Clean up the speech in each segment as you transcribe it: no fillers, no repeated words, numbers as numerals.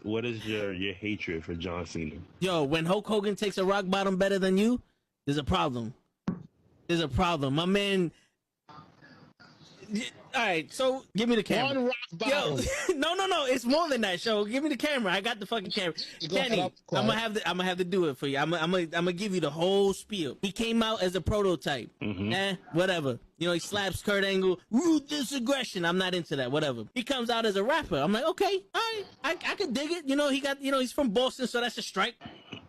what is your hatred for John Cena? Yo, when Hulk Hogan takes a rock bottom better than you, there's a problem. There's a problem. My man. All right, so give me the camera. One rock bottom. Yo, no, it's more than that. Show, give me the camera. I got the fucking camera. Kenny, I'm gonna have to do it for you. I'm gonna give you the whole spiel. He came out as a prototype. Whatever. You know, he slaps Kurt Angle. Ruthless aggression. I'm not into that. Whatever. He comes out as a rapper. I'm like, okay, all right, I can dig it. You know, he's from Boston, so that's a strike.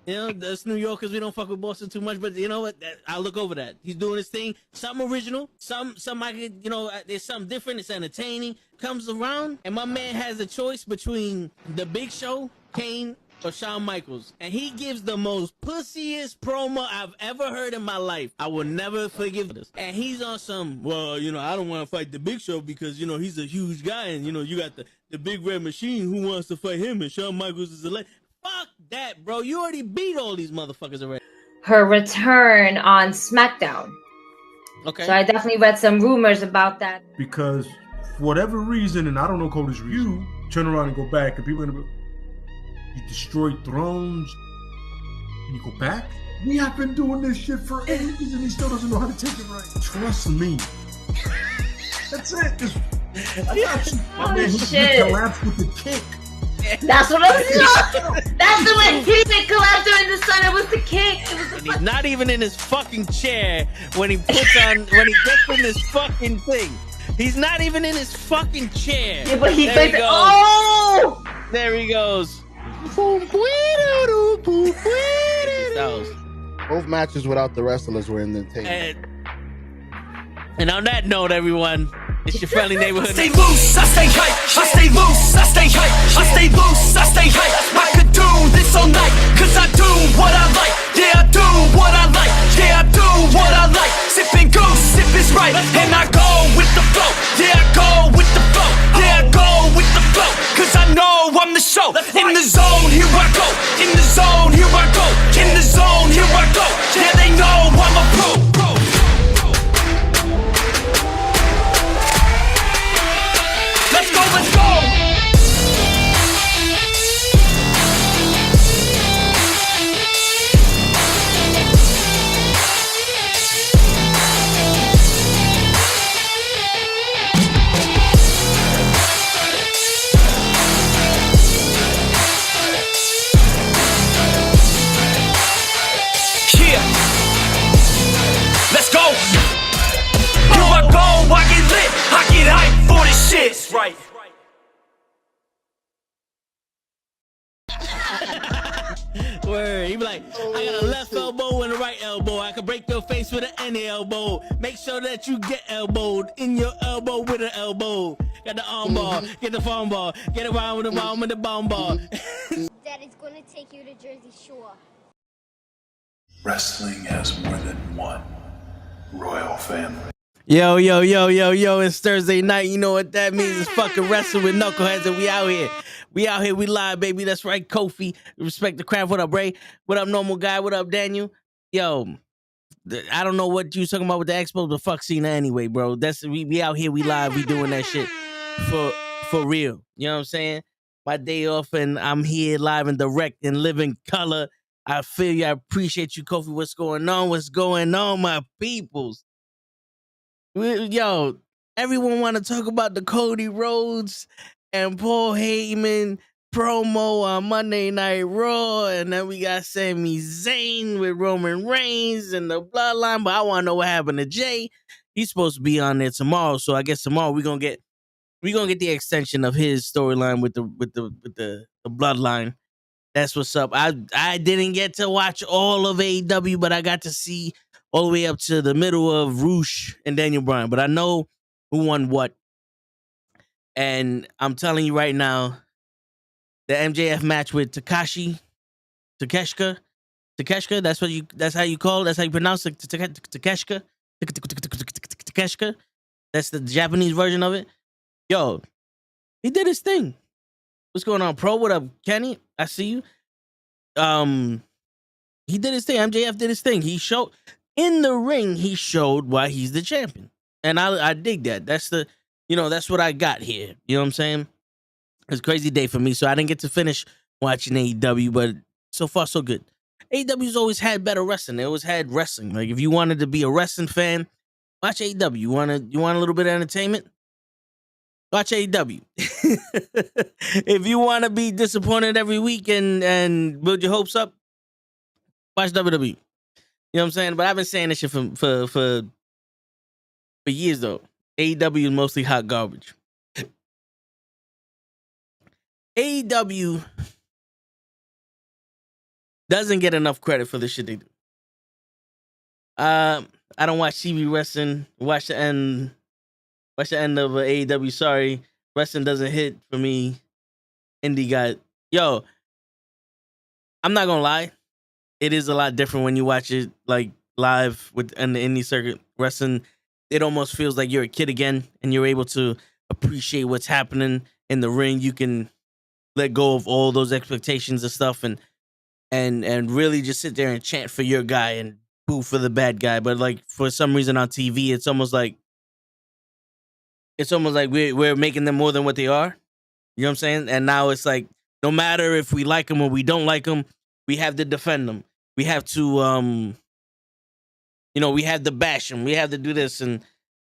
You know, us New Yorkers, we don't fuck with Boston too much, but you know what? I'll look over that. He's doing his thing. Something original. Some I could, you know, there's something different. It's entertaining. Comes around, and my man has a choice between The Big Show, Kane, or Shawn Michaels. And he gives the most pussiest promo I've ever heard in my life. I will never forgive this. And he's on some, well, you know, I don't want to fight The Big Show because, you know, he's a huge guy, and, you know, you got the Big Red Machine who wants to fight him, and Shawn Michaels is a legend. Fuck that, bro. You already beat all these motherfuckers already. Her return on SmackDown. Okay. So I definitely read some rumors about that. Because for whatever reason, and I don't know Cody's reason, you turn around and go back, and people are gonna be, you destroyed thrones, and you go back? We have been doing this shit for ages, and he still doesn't know how to take it right. Trust me. That's it. Just, I got you. My man, he collapsed with the kick. That's what I'm saying. That's the way he didn't collapse during the sun. It was the kick. And he's not even in his fucking chair when he gets in this fucking thing. He's not even in his fucking chair. Yeah, but he goes. Oh! There he goes. Both matches without the wrestlers were entertaining. And on that note, everyone, it's your friendly neighborhood. Stay loose, I stay hype. I stay loose, I stay hype. I stay loose, I stay hype. I could do this all night, cause I do what I like. Yeah, I do what I like. Yeah, I do what I like. Sipping goose, sip is right. And I go with the flow. Yeah, I go with the flow. Yeah, I go with the flow. Cause I know I'm the show. In the zone, here I go. In the zone, here I go. In the zone, here I go. Yeah, they know I'm a pro. Let's go, let's go! Yeah! Let's go! Here I go, I get lit, I get hype for this shit! Right. Word. He be like, I got a left elbow and a right elbow. I can break your face with an any elbow. Make sure that you get elbowed in your elbow with an elbow. Got the arm ball, get the phone ball, get around with the bomb with the bomb ball. Daddy's gonna take you to Jersey Shore. Wrestling has more than one royal family. Yo, it's Thursday night. You know what that means? It's fucking wrestling with knuckleheads, and we out here. We live, baby. That's right, Kofi. Respect the craft. What up, Ray? What up, normal guy? What up, Daniel? Yo, I don't know what you talking about with the Expo, but fuck Cena anyway, bro. That's we out here, we live, we doing that shit for real. You know what I'm saying? My day off, and I'm here live and direct and living color. I feel you. I appreciate you, Kofi. What's going on? What's going on, my peoples? Yo, everyone want to talk about the Cody Rhodes and Paul Heyman promo on Monday Night Raw, and then we got Sami Zayne with Roman Reigns and the Bloodline. But I want to know what happened to Jay. He's supposed to be on there tomorrow, so I guess tomorrow we're gonna get the extension of his storyline with the Bloodline. That's what's up. I didn't get to watch all of AEW, but I got to see all the way up to the middle of Roosh and Daniel Bryan. But I know who won what. And I'm telling you right now, the MJF match with Takeshka, that's how you pronounce it, Takeshka. That's the Japanese version of it. Yo, he did his thing. What's going on, Pro? What up, Kenny? I see you. He did his thing. MJF did his thing. He showed in the ring. He showed why he's the champion, and I dig that. That's what I got here. You know what I'm saying? It's a crazy day for me, so I didn't get to finish watching AEW, but so far so good. AEW's always had better wrestling. They always had wrestling. Like if you wanted to be a wrestling fan, watch AEW. You want a little bit of entertainment? Watch AEW. If you want to be disappointed every week and build your hopes up, watch WWE. You know what I'm saying? But I've been saying this shit for years though. AEW is mostly hot garbage. AEW doesn't get enough credit for the shit they do. I don't watch TV wrestling. Watch the end of AEW. Sorry, wrestling doesn't hit for me. Indie guy, yo, I'm not gonna lie. It is a lot different when you watch it like live in the indie circuit. Wrestling, it almost feels like you're a kid again, and you're able to appreciate what's happening in the ring. You can let go of all those expectations and stuff, and really just sit there and chant for your guy and boo for the bad guy. But like for some reason on TV, it's almost like we're making them more than what they are. You know what I'm saying? And now it's like no matter if we like them or we don't like them, we have to defend them. We have to we have to bash them. We have to do this, and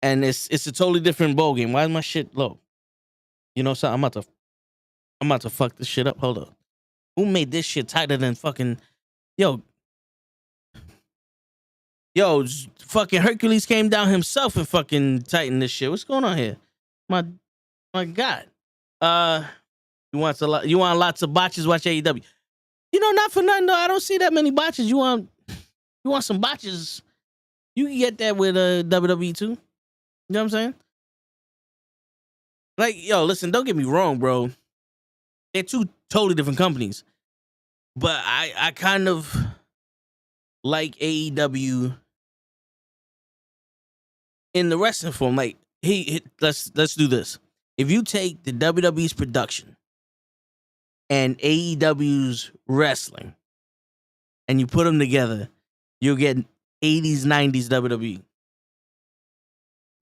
it's a totally different ball game. Why is my shit low? You know something? I'm about to fuck this shit up. Hold up. Who made this shit tighter than fucking fucking Hercules came down himself and fucking tightened this shit. What's going on here? My God. You want lots of botches, watch AEW. You know, not for nothing though. I don't see that many botches. You want some botches, you can get that with WWE too. You know what I'm saying? Like, yo, listen, don't get me wrong, bro. They're two totally different companies. But I kind of like AEW in the wrestling form. Like, let's do this. If you take the WWE's production and AEW's wrestling and you put them together, you'll get 80s, 90s WWE.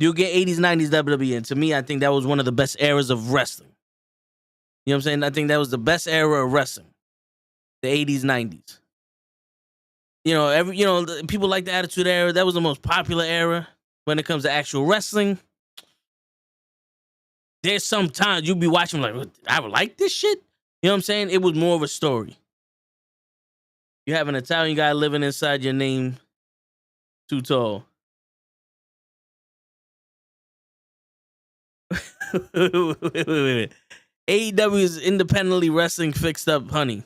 You'll get 80s, 90s WWE. And to me, I think that was one of the best eras of wrestling. You know what I'm saying? I think that was the best era of wrestling. The 80s, 90s. People like the Attitude Era. That was the most popular era when it comes to actual wrestling. There's some times you'll be watching like, I would like this shit. You know what I'm saying? It was more of a story. You have an Italian guy living inside your name, too tall. wait. AEW is independently wrestling fixed up, honey.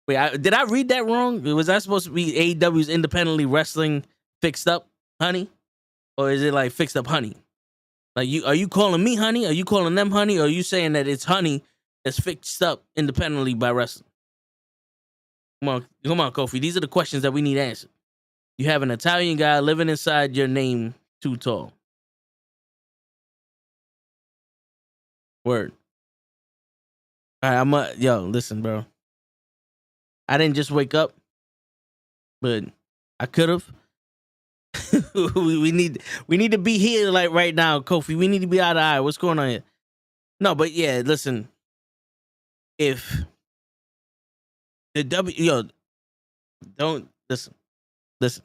Wait, did I read that wrong? Was that supposed to be AEW's independently wrestling fixed up, honey? Or is it like fixed up, honey? Like, are you calling me honey? Are you calling them honey? Or are you saying that it's honey that's fixed up independently by wrestling? Come on, Kofi. These are the questions that we need answered. You have an Italian guy living inside your name, too tall. Word. All right, listen, bro. I didn't just wake up, but I could have. we need to be here like right now, Kofi. We need to be out of eye. What's going on here? No, but yeah, listen. If the don't listen. Let's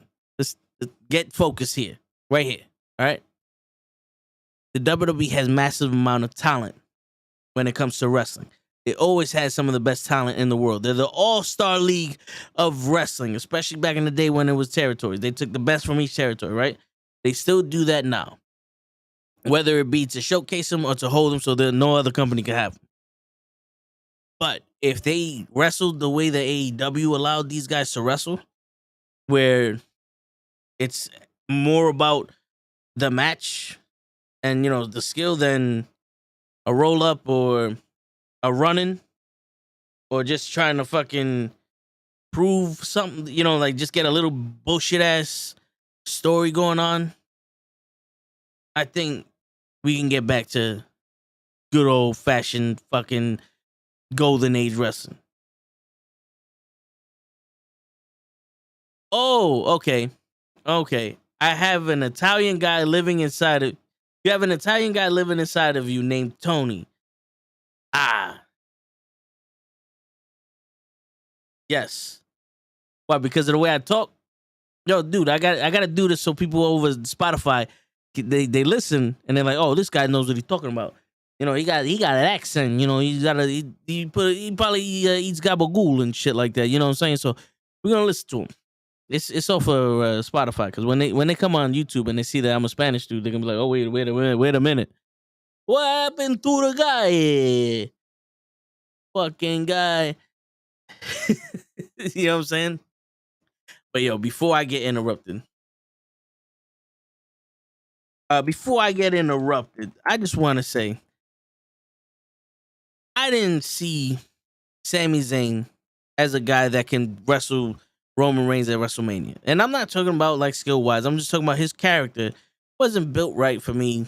get focused here, right here. All right. The WWE has massive amount of talent when it comes to wrestling. It always has some of the best talent in the world. They're the all-star league of wrestling, especially back in the day when it was territories. They took the best from each territory, right? They still do that now. Whether it be to showcase them or to hold them so that no other company can have them. But if they wrestled the way that AEW allowed these guys to wrestle, where it's more about the match and, the skill than a roll-up or a running or just trying to fucking prove something, like just get a little bullshit ass story going on, I think we can get back to good old fashioned fucking golden age wrestling. Oh, okay. I have an Italian guy living inside of You have an Italian guy living inside of you named Tony. Yes. Why? Because of the way I talk? Yo, dude, I gotta do this so people over Spotify, they listen and they're like, oh, this guy knows what he's talking about. You know, he got an accent. You know, he probably eats gabagool and shit like that. You know what I'm saying? So we're gonna listen to him. It's all for Spotify, because when they come on YouTube and they see that I'm a Spanish dude, they're gonna be like, oh wait a minute, what happened to the guy? Fucking guy. You know what I'm saying? But yo, before I get interrupted, I just want to say I didn't see Sami Zayn as a guy that can wrestle Roman Reigns at WrestleMania. And I'm not talking about like skill-wise. I'm just talking about his character wasn't built right for me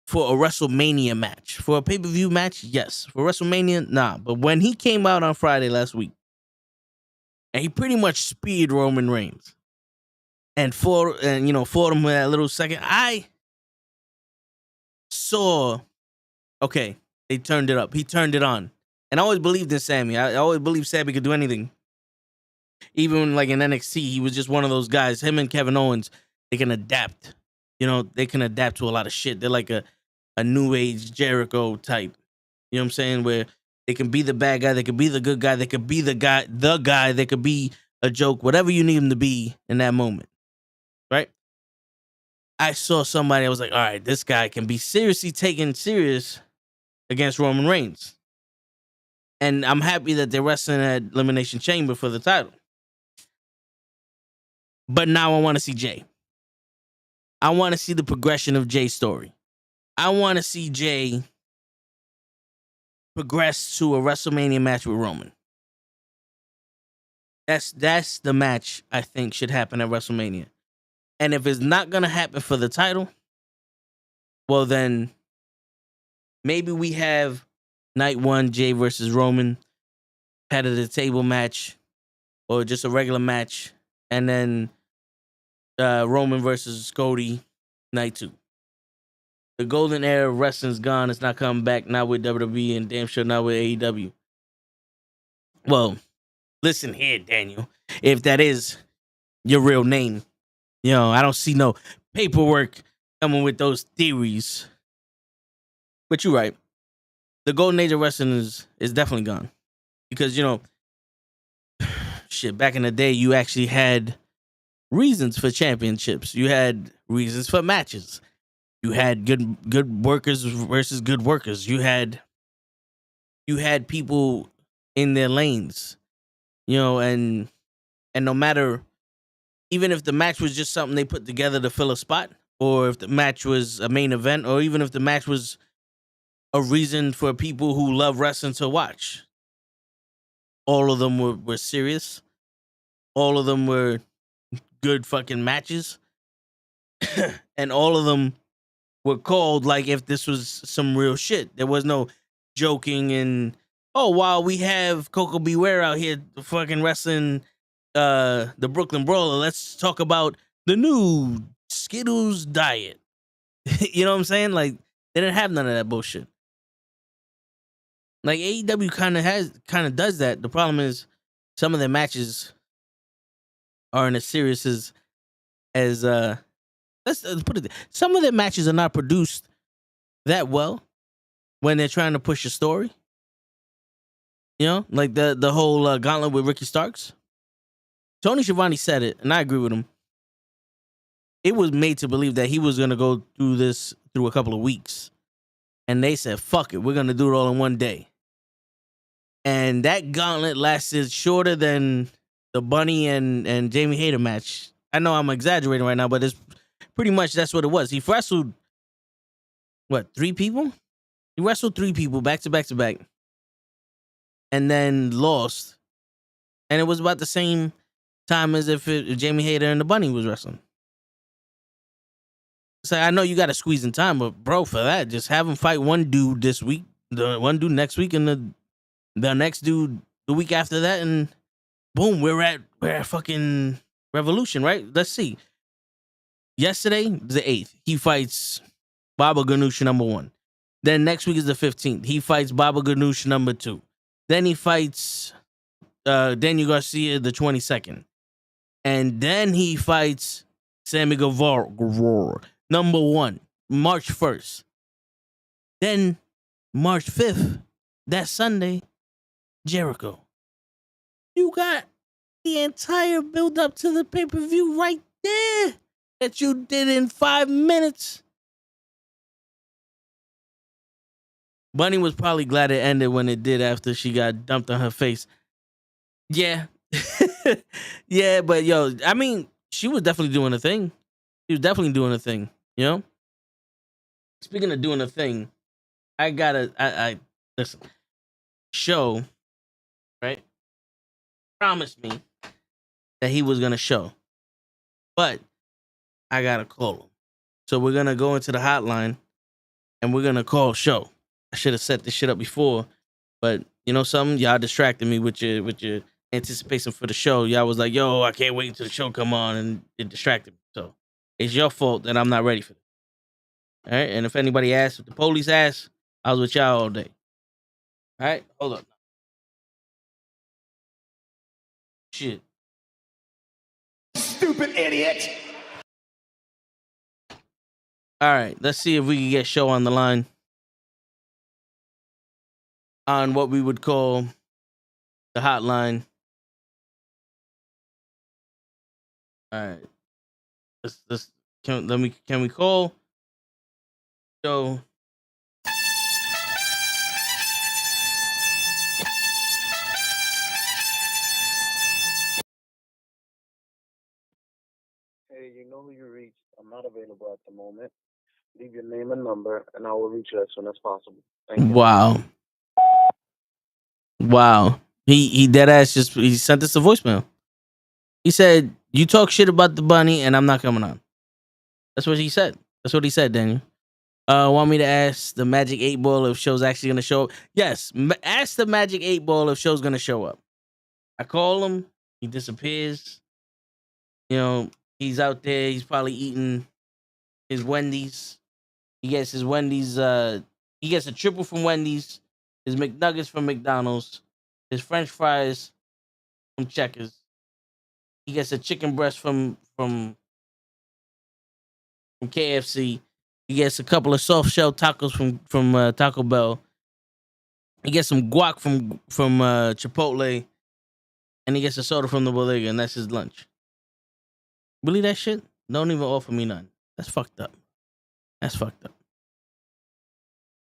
for a WrestleMania match. For a pay-per-view match, yes. For WrestleMania, nah. But when he came out on Friday last week, and he pretty much speared Roman Reigns and fought him with that little second, I saw, okay, they turned it up. He turned it on. And I always believed in Sami. I always believed Sami could do anything. Even like in NXT, he was just one of those guys. Him and Kevin Owens, they can adapt. You know, they can adapt to a lot of shit. They're like a new age Jericho type. You know what I'm saying? Where they can be the bad guy, they could be the good guy, they could be the guy, they could be a joke, whatever you need him to be in that moment. Right? I saw somebody, I was like, all right, this guy can be seriously taken serious against Roman Reigns. And I'm happy that they're wrestling at Elimination Chamber for the title. But now I want to see Jay. I want to see the progression of Jay's story. I want to see Jay progress to a WrestleMania match with Roman. That's the match I think should happen at WrestleMania. And if it's not going to happen for the title, well then maybe we have night one, Jay versus Roman, head of the table match, or just a regular match, and then Roman versus Cody, night two. The golden era of wrestling's gone. It's not coming back, not with WWE and damn sure not with AEW. Well, listen here, Daniel. If that is your real name, you know, I don't see no paperwork coming with those theories. But you're right. The golden age of wrestling is definitely gone. Because, you know, shit, back in the day, you actually had reasons for championships. You had reasons for matches. You had good workers versus good workers. You had people in their lanes, you know, and no matter, even if the match was just something they put together to fill a spot, or if the match was a main event, or even if the match was a reason for people who love wrestling to watch, all of them were serious. All of them were good fucking matches. And all of them were called like if this was some real shit. There was no joking and, oh, while we have Coco Beware out here fucking wrestling the Brooklyn Brawler, let's talk about the new Skittles diet. You know what I'm saying? Like, they didn't have none of that bullshit. Like, AEW kind of does that. The problem is some of their matches aren't as serious as let's put it there. Some of their matches are not produced that well when they're trying to push a story. You know, like the whole gauntlet with Ricky Starks. Tony Schiavone said it, and I agree with him. It was made to believe that he was going to go through this through a couple of weeks. And they said, fuck it, we're going to do it all in one day. And that gauntlet lasted shorter than the Bunny and Jamie Hayter match. I know I'm exaggerating right now, but it's pretty much that's what it was. He wrestled, what, 3 people? He wrestled 3 people back to back to back. And then lost. And it was about the same time as if Jamie Hayter and the Bunny was wrestling. So I know you got to squeeze in time, but bro, for that, just have him fight one dude this week, the one dude next week, and the next dude the week after that, and boom, we're at fucking Revolution, right? Let's see. Yesterday, the 8th, he fights Baba Ganoush number 1. Then next week is the 15th. He fights Baba Ganoush number 2. Then he fights Daniel Garcia the 22nd. And then he fights Sami Guevara number 1, March 1st. Then March 5th, that Sunday, Jericho. You got the entire build up to the pay-per-view right there that you did in 5 minutes. Bunny was probably glad it ended when it did after she got dumped on her face. Yeah. Yeah, but yo, I mean, she was definitely doing a thing. She was definitely doing a thing, you know? Speaking of doing a thing, I listen. Show, right? Promised me that he was gonna show. But I gotta call him. So we're gonna go into the hotline and we're gonna call Show. I should have set this shit up before, but you know something? Y'all distracted me with your anticipation for the show. Y'all was like, yo, I can't wait until the show come on, and it distracted me. So it's your fault that I'm not ready for this. All right, and if anybody asks, if the police ask, I was with y'all all day. All right, hold up. Shit. Stupid idiot. All right, let's see if we can get Show on the line on what we would call the hotline. All right, can we call Show? Hey, you know who you reached. I'm not available at the moment. Leave your name and number, and I will reach you as soon as possible. Thank you. Wow. He dead ass he sent us a voicemail. He said, "You talk shit about the bunny, and I'm not coming on." That's what he said. That's what he said, Daniel. Want me to ask the Magic 8 Ball if Show's actually gonna show up? Yes, ask the Magic 8 Ball if Show's gonna show up. I call him, he disappears. You know, he's out there. He's probably eating his Wendy's. He gets his Wendy's. He gets a triple from Wendy's, his McNuggets from McDonald's, his French fries from Checkers. He gets a chicken breast from KFC. He gets a couple of soft shell tacos from Taco Bell. He gets some guac from Chipotle, and he gets a soda from the bodega, and that's his lunch. Believe that shit? Don't even offer me none. That's fucked up. That's fucked up.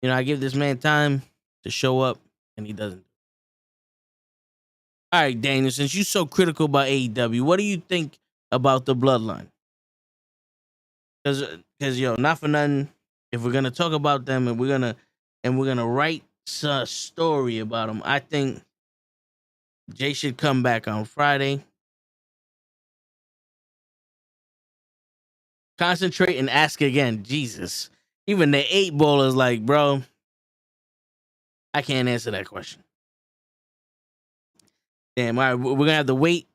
You know, I give this man time to show up, and he doesn't. All right, Daniel, since you're so critical about AEW, what do you think about the Bloodline? Because yo, not for nothing, if we're gonna talk about them and we're gonna write a story about them, I think Jay should come back on Friday. Concentrate and ask again. Jesus. Even the 8 Ball is like, bro, I can't answer that question. Damn, all right, we're gonna have to wait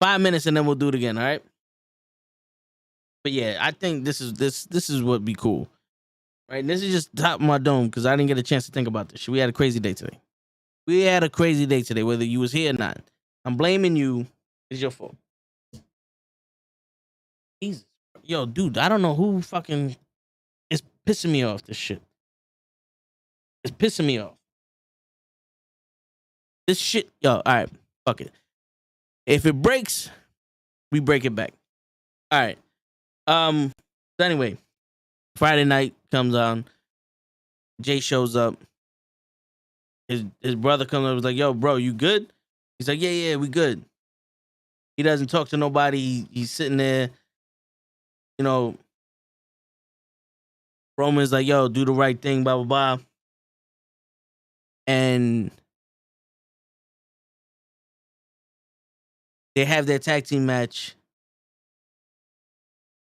5 minutes and then we'll do it again, all right? But yeah, I think this is what be cool. Right? And this is just top of my dome because I didn't get a chance to think about this. We had a crazy day today. Whether you was here or not. I'm blaming you. It's your fault. Jesus. Yo, dude, I don't know who fucking is pissing me off, this shit. It's pissing me off. This shit, yo, all right, fuck it. If it breaks, we break it back. All right. So anyway, Friday night comes on. Jay shows up. His brother comes up and was like, yo, bro, you good? He's like, yeah, we good. He doesn't talk to nobody. He's sitting there. You know, Roman's like, yo, do the right thing, blah, blah, blah. And they have their tag team match.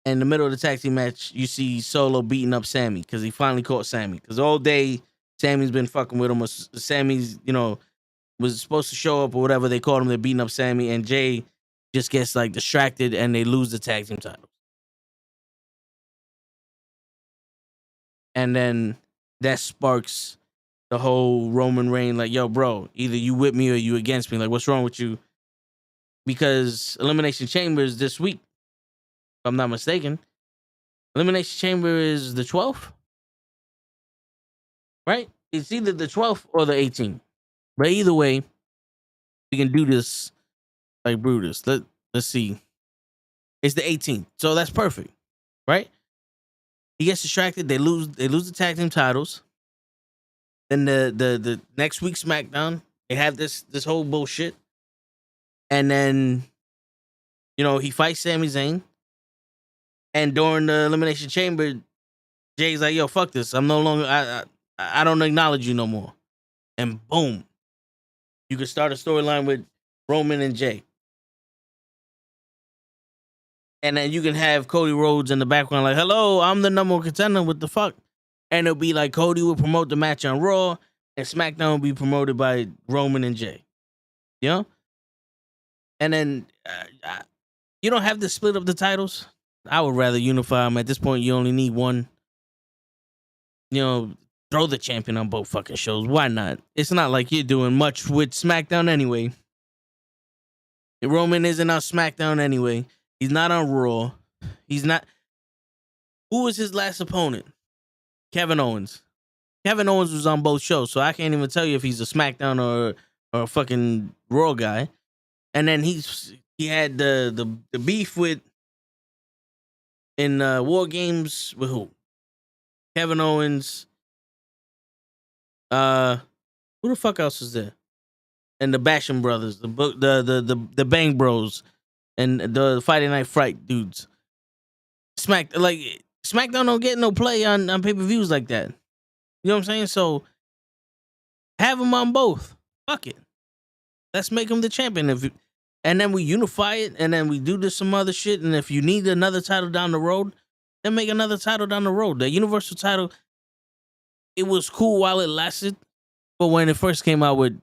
In the middle of the tag team match, you see Solo beating up Sami because he finally caught Sami. Because all day, Sami's been fucking with him. Sami's, you know, was supposed to show up or whatever. They called him. They're beating up Sami. And Jay just gets, like, distracted and they lose the tag team title. and then that sparks the whole Roman reign. Like, yo, bro, either you with me or you against me. Like, what's wrong with you? Because Elimination Chamber is this week, if I'm not mistaken. Elimination Chamber is the 12th, right? It's either the 12th or the 18th. But either way, we can do this like Brutus. Let's see. It's the 18th, so that's perfect, right? He gets distracted. They lose the tag team titles. Then the next week SmackDown, they have this whole bullshit, and then he fights Sami Zayn. And during the Elimination Chamber, Jay's like, "Yo, fuck this. I'm no longer. I don't acknowledge you no more." And boom, you can start a storyline with Roman and Jay. And then you can have Cody Rhodes in the background, like, "Hello, I'm the number one contender. What the fuck?" And it'll be like Cody will promote the match on Raw, and SmackDown will be promoted by Roman and Jay. You know? And then you don't have to split up the titles. I would rather unify them. At this point, you only need one. Throw the champion on both fucking shows. Why not? It's not like you're doing much with SmackDown anyway. Roman isn't on SmackDown anyway. He's not on Raw. He's not. Who was his last opponent? Kevin Owens. Kevin Owens was on both shows, so I can't even tell you if he's a SmackDown or a fucking Raw guy. And then he had the beef with in War Games with who? Kevin Owens. Who the fuck else is there? And the Basham Brothers, the Bang Bros, and the Friday Night Fright dudes. SmackDown don't get no play on pay-per-views like that. You know what I'm saying? So have them on both. Fuck it. Let's make him the champion. And then we unify it, and then we do this some other shit. And if you need another title down the road, then make another title down the road. The Universal title, it was cool while it lasted, but when it first came out with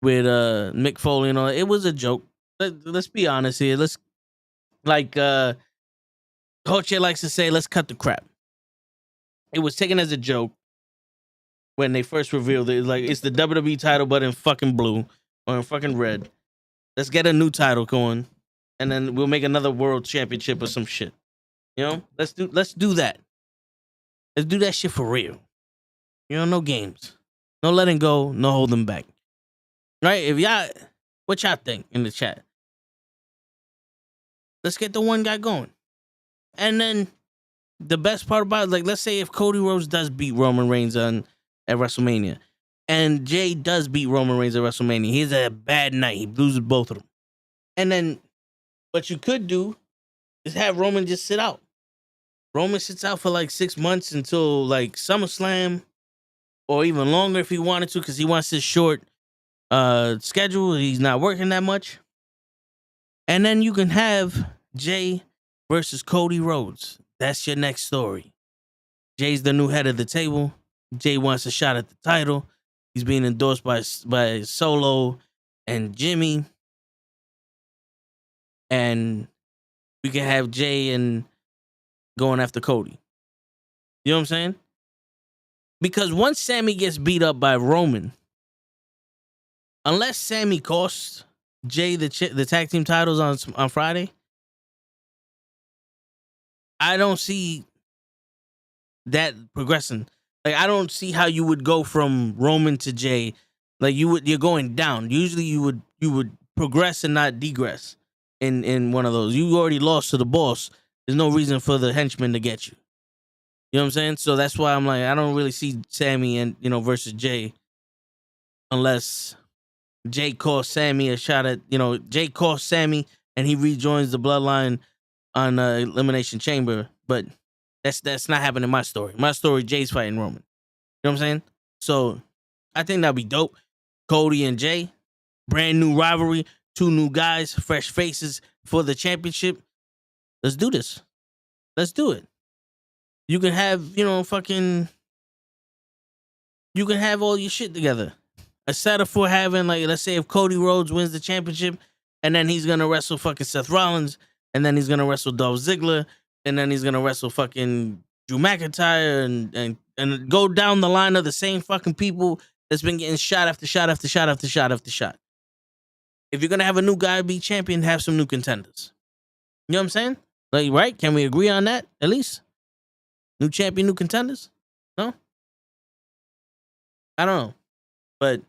Mick Foley and all, it was a joke. Let's be honest here. Let's Hoche likes to say, let's cut the crap. It was taken as a joke when they first revealed it. Like, it's the WWE title, but in fucking blue or in fucking red. Let's get a new title going, and then we'll make another world championship or some shit. Let's do that. Let's do that shit for real. No games, no letting go, no holding back. Right? If y'all, what y'all think in the chat? Let's get the one guy going, and then the best part about it, like, let's say if Cody Rhodes does beat Roman Reigns at WrestleMania. And Jay does beat Roman Reigns at WrestleMania. He has a bad night. He loses both of them. And then what you could do is have Roman just sit out. Roman sits out for like 6 months until like SummerSlam, or even longer if he wanted to, because he wants his short schedule. He's not working that much. And then you can have Jay versus Cody Rhodes. That's your next story. Jay's the new head of the table. Jay wants a shot at the title. He's being endorsed by Solo and Jimmy. And we can have Jay and going after Cody. You know what I'm saying? Because once Sami gets beat up by Roman, unless Sami costs Jay the tag team titles on Friday, I don't see that progressing. Like, I don't see how you would go from Roman to Jay. Like, you're going down. Usually you would progress and not degress in one of those. You already lost to the boss. There's no reason for the henchman to get you. You know what I'm saying? So that's why I'm like, I don't really see Sami and versus Jay, unless Jay costs Sami a shot at Jay costs Sami and he rejoins the Bloodline on Elimination Chamber. But that's not happening in my story. My story, Jay's fighting Roman. You know what I'm saying? So I think that'd be dope. Cody and Jay, brand new rivalry, 2 new guys, fresh faces for the championship. Let's do this. Let's do it. You can have, you can have all your shit together. A setup for having, like, let's say if Cody Rhodes wins the championship, and then he's gonna wrestle fucking Seth Rollins, and then he's gonna wrestle Dolph Ziggler, and then he's gonna wrestle fucking Drew McIntyre and and go down the line of the same fucking people that's been getting shot after shot after shot after shot after shot. If you're gonna have a new guy be champion, have some new contenders. You know what I'm saying? Like, right? Can we agree on that at least? New champion, new contenders? No? I don't know. But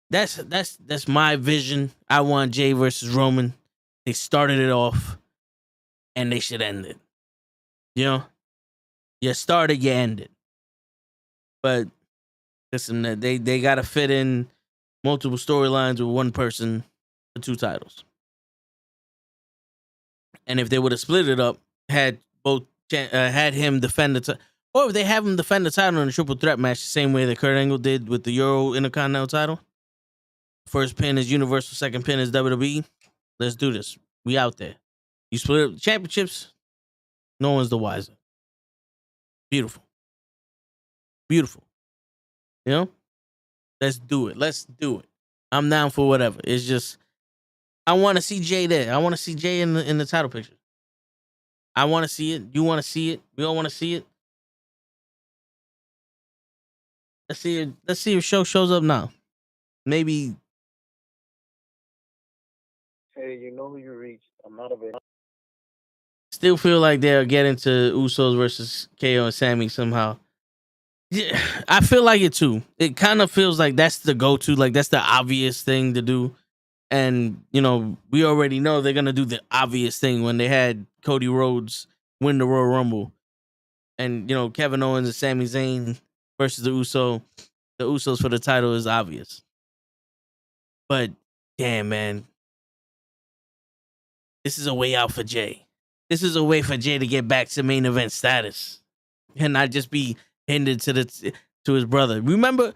that's my vision. I want Jay versus Roman. They started it off and they should end it. You know? You started, you ended. But listen, they gotta fit in multiple storylines with one person for 2 titles. And if they would have split it up, had him defend the title, or if they have him defend the title in a triple threat match, the same way that Kurt Angle did with the Euro Intercontinental title. First pin is Universal, second pin is WWE. Let's do this. We out there. You split up the championships, no one's the wiser. Beautiful. Beautiful. You know? Let's do it. Let's do it. I'm down for whatever. It's just, I want to see Jay there. I want to see Jay in the title picture. I want to see it. You want to see it. We all want to see it. Let's see it. Let's see if show shows up now. Maybe. Hey, you know who you reached. I'm not available. Still feel like they'll get into Usos versus KO and Sami somehow. Yeah, I feel like it too. It kind of feels like that's the go-to. Like that's the obvious thing to do. And, you know, we already know they're going to do the obvious thing when they had Cody Rhodes win the Royal Rumble. And, you know, Kevin Owens and Sami Zayn versus the Usos for the title is obvious. But, damn, man. This is a way out for Jay. This is a way for Jay to get back to main event status. And not just be hindered to his brother. Remember,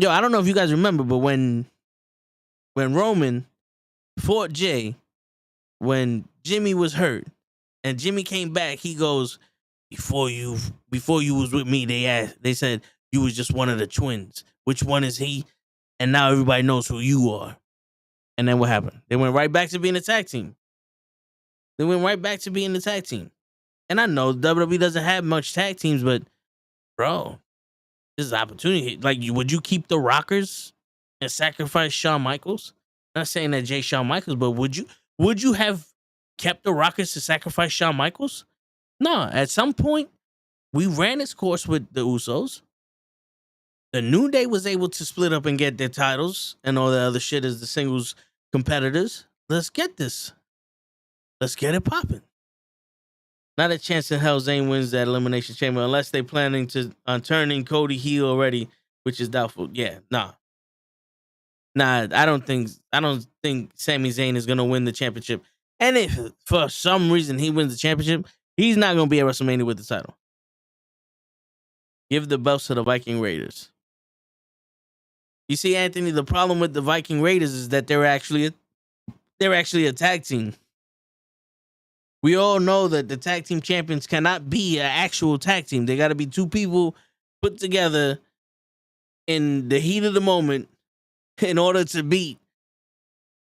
I don't know if you guys remember, but when Roman fought Jay, when Jimmy was hurt, and Jimmy came back, he goes, before you was with me, they said you was just one of the twins. Which one is he? And now everybody knows who you are. And then what happened? They went right back to being a tag team. And I know WWE doesn't have much tag teams, but bro, this is an opportunity. Like, would you keep the Rockers and sacrifice Shawn Michaels? I'm not saying that Jay Shawn Michaels, but would you have kept the Rockers to sacrifice Shawn Michaels? No. At some point, we ran its course with the Usos. The New Day was able to split up and get their titles and all the other shit as the singles competitors. Let's get this. Let's get it popping. Not a chance in hell Zayne wins that Elimination Chamber unless they're planning on turning Cody heel already, which is doubtful. Yeah, nah. I don't think Sami Zayn is gonna win the championship. And if for some reason he wins the championship, he's not gonna be at WrestleMania with the title. Give the belts to the Viking Raiders. You see, Anthony, the problem with the Viking Raiders is that they're actually a tag team. We all know that the tag team champions cannot be an actual tag team. They got to be 2 people put together in the heat of the moment in order to beat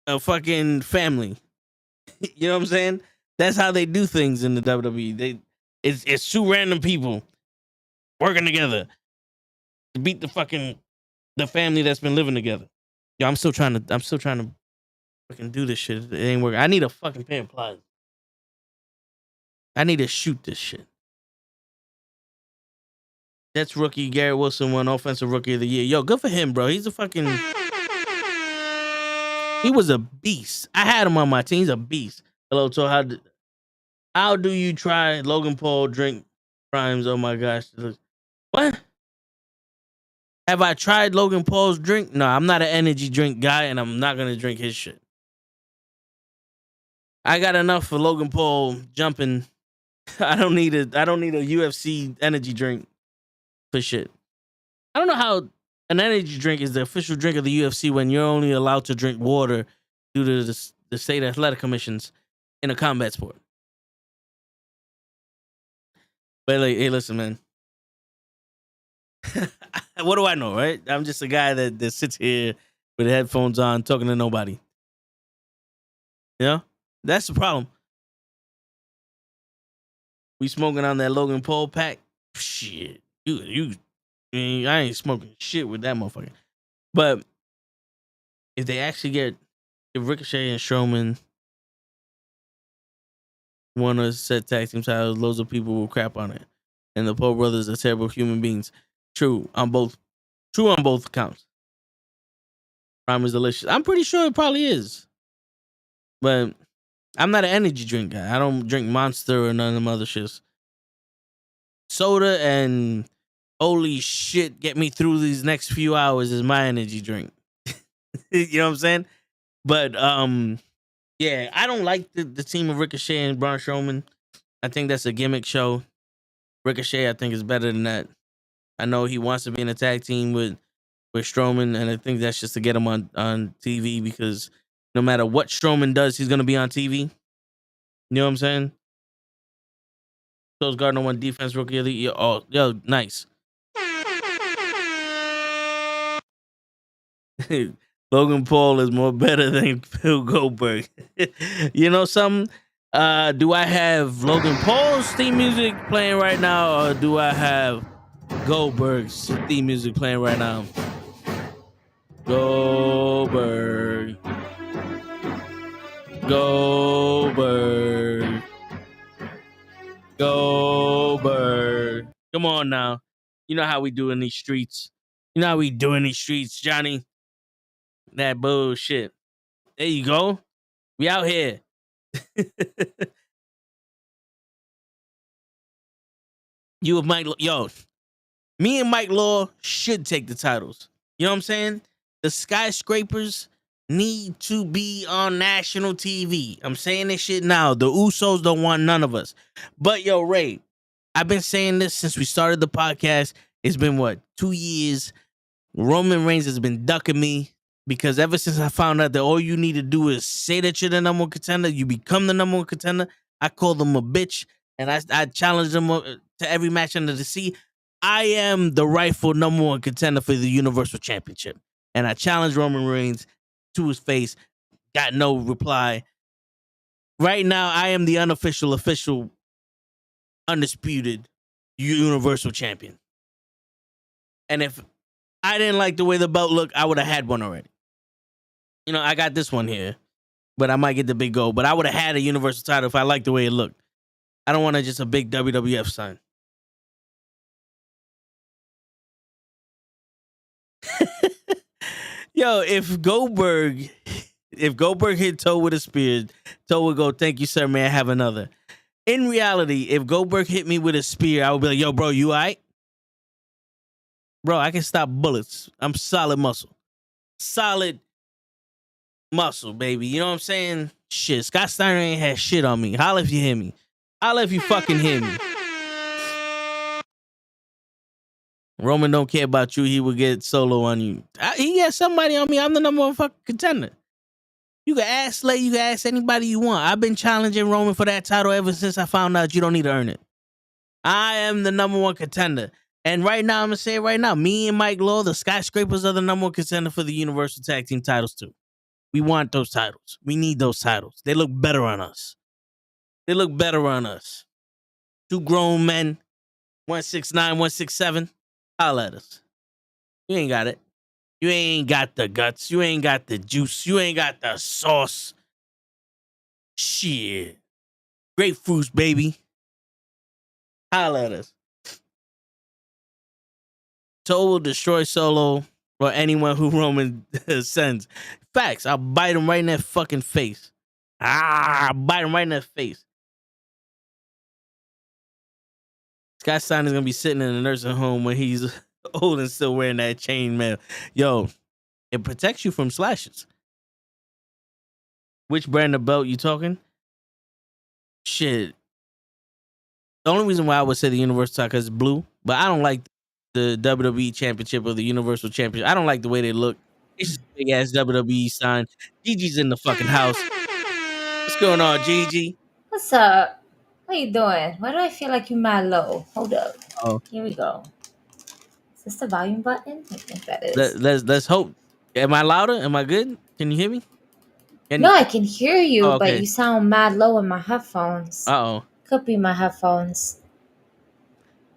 a fucking family. You know what I'm saying? That's how they do things in the WWE. It's 2 random people working together to beat the family that's been living together. Yo, I'm still trying to fucking do this shit. It ain't working. I need a fucking pair of pliers. I need to shoot this shit. Jets rookie Garrett Wilson won Offensive Rookie of the Year. Yo, good for him, bro. He was a beast. I had him on my team. He's a beast. Hello, so how do you try Logan Paul drink primes? Oh my gosh. What? Have I tried Logan Paul's drink? No, I'm not an energy drink guy, and I'm not gonna drink his shit. I got enough for Logan Paul jumping. I don't need a UFC energy drink for shit. I don't know how an energy drink is the official drink of the UFC when you're only allowed to drink water due to the state athletic commissions in a combat sport. But like, hey, listen, man. What do I know, right? I'm just a guy that sits here with headphones on, talking to nobody. You know? That's the problem. We smoking on that Logan Paul pack. Shit. You mean, I ain't smoking shit with that motherfucker. But if they actually if Ricochet and Strowman want to set tag team titles, loads of people will crap on it. And the Paul brothers are terrible human beings. True on both accounts. Prime is delicious. I'm pretty sure it probably is. But I'm not an energy drink guy. I don't drink Monster or none of them other shits. Soda and holy shit, get me through these next few hours is my energy drink. You know what I'm saying? But yeah, I don't like the team of Ricochet and Braun Strowman. I think that's a gimmick show. Ricochet, I think, is better than that. I know he wants to be in a tag team with Strowman, and I think that's just to get him on TV, because no matter what Strowman does, he's gonna be on TV. You know what I'm saying? Those Gardner won defense rookie of the year. Oh, yo, nice. Logan Paul is more better than Phil Goldberg. You know something? Do I have Logan Paul's theme music playing right now, or do I have Goldberg's theme music playing right now? Goldberg. Come on now. You know how we do in these streets. Johnny. That bullshit. There you go. We out here. You with Mike, yo, me and Mike Law should take the titles. You know what I'm saying? The skyscrapers need to be on national TV. I'm saying this shit now. The Usos don't want none of us. But yo, Ray, I've been saying this since we started the podcast. It's been 2 years. Roman Reigns has been ducking me, because ever since I found out that all you need to do is say that you're the number one contender, you become the number one contender. I call them a bitch, and I challenge them to every match under the sea. I am the rightful number one contender for the Universal Championship, and I challenge Roman Reigns to his face. Got no reply. Right now, I am the official, undisputed Universal Champion. And if I didn't like the way the belt looked, I would have had one already. You know, I got this one here, but I might get the big gold. But I would have had a Universal title if I liked the way it looked. I don't want just a big WWF sign. Yo, if Goldberg hit Toe with a spear, Toe would go, "Thank you, sir, may I have another?" In reality, if Goldberg hit me with a spear, I would be like, "Yo, bro, you all right?" Bro, I can stop bullets. I'm solid muscle. Solid muscle, baby. You know what I'm saying? Shit, Scott Steiner ain't had shit on me. Holla if you hear me. Holla if you fucking hear me. Roman don't care about you. He will get Solo on you. He got somebody on me. I'm the number one fucking contender. You can ask Slay. You can ask anybody you want. I've been challenging Roman for that title ever since I found out you don't need to earn it. I am the number one contender. And right now, I'm going to say it right now. Me and Mike Law, the skyscrapers, are the number one contender for the Universal Tag Team titles too. We want those titles. We need those titles. They look better on us. Two grown men, 169, 167. Holla at us. You ain't got it. You ain't got the guts. You ain't got the juice. You ain't got the sauce. Shit. Grapefruits, baby. Holla at us. Toe will destroy Solo or anyone who Roman sends. Facts. I'll bite him right in that fucking face. I'll bite him right in that face. Scott Steiner's gonna be sitting in a nursing home when he's old and still wearing that chainmail. Yo, it protects you from slashes. Which brand of belt you talking? Shit. The only reason why I would say the Universal title is blue, but I don't like the WWE Championship or the Universal Championship. I don't like the way they look. It's just a big ass WWE sign. Gigi's in the fucking house. What's going on, Gigi? What's up? What you doing? Why do I feel like you're mad low? Hold up. Oh, here we go. Is this the volume button? I think that is. Let's hope. Am I louder? Am I good? Can you hear me? I can hear you, okay. But you sound mad low in my headphones. Uh-oh. Could be my headphones.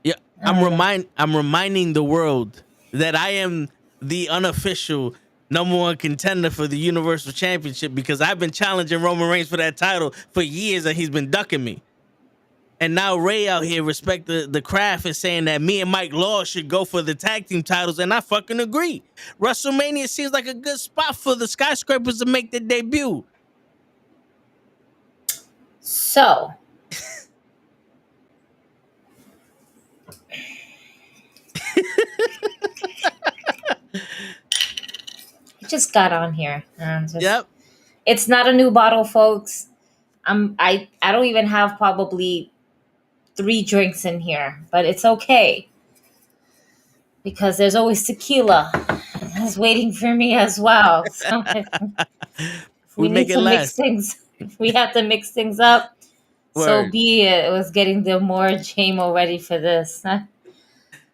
Yeah, I'm reminding the world that I am the unofficial #1 contender for the Universal Championship because I've been challenging Roman Reigns for that title for years and he's been ducking me. And now Ray out here respect the craft is saying that me and Mike Law should go for the tag team titles, and I fucking agree. WrestleMania seems like a good spot for the Skyscrapers to make their debut. So, I just got on here. Yep. It's not a new bottle, folks. I don't even have probably 3 drinks in here, but it's okay because there's always tequila that's waiting for me as well. So we need to mix things. If we have to mix things up, so be it. It was getting the more JMO ready for this.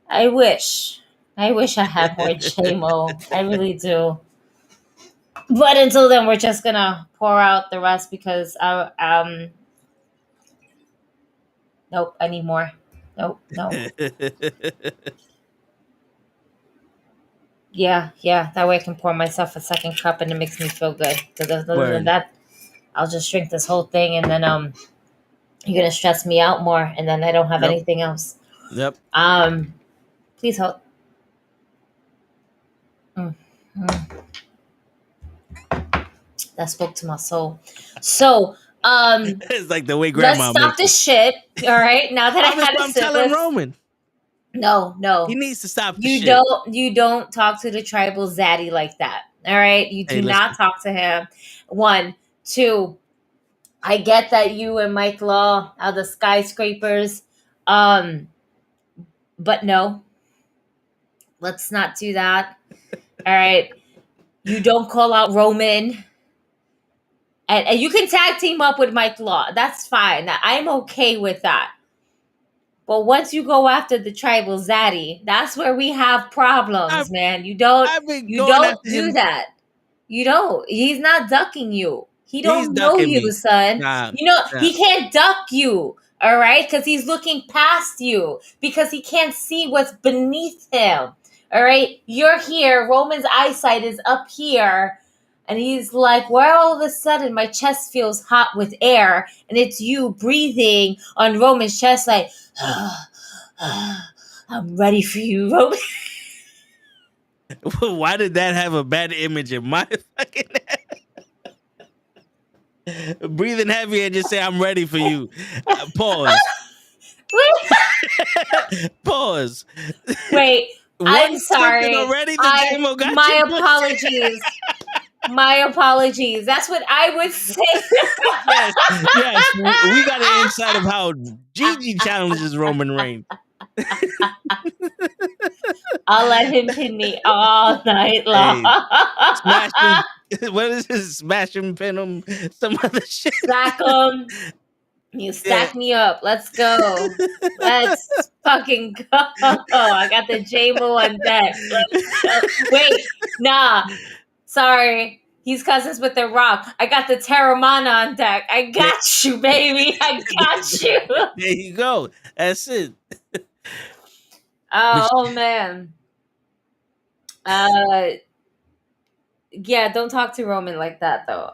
I wish I had more JMO. I really do. But until then, we're just gonna pour out the rest because nope, I need more. Nope, no. Yeah, that way I can pour myself a second cup and it makes me feel good. Because other than that, I'll just drink this whole thing and then you're gonna stress me out more and then I don't have anything else. Yep. Please hold. That spoke to my soul. So it's like the way grandma let's stop this shit. All right. Now that I had I'm telling Roman. No. He needs to stop this shit. You don't talk to the tribal zaddy like that. All right. You do not talk to him. 1, 2. I get that you and Mike Law are the Skyscrapers. But no. Let's not do that. All right. You don't call out Roman. And you can tag team up with Mike Law. That's fine. I'm okay with that. But once you go after the tribal zaddy, that's where we have problems, man. You don't do that. You don't. He's not ducking you. He don't know you, son. He can't duck you. All right? Because he's looking past you. Because he can't see what's beneath him. All right? You're here. Roman's eyesight is up here. And he's like, where all of a sudden my chest feels hot with air. And it's you breathing on Roman's chest like, I'm ready for you, Roman. Why did that have a bad image in my fucking head? Breathing heavy and just say, I'm ready for you. Pause. Pause. Wait, I'm sorry. Already? My apologies. My apologies. That's what I would say. yes. We got an insight of how Gigi challenges Roman Reigns. I'll let him pin me all night long. Hey, what is this? Smash him, pin him, some other shit. Stack him. You stack me up. Let's go. Let's fucking go. I got the JMO on deck. Wait, nah. Sorry. He's cousins with The Rock. I got the Terramana on deck. I got you, baby. I got you. There you go. That's it. Oh, man. Yeah, don't talk to Roman like that, though.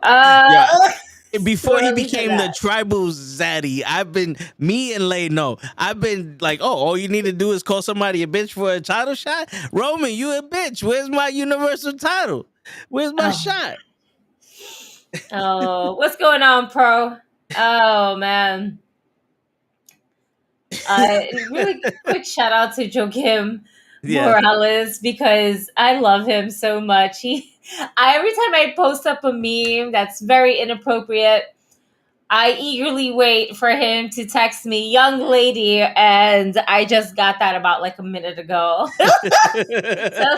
Before he became the tribal zaddy, me and Lay know. I've been like, all you need to do is call somebody a bitch for a title shot? Roman, you a bitch. Where's my universal title? Where's my shot? Oh, what's going on, Pro? Oh, man. Really quick shout out to Joakim Morales because I love him so much. Every time I post up a meme that's very inappropriate, I eagerly wait for him to text me, young lady, and I just got that about like a minute ago. So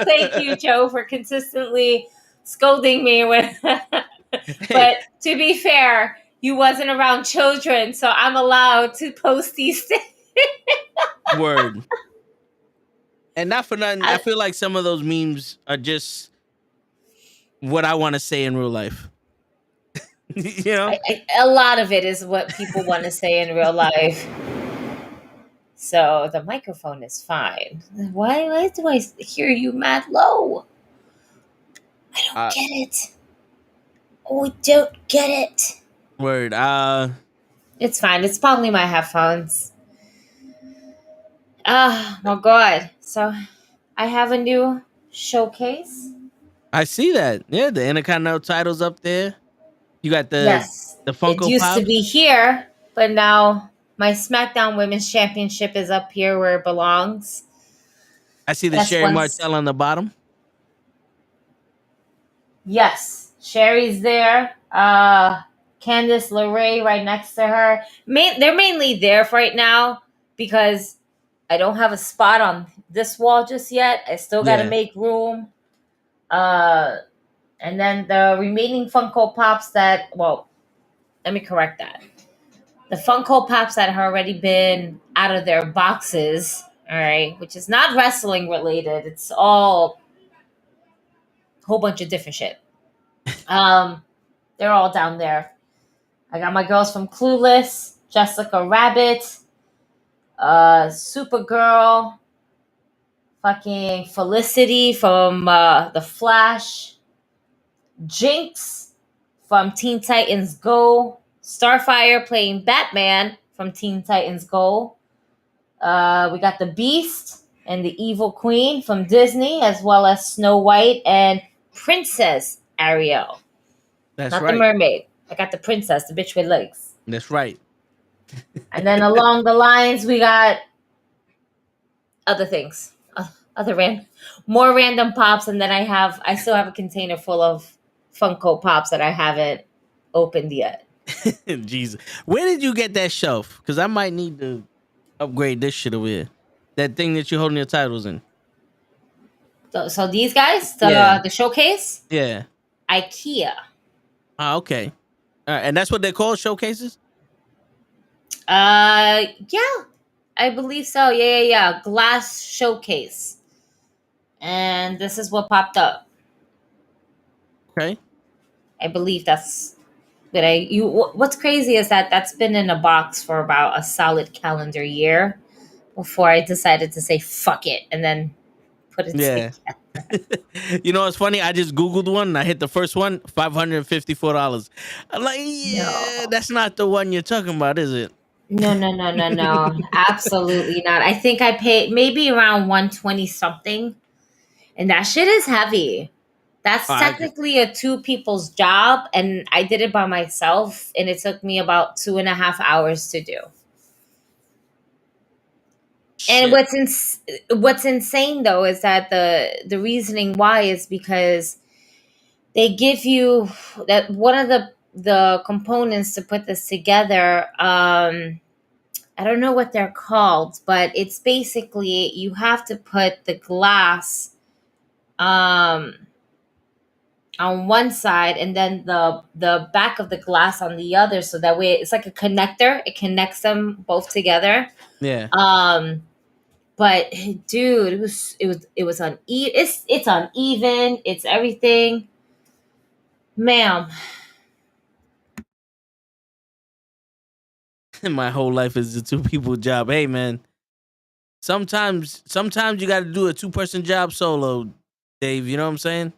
thank you, Joe, for consistently scolding me. But to be fair, you wasn't around children, so I'm allowed to post these things. Word. And not for nothing, I feel like some of those memes are just what I want to say in real life. You know? A lot of it is what people want to say in real life. So the microphone is fine. Why do I hear you mad low? I don't get it. Oh, I don't get it. Word. It's fine. It's probably my headphones. Oh god. So I have a new showcase. I see that. Yeah, the Intercontinental titles up there. You got the Yes. It Funko used to Pops. be here, but now my SmackDown Women's Championship is up here where it belongs. I see the That's Sherry once- Martel on the bottom. Yes. Sherry's there. Candice LeRae right next to her. They're mainly there right now because I don't have a spot on this wall just yet. I still got to make room. And then the remaining Funko Pops let me correct that. The Funko Pops that have already been out of their boxes, all right, which is not wrestling related. It's all a whole bunch of different shit. They're all down there. I got my girls from Clueless, Jessica Rabbit, Supergirl, fucking Felicity from The Flash, Jinx from Teen Titans Go, Starfire playing Batman from Teen Titans Go. We got the Beast and the Evil Queen from Disney, as well as Snow White and Princess Ariel. That's Not right. the mermaid. I got the princess, the bitch with legs. That's right. And then along the lines, we got other things, more random pops, and then I still have a container full of Funko Pops that I haven't opened yet. Jesus, where did you get that shelf? Because I might need to upgrade this shit over here. That thing that you're holding your titles in. So these guys, the showcase, IKEA. Oh, okay. All right, and that's what they call showcases. Yeah, I believe so. Yeah. Glass showcase, and this is what popped up. Okay. I believe that's what what's crazy is that that's been in a box for about a solid calendar year before I decided to say fuck it and then put it together. You know what's funny? I just Googled one and I hit the first one, $554. I'm like, that's not the one you're talking about, is it? No. Absolutely not. I think I paid maybe around 120 something. And that shit is heavy. That's technically a 2 people's job, and I did it by myself, and it took me about 2.5 hours to do. Shit. And what's insane though is that the reasoning why is because they give you that one of the components to put this together. I don't know what they're called, but it's basically you have to put the glass on one side and then the back of the glass on the other, so that way it's like a connector. It connects them both together. Yeah. But dude, it was uneven. It's uneven. It's everything, ma'am. My whole life is a 2 people job. Hey man, sometimes you got to do a 2-person job solo, Dave. You know what I'm saying?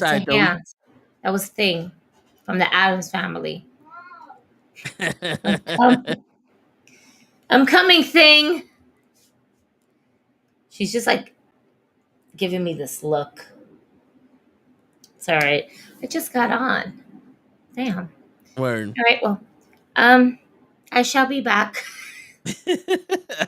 That was Thing from the Addams Family. I'm coming, Thing. She's just like giving me this look. It's all right. I just got on. Damn. Word. All right. Well, I shall be back. All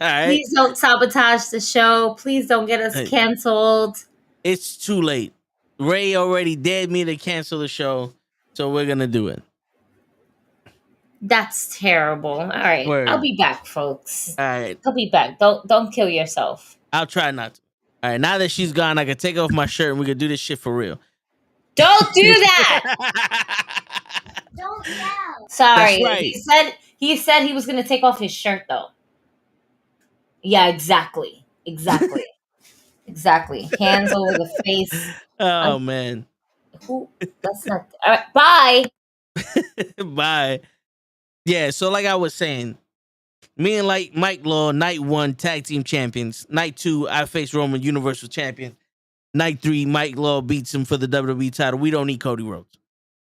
right. Please don't sabotage the show. Please don't get us canceled. It's too late. Ray already dared me to cancel the show, so we're gonna do it. That's terrible. All right. Word. I'll be back, folks. All right. I'll be back. Don't kill yourself. I'll try not to. All right. Now that she's gone, I can take off my shirt and we can do this shit for real. Don't do that. Don't yell. Sorry. That's right. He said he was gonna take off his shirt though. Yeah, exactly. Exactly. Hands over the face. Oh man. That's not. All right. Bye. Bye. Yeah, so like I was saying, me and like Mike Law, night 1 tag team champions. Night 2, I face Roman Universal Champion. Night 3, Mike Law beats him for the WWE title. We don't need Cody Rhodes.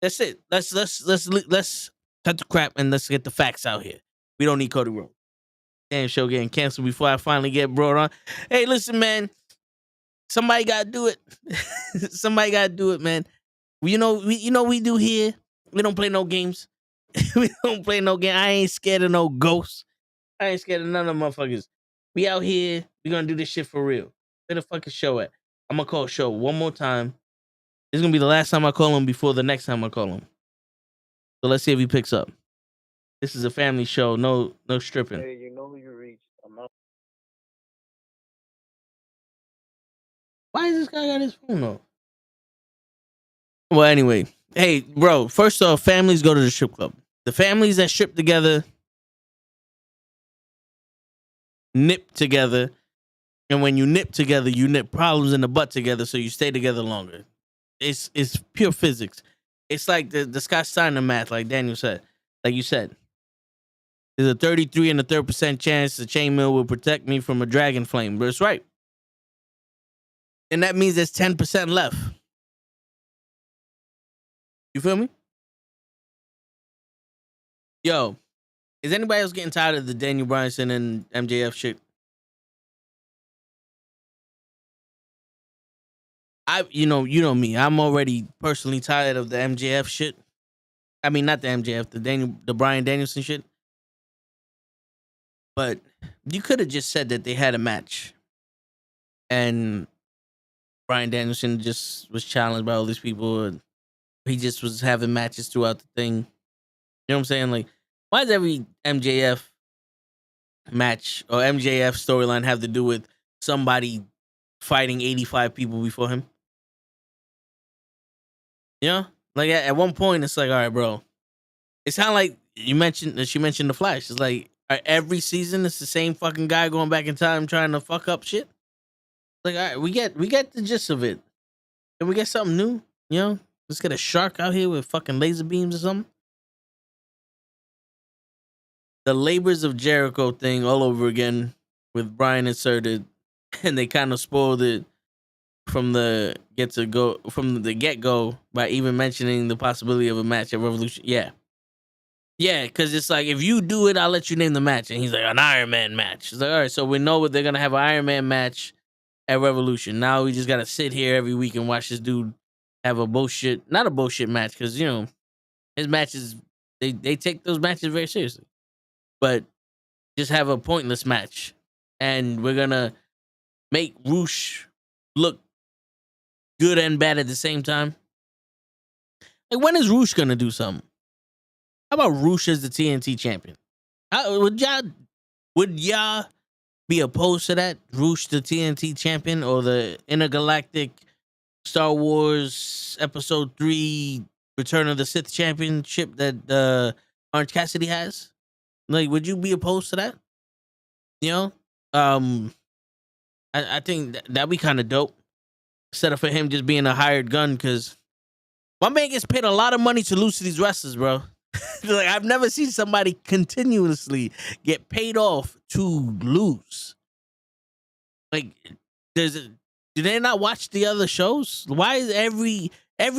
That's it. Let's cut the crap and let's get the facts out here. We don't need Cody Rhodes. Damn show getting canceled before I finally get brought on. Hey, listen, man. Somebody gotta do it. Somebody gotta do it, man. We do here. We don't play no games. We don't play no game. I ain't scared of no ghosts. I ain't scared of none of them motherfuckers. We out here. We gonna do this shit for real. Where the fuck is Show at? I'm gonna call Show one more time. This is gonna be the last time I call him before the next time I call him. So let's see if he picks up. This is a family show. No stripping. Hey, you know who you reached. I'm not. Why is this guy got his phone off? Well, anyway. Hey, bro. First off, families go to the strip club. The families that strip together nip together. And when you nip together, you nip problems in the butt together, so you stay together longer. It's pure physics. It's like the Scott Steiner math, like Daniel said. Like you said. There's a 33 1/3% chance the chainmail will protect me from a dragon flame. But it's right. And that means there's 10% left. You feel me? Yo, is anybody else getting tired of the Daniel Bryanson and MJF shit? You know me. I'm already personally tired of the MJF shit. I mean, not the MJF, the Bryan Danielson shit. But you could have just said that they had a match, and Bryan Danielson just was challenged by all these people, and he just was having matches throughout the thing. You know what I'm saying? Like, why does every MJF match or MJF storyline have to do with somebody fighting 85 people before him? You know? Like, at one point, it's like, all right, bro. It's kind of like she mentioned The Flash. It's like, every season, it's the same fucking guy going back in time trying to fuck up shit. Like, all right, we get the gist of it. Can we get something new? You know? Let's get a shark out here with fucking laser beams or something. The Labors of Jericho thing all over again with Bryan inserted, and they kind of spoiled it from the get-go by even mentioning the possibility of a match at Revolution. Yeah, because it's like, if you do it, I'll let you name the match. And he's like, an Iron Man match. It's like, all right, so we know they're going to have an Iron Man match at Revolution. Now we just got to sit here every week and watch this dude have not a bullshit match, because, you know, his matches, they take those matches very seriously. But just have a pointless match. And we're going to make Roosh look good and bad at the same time. Like, when is Roosh going to do something? How about Roosh as the TNT champion? Would y'all be opposed to that? Roosh the TNT champion, or the Intergalactic Star Wars Episode 3 Return of the Sith championship that Orange Cassidy has? Like, would you be opposed to that? You know? I think that'd be kind of dope. Instead of for him just being a hired gun, because my man gets paid a lot of money to lose to these wrestlers, bro. Like, I've never seen somebody continuously get paid off to lose. Like, do they not watch the other shows? Why is every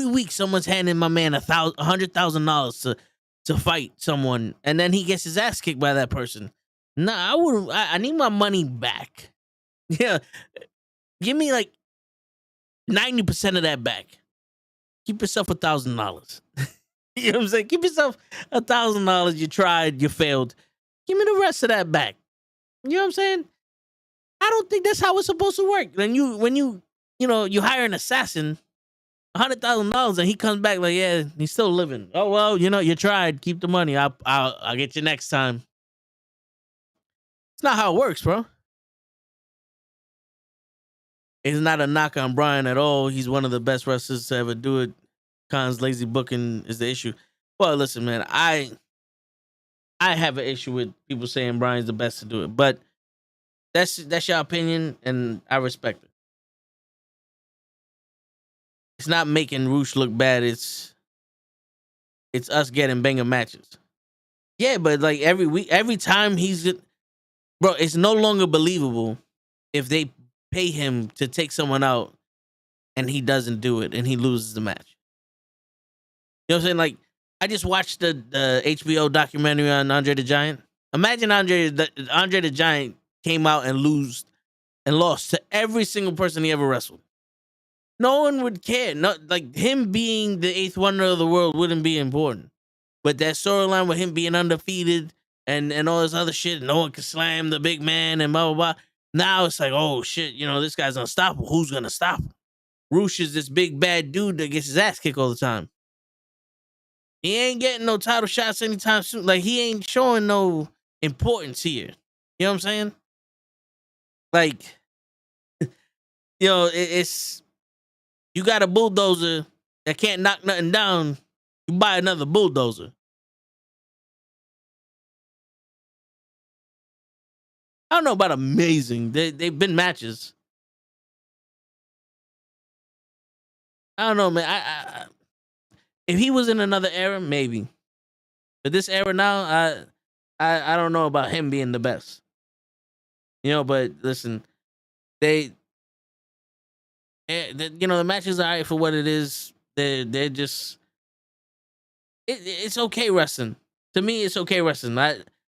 week someone's handing my man $100,000 to fight someone, and then he gets his ass kicked by that person? Nah, I need my money back. Yeah, give me like 90% of that back. Keep yourself $1,000. You know what I'm saying? Keep yourself $1,000. You tried, you failed. Give me the rest of that back. You know what I'm saying? I don't think that's how it's supposed to work. When you hire an assassin, $100,000, and he comes back like, yeah, he's still living. Oh well, you tried. Keep the money. I'll get you next time. It's not how it works, bro. It's not a knock on Bryan at all. He's one of the best wrestlers to ever do it. Khan's lazy booking is the issue. Well, listen, man, I have an issue with people saying Bryan's the best to do it, but that's your opinion, and I respect it. It's not making Roosh look bad. It's us getting banger matches. Yeah, but like every week, every time bro, it's no longer believable if they pay him to take someone out and he doesn't do it and he loses the match. You know what I'm saying? Like, I just watched the HBO documentary on Andre the Giant. Imagine Andre the Giant came out and lost to every single person he ever wrestled. No one would care. Not like him being the 8th wonder of the world wouldn't be important. But that storyline with him being undefeated and all this other shit, no one could slam the big man and blah, blah, blah. Now it's like, oh shit, this guy's unstoppable. Who's gonna stop him? Roosh is this big bad dude that gets his ass kicked all the time. He ain't getting no title shots anytime soon. Like, he ain't showing no importance here. You know what I'm saying? Like, it's you got a bulldozer that can't knock nothing down. You buy another bulldozer. I don't know about amazing. They've been matches. I don't know, man. I if he was in another era, maybe. But this era now, I don't know about him being the best. But listen, the matches are alright for what it is. They're just it's okay wrestling. To me, it's okay wrestling.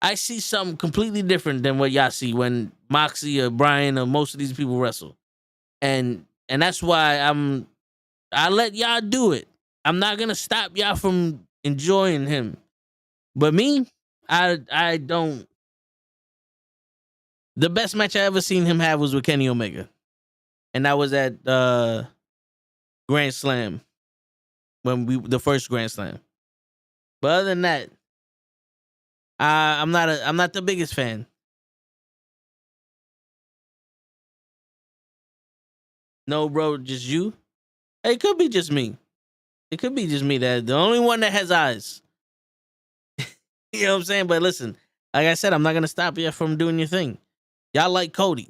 I see something completely different than what y'all see when Moxie or Brian or most of these people wrestle. And that's why I let y'all do it. I'm not gonna stop y'all from enjoying him. But me, I don't. The best match I ever seen him have was with Kenny Omega. And that was at Grand Slam. The first Grand Slam. But other than that, I'm not the biggest fan. No, bro, just you. It could be just me. It could be just me. That the only one that has eyes. You know what I'm saying? But listen, like I said, I'm not gonna stop you from doing your thing. Y'all like Cody,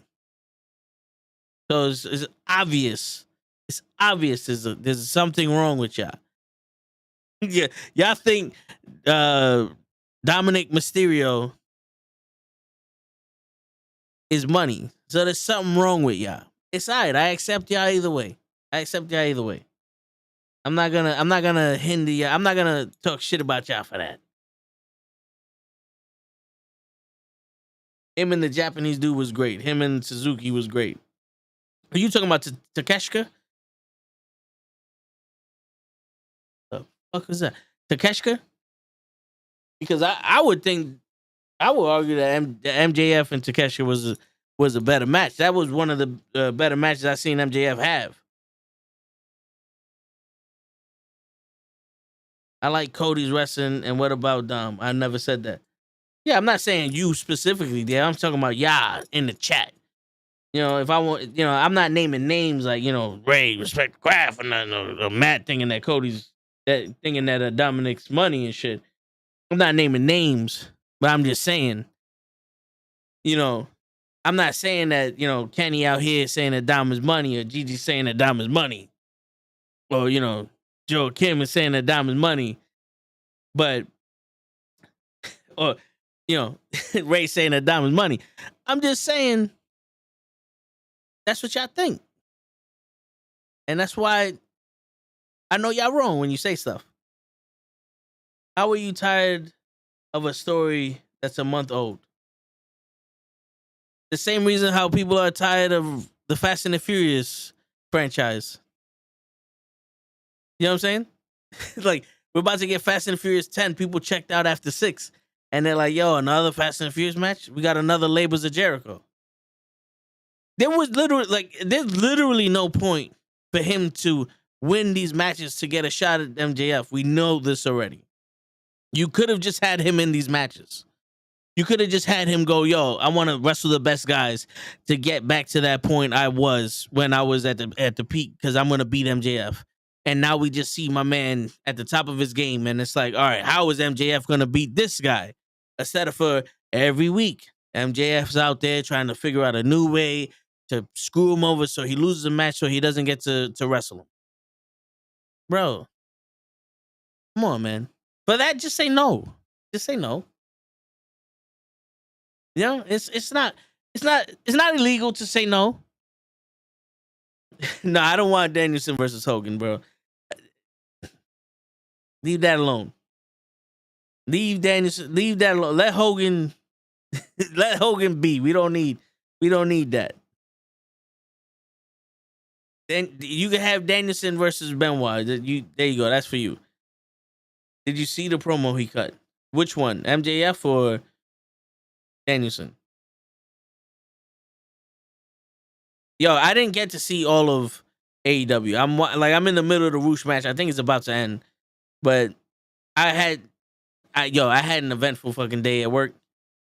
so it's obvious. It's obvious there's something wrong with y'all. Yeah, y'all think Dominic Mysterio is money, so there's something wrong with y'all. It's alright. I accept y'all either way. I'm not gonna hinder y'all. I'm not gonna talk shit about y'all for that. Him and the Japanese dude was great. Him and Suzuki was great. Are you talking about Takeshita? The fuck is that? Takeshita? Because I would argue that MJF and Takeshita was a better match. That was one of the better matches I seen MJF have. I like Cody's wrestling, and what about Dom? I never said that. Yeah, I'm not saying you specifically there. I'm talking about y'all in the chat. If I want, I'm not naming names like, Ray, Respect Craft, or Matt thinking that Cody's thinking that Dominic's money and shit. I'm not naming names, but I'm just saying, I'm not saying that, Kenny out here saying that Dom is money or Gigi saying that Dom is money. Or, Joe Kim is saying that Dom is money. But, or, Ray saying that Dom is money. I'm just saying that's what y'all think. And that's why I know y'all wrong when you say stuff. How are you tired of a story that's a month old? The same reason how people are tired of the Fast and the Furious franchise. You know what I'm saying? Like, we're about to get Fast and the Furious 10. People checked out after 6. And they're like, yo, another Fast and the Furious match? We got another Labels of Jericho. There's literally no point for him to win these matches to get a shot at MJF. We know this already. You could have just had him in these matches. You could have just had him go, yo, I want to wrestle the best guys to get back to that point I was when I was at the peak, because I'm going to beat MJF. And now we just see my man at the top of his game. And it's like, all right, how is MJF going to beat this guy? Instead of for every week, MJF's out there trying to figure out a new way to screw him over so he loses a match so he doesn't get to wrestle him. Bro, come on, man. For that, just say no. Just say no. You know, it's not illegal to say no. No, I don't want Danielson versus Hogan, bro. Leave that alone. Leave Danielson. Leave that alone. Let Hogan. Let Hogan be. We don't need that. Then you can have Danielson versus Benoit. There you go. That's for you. Did you see the promo he cut? Which one, MJF or Danielson? Yo, I didn't get to see all of AEW. I'm in the middle of the Roosh match. I think it's about to end, but I had an eventful fucking day at work,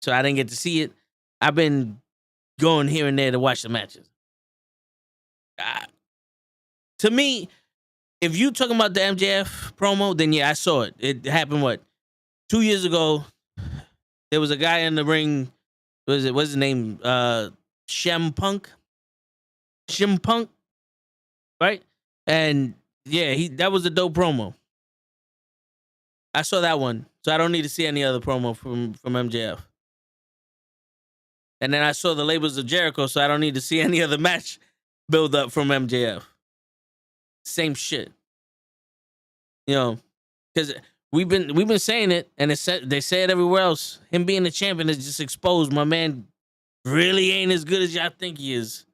so I didn't get to see it. I've been going here and there to watch the matches. To me, if you talking about the MJF promo, then yeah, I saw it. It happened 2 years ago. There was a guy in the ring. What's his name? Shimpunk, right? And yeah, that was a dope promo. I saw that one, so I don't need to see any other promo from MJF. And then I saw the Labels of Jericho, so I don't need to see any other match build up from MJF. Same shit, you know, because we've been saying it, and they say it everywhere else. Him being the champion has just exposed my man really ain't as good as y'all think he is.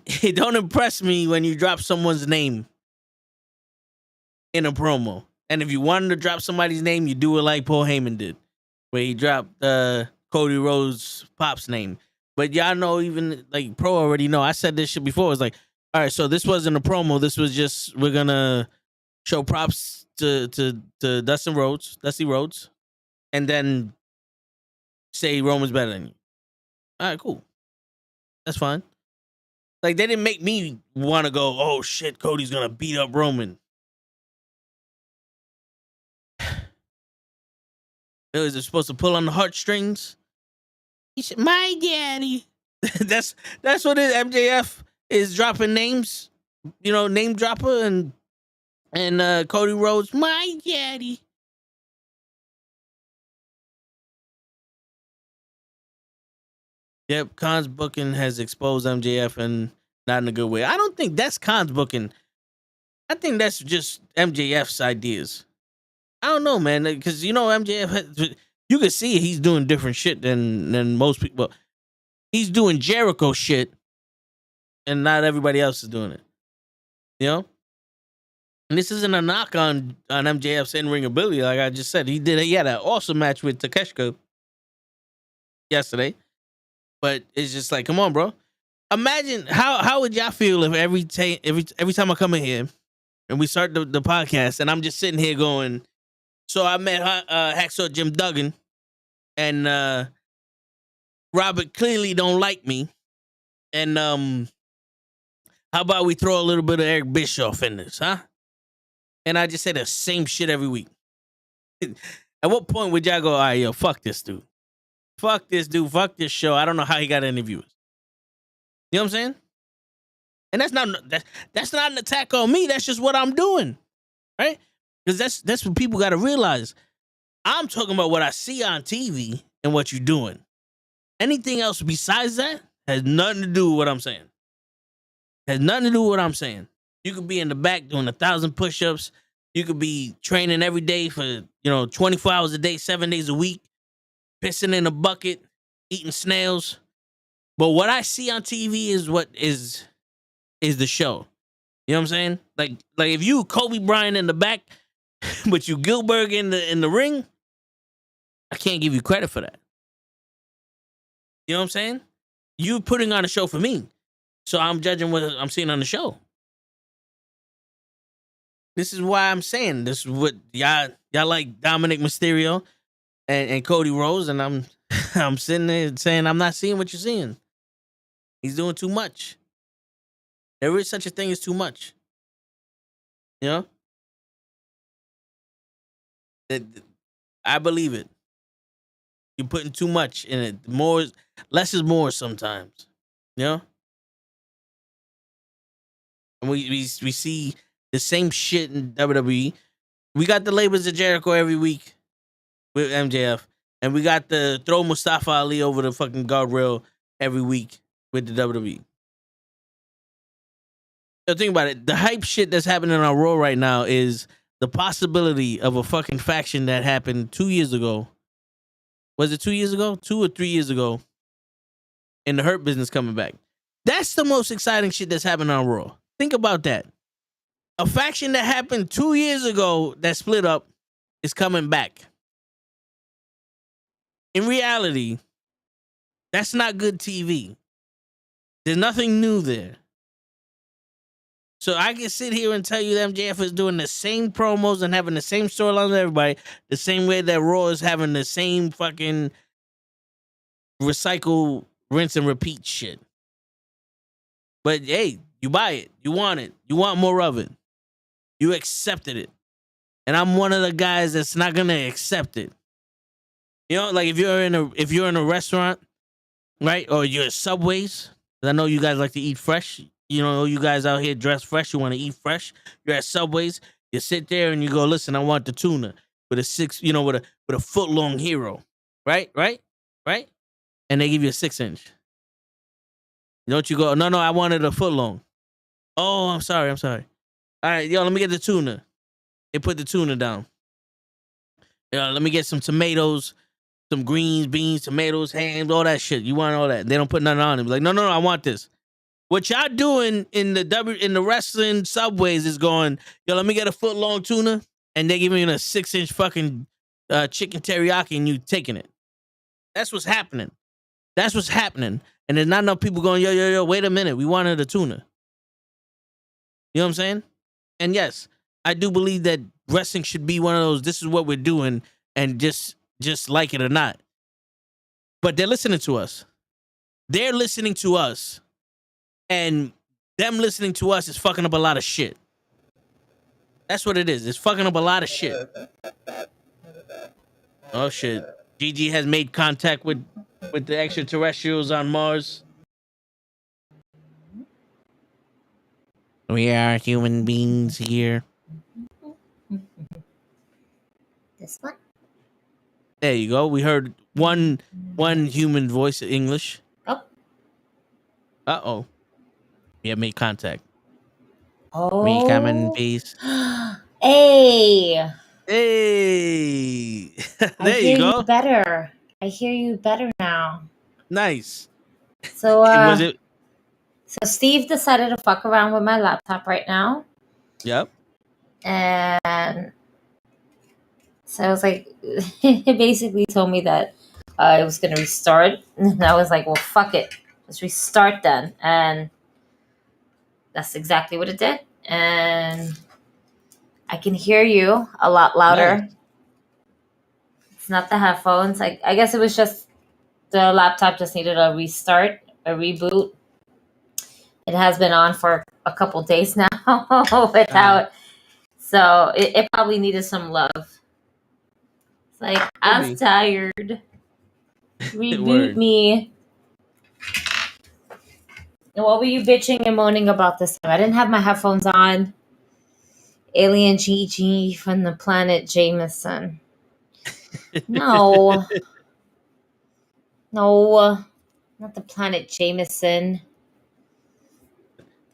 It don't impress me when you drop someone's name in a promo. And if you wanted to drop somebody's name, you do it like Paul Heyman did, where he dropped Cody Rhodes' pop's name. But y'all know, even like Pro already know. I said this shit before. It's like, all right, so this wasn't a promo. This was just, we're gonna show props to Dusty Rhodes, and then say Roman's better than you. All right, cool. That's fine. Like, they didn't make me want to go, oh shit, Cody's gonna beat up Roman. It was supposed to pull on the heartstrings. He said, my daddy. that's what it is. MJF is dropping names, you know, name dropper, and Cody Rhodes, my daddy. Yep, Khan's booking has exposed MJF, and not in a good way. I don't think that's Khan's booking. I think that's just MJF's ideas. I don't know, man, because you know MJF, you can see he's doing different shit than most people. He's doing Jericho shit, and not everybody else is doing it. You know, and this isn't a knock on MJF's in-ring ability. Like I just said, he had an awesome match with Takeshita yesterday. But it's just like, come on, bro. Imagine how would y'all feel if every time I come in here and we start the podcast and I'm just sitting here going, so I met Hacksaw Jim Duggan, and Robert clearly don't like me, and how about we throw a little bit of Eric Bischoff in this, huh? And I just say the same shit every week. At what point would y'all go, all right, yo, fuck this dude? Fuck this dude. Fuck this show. I don't know how he got any viewers. You know what I'm saying? And that's not an attack on me. That's just what I'm doing, right? Because that's what people got to realize. I'm talking about what I see on TV and what you're doing. Anything else besides that has nothing to do with what I'm saying. Has nothing to do with what I'm saying. You could be in the back doing 1,000 push-ups. You could be training every day for 24 hours a day, 7 days a week. Pissing in a bucket, eating snails. But what I see on TV is what is the show. You know what I'm saying? Like if you Kobe Bryant in the back, but you Gilbert in the ring, I can't give you credit for that. You know what I'm saying? You putting on a show for me. So I'm judging what I'm seeing on the show. This is why I'm saying this is what y'all like Dominic Mysterio and Cody Rhodes, and I'm sitting there saying I'm not seeing what you're seeing. He's doing too much. There is such a thing as too much. You know? I believe it. You're putting too much in it. Less is more sometimes. You know? And we see the same shit in WWE. We got the Labels of Jericho every week with MJF. And we got to throw Mustafa Ali over the fucking guardrail every week with the WWE. So think about it. The hype shit that's happening on Raw right now is the possibility of a fucking faction that happened 2 years ago. Was it 2 years ago? 2 or 3 years ago. And the Hurt Business coming back. That's the most exciting shit that's happening on Raw. Think about that. A faction that happened 2 years ago that split up is coming back. In reality, that's not good TV. There's nothing new there. So I can sit here and tell you that MJF is doing the same promos and having the same storyline with everybody, the same way that Raw is having the same fucking recycle, rinse, and repeat shit. But hey, you buy it. You want it. You want more of it. You accepted it. And I'm one of the guys that's not gonna accept it. You know, like if you're in a restaurant, right? Or you're at Subways, because I know you guys like to eat fresh. You know, you guys out here dress fresh, you want to eat fresh. You're at Subways, you sit there and you go, listen, I want the tuna with a foot long hero. Right? And they give you a 6-inch. Don't you go, no, I wanted a foot long. Oh, I'm sorry. All right, yo, let me get the tuna. They put the tuna down. Let me get some tomatoes, some greens, beans, tomatoes, hams, all that shit. You want all that. They don't put nothing on it. Like, no, I want this. What y'all doing in the wrestling Subways is going, yo, let me get a foot long tuna, and they giving you a 6-inch fucking chicken teriyaki, and you taking it. That's what's happening. And there's not enough people going, yo, wait a minute, we wanted a tuna. You know what I'm saying? And yes, I do believe that wrestling should be one of those, this is what we're doing, and just like it or not. But they're listening to us. And them listening to us is fucking up a lot of shit. That's what it is. It's fucking up a lot of shit. Oh shit. Gigi has made contact with the extraterrestrials on Mars. We are human beings here. This one? There you go. We heard one human voice in English. Oh. Uh-oh. We have made contact. Oh. We come in peace. Hey. There you go. I hear you better now. Nice. So was it? So Steve decided to fuck around with my laptop right now. Yep. And so I was like, it basically told me that it was going to restart. And I was like, well, fuck it. Let's restart then. And that's exactly what it did. And I can hear you a lot louder. Nice. It's not the headphones. I guess it was just the laptop just needed a restart, a reboot. It has been on for a couple days now without. So it probably needed some love. It's like, I'm tired. Reboot me. And what were you bitching and moaning about this time? I didn't have my headphones on. Alien Gigi from the planet Jameson. No. No. Not the planet Jameson.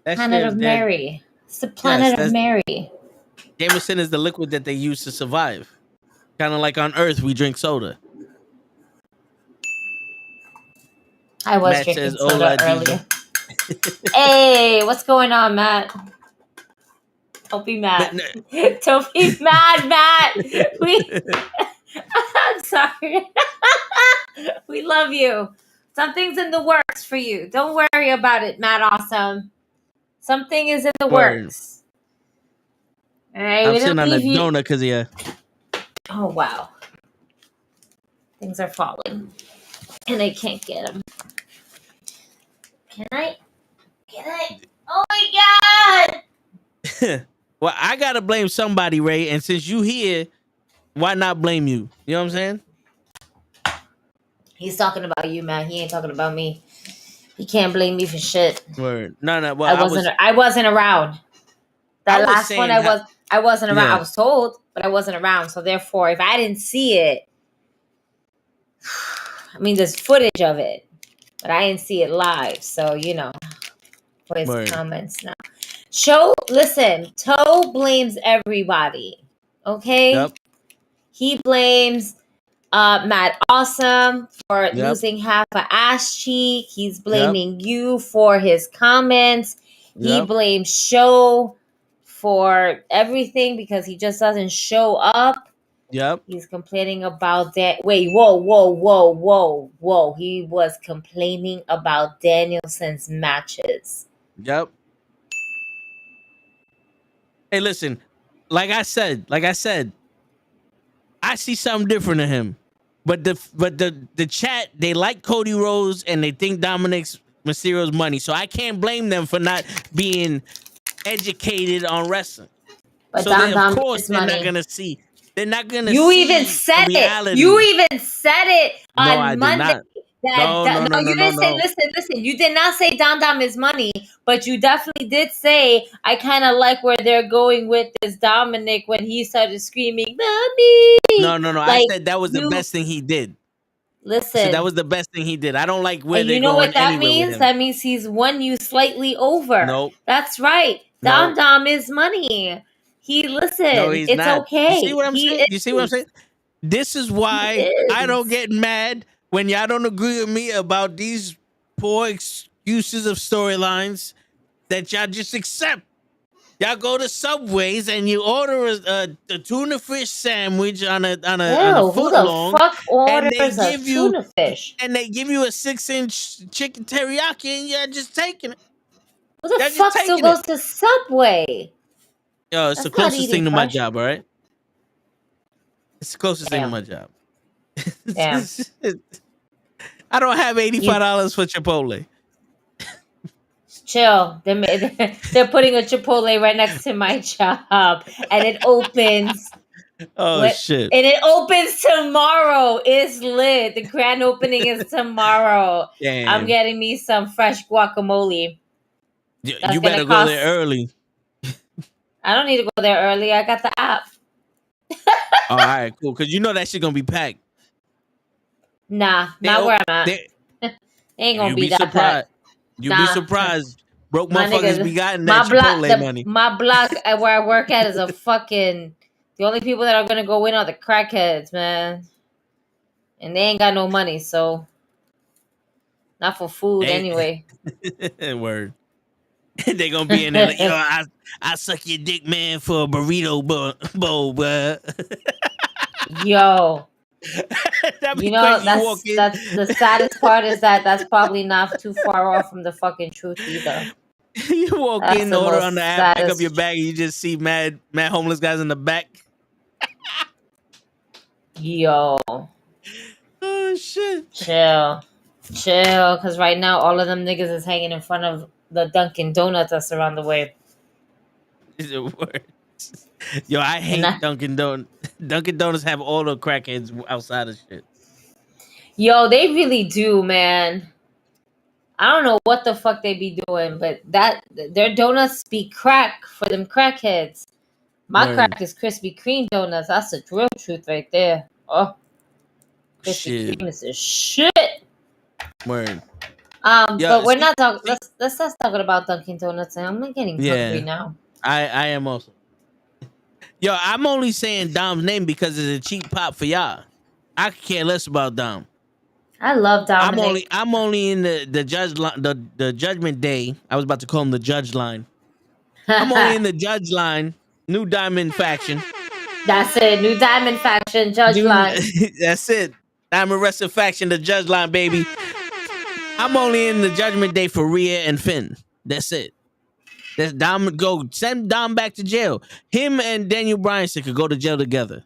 Planet of Mary. It's the planet of Mary. Jameson is the liquid that they use to survive. Kind of like on Earth, we drink soda. I was drinking soda earlier. Hey, what's going on, Matt? Don't be mad. Don't be mad, Matt. I'm sorry. We love you. Something's in the works for you. Don't worry about it, Matt Awesome. Something is in the works. All right, I'm sitting on a donut because Oh, wow. Things are falling. And I can't get them. Can I? Oh, my God. Well, I got to blame somebody, Ray. And since you here, why not blame you? You know what I'm saying? He's talking about you, man. He ain't talking about me. He can't blame me for shit. Word. No. Well, I wasn't around. That last one, I wasn't around. Yeah. I was told, but I wasn't around. So therefore, if I didn't see it, I mean, there's footage of it, but I didn't see it live. So, for his comments now. Listen, Toe blames everybody. Okay? Yep. He blames Matt Awesome for losing half an ass cheek. He's blaming you for his comments. He blames Show for everything because he just doesn't show up. Yep. He's complaining about that. Wait, whoa. He was complaining about Danielson's matches. Yep. Hey, listen, like I said, I see something different in him. But the chat, they like Cody Rhodes and they think Dominic Mysterio's money. So I can't blame them for not being educated on wrestling. But so Dom of course they're money. not gonna see. They're not gonna. You see even said reality. it. You even said it on No, I Monday. did not. No, you didn't say. Listen. You did not say Dom is money, but you definitely did say I kind of like where they're going with this Dominic when he started screaming, "Mommy!" No. Like, I said that was the best thing he did. Listen, that was the best thing he did. I don't like where and they're you know going what that anywhere means? with him. That means he's won you slightly over. Nope. That's right. Dom is money. No, he's it's not. okay. You see what I'm saying? You see what I'm saying? This is why I don't get mad when y'all don't agree with me about these poor excuses of storylines that y'all just accept. Y'all go to Subways and you order a tuna fish sandwich on a foot long, who the fuck orders and they give a tuna fish? And they give you a 6-inch chicken teriyaki, and you're just taking it. Who the fuck still goes to Subway? Yo, it's the closest thing to my job, all right? It's the closest thing to my job. Damn. I don't have $85 for Chipotle. Chill. They're putting a Chipotle right next to my job, and it opens. Shit! And it opens tomorrow. It's lit. The grand opening is tomorrow. Damn. I'm getting me some fresh guacamole. You better go there early. I don't need to go there early. I got the app. All right, cool. Because you know that shit gonna be packed. Nah, not where I'm at. Ain't gonna be that packed. You'll be surprised. Broke motherfuckers be gotten that Chipotle money. My block where I work at is a fucking... The only people that are gonna go in are the crackheads, man. And they ain't got no money, so... Not for food, anyway. Word. They gonna be in there like, yo, I suck your dick, man, for a burrito bowl, bruh. Yo. You know, that's the saddest part is that's probably not too far off from the fucking truth either. You walk in, order on the app, pick up your bag, and you just see mad homeless guys in the back. Yo. Oh, shit. Chill, because right now all of them niggas is hanging in front of the Dunkin' Donuts that's around the way. Is it worse? Yo, I hate Dunkin' Donuts. Dunkin' Donuts have all the crackheads outside of shit. Yo, they really do, man. I don't know what the fuck they be doing, but their donuts be crack for them crackheads. My crack is Krispy Kreme donuts. That's the real truth right there. Oh, Krispy Kreme is a shit. Word. But we're not talking. Let's not talking about Dunkin' Donuts. I'm getting hungry now. I am also. Yo, I'm only saying Dom's name because it's a cheap pop for y'all. I could care less about Dom. I love Dominic. I'm only in the judge line, the judgment day. I was about to call him the judge line. I'm only in the judge line. New Diamond faction. That's it. New Diamond faction. Judge line. That's it. Diamond Wrestling faction. The judge line, baby. I'm only in the judgment day for Rhea and Finn. That's it. That's Dom. Go send Dom back to jail. Him and Daniel Bryanson could go to jail together.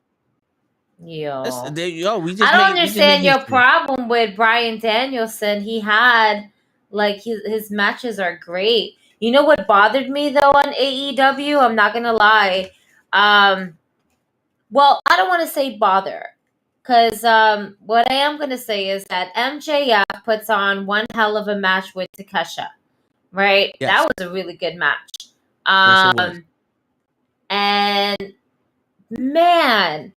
Yo, I don't understand your problem with Bryan Danielson. He had his matches are great. You know what bothered me though on AEW? I'm not gonna lie. Well, I don't want to say bother, because what I am gonna say is that MJF puts on one hell of a match with Takesha, right? Yes. That was a really good match. Yes, and man,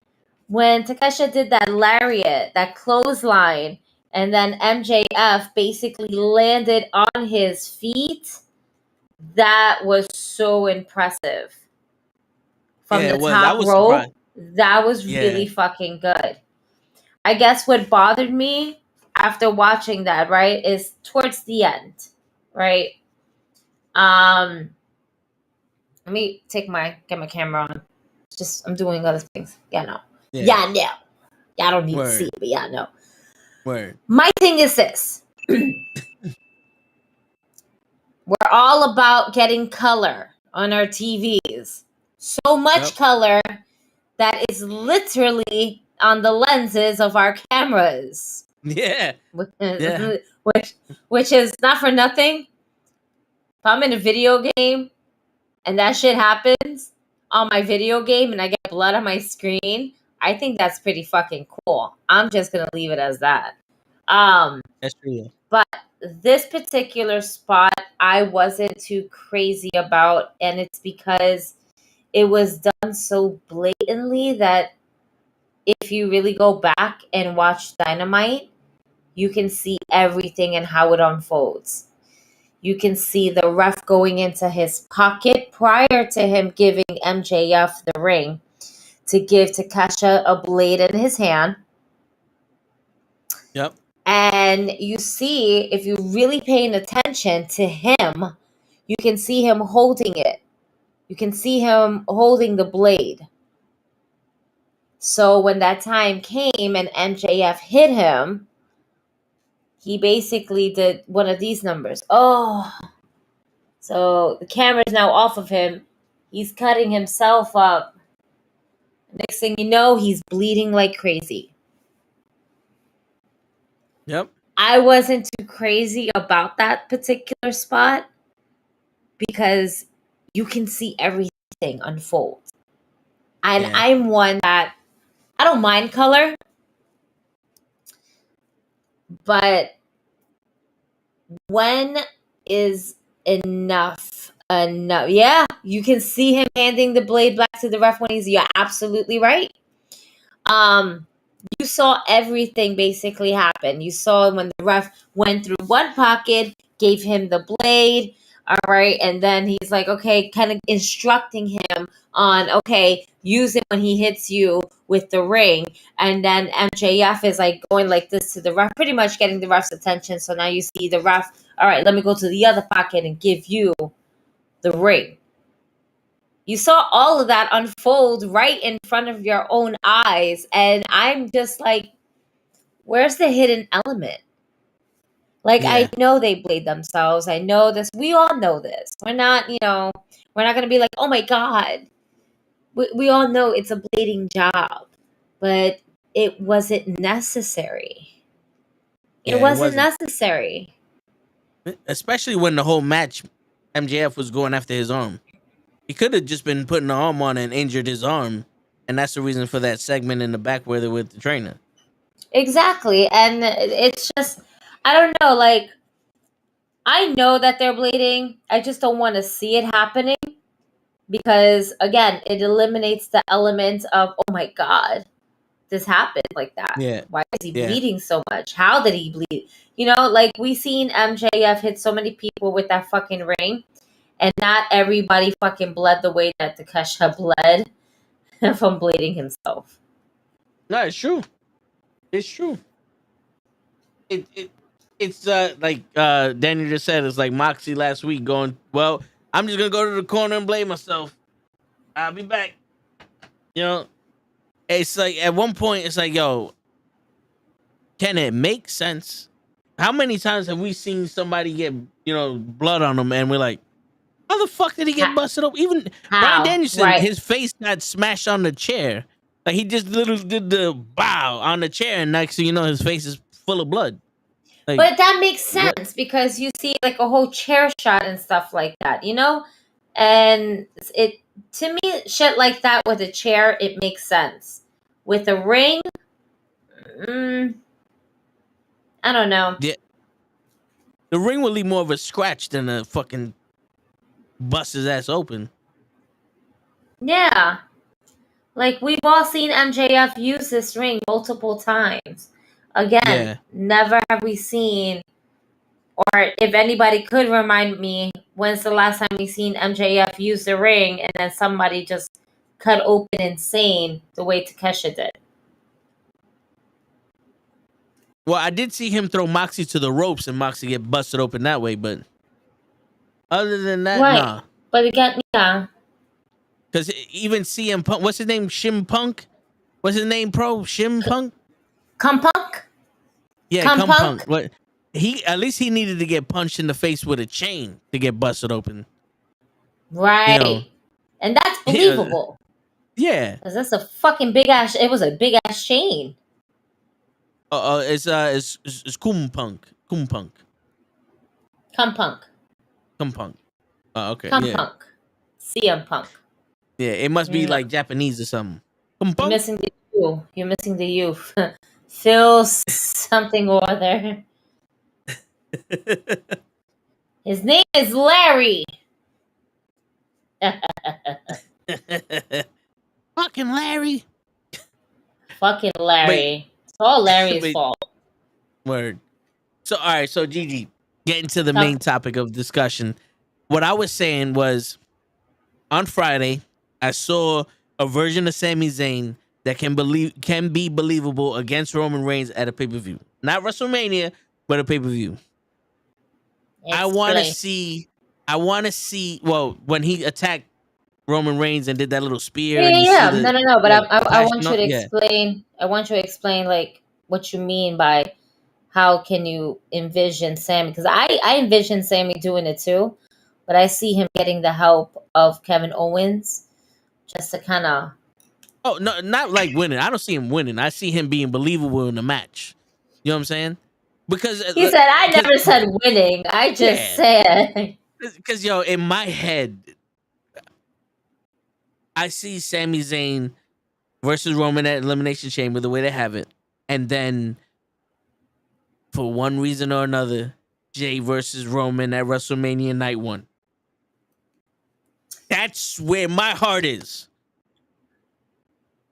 when Takesha did that lariat, that clothesline, and then MJF basically landed on his feet, that was so impressive. From the top rope, that was really fucking good. I guess what bothered me after watching that, right, is towards the end, right? Let me get my camera on. I'm doing other things. Yeah, no. Yeah, no. Y'all don't need to see it, but yeah, no. Word. My thing is this. We're all about getting color on our TVs. So much color that is literally on the lenses of our cameras. Yeah. Which is not for nothing. If I'm in a video game and that shit happens on my video game and I get blood on my screen, I think that's pretty fucking cool. I'm just gonna leave it as that. That's true. But this particular spot I wasn't too crazy about, and it's because it was done so blatantly that if you really go back and watch Dynamite, you can see everything and how it unfolds. You can see the ref going into his pocket prior to him giving MJF the ring to give Takesha a blade in his hand. Yep. And you see, if you're really paying attention to him, you can see him holding it. You can see him holding the blade. So when that time came and MJF hit him, he basically did one of these numbers. Oh, so the camera's now off of him. He's cutting himself up. Next thing you know, he's bleeding like crazy. Yep. I wasn't too crazy about that particular spot because you can see everything unfold. And I'm one that I don't mind color, but when is enough? Yeah, you can see him handing the blade back to the ref when you're absolutely right. You saw everything basically happen. You saw when the ref went through one pocket, gave him the blade, all right, and then he's like, okay, kind of instructing him on, okay, use it when he hits you with the ring. And then MJF is like going like this to the ref, pretty much getting the ref's attention. So now you see the ref, all right, let me go to the other pocket and give you the ring. You saw all of that unfold right in front of your own eyes. And I'm just like, where's the hidden element? Like, I know they blade themselves. I know this. We all know this. We're not, we're not going to be like, oh my God. We all know it's a blading job. But it wasn't necessary. It wasn't necessary. Especially when the whole match, MJF was going after his arm. He could have just been putting the arm on and injured his arm. And that's the reason for that segment in the back where they're with the trainer. Exactly. And it's just, I don't know, like, I know that they're bleeding. I just don't want to see it happening because, again, it eliminates the element of, oh my God, this happened like that. Yeah. Why is he bleeding so much? How did he bleed? Like we seen MJF hit so many people with that fucking ring, and not everybody fucking bled the way that Takesha bled from bleeding himself. No, it's true. It's true. It's like Daniel just said, it's like Moxie last week going, well, I'm just gonna go to the corner and blame myself. I'll be back. It's like at one point it's like, yo, can it make sense? How many times have we seen somebody get, blood on them and we're like, how the fuck did he get busted up? Even Bryan Danielson, his face got smashed on the chair. Like he just literally did the bow on the chair, and next thing you know, his face is full of blood. Like, but that makes sense because you see like a whole chair shot and stuff like that, And it, to me, shit like that with a chair, it makes sense. With a ring, I don't know. Yeah, the ring will leave more of a scratch than a fucking bust his ass open. Yeah. Like, we've all seen MJF use this ring multiple times. Again, never have we seen, or if anybody could remind me, when's the last time we seen MJF use the ring and then somebody just cut open Insane the way Takesha did? Well, I did see him throw Moxie to the ropes and Moxie get busted open that way, but other than that, nah. But again, yeah. Because even CM Punk, what's his name? Shim Punk? What's his name, pro? Shim Punk? Punk? Yeah, Punk. What? At least he needed to get punched in the face with a chain to get busted open. Right. You know? And that's believable. Yeah. Because that's a fucking big ass, it was a big ass chain. It's Kumpunk. Punk. Okay. Punk. CM Punk. Yeah, it must be like Japanese or something. You're missing the U. You're missing the U. Phil something or other. His name is Larry. Fucking Larry. Fucking Larry. It's all Larry's fault. Word. So, all right. So, Gigi, getting to the main topic of discussion. What I was saying was, on Friday, I saw a version of Sami Zayn that can be believable against Roman Reigns at a pay-per-view. Not WrestleMania, but a pay-per-view. I want to see, well, when he attacked Roman Reigns and did that little spear. No. But I want you to explain. I want you to explain like what you mean by how can you envision Sami? Because I envision Sami doing it too, but I see him getting the help of Kevin Owens just to kind of. Oh no, not like winning. I don't see him winning. I see him being believable in the match. You know what I'm saying? Because he said, I never said winning. I just said. Because in my head, I see Sami Zayn versus Roman at Elimination Chamber the way they have it. And then, for one reason or another, Jay versus Roman at WrestleMania Night 1. That's where my heart is.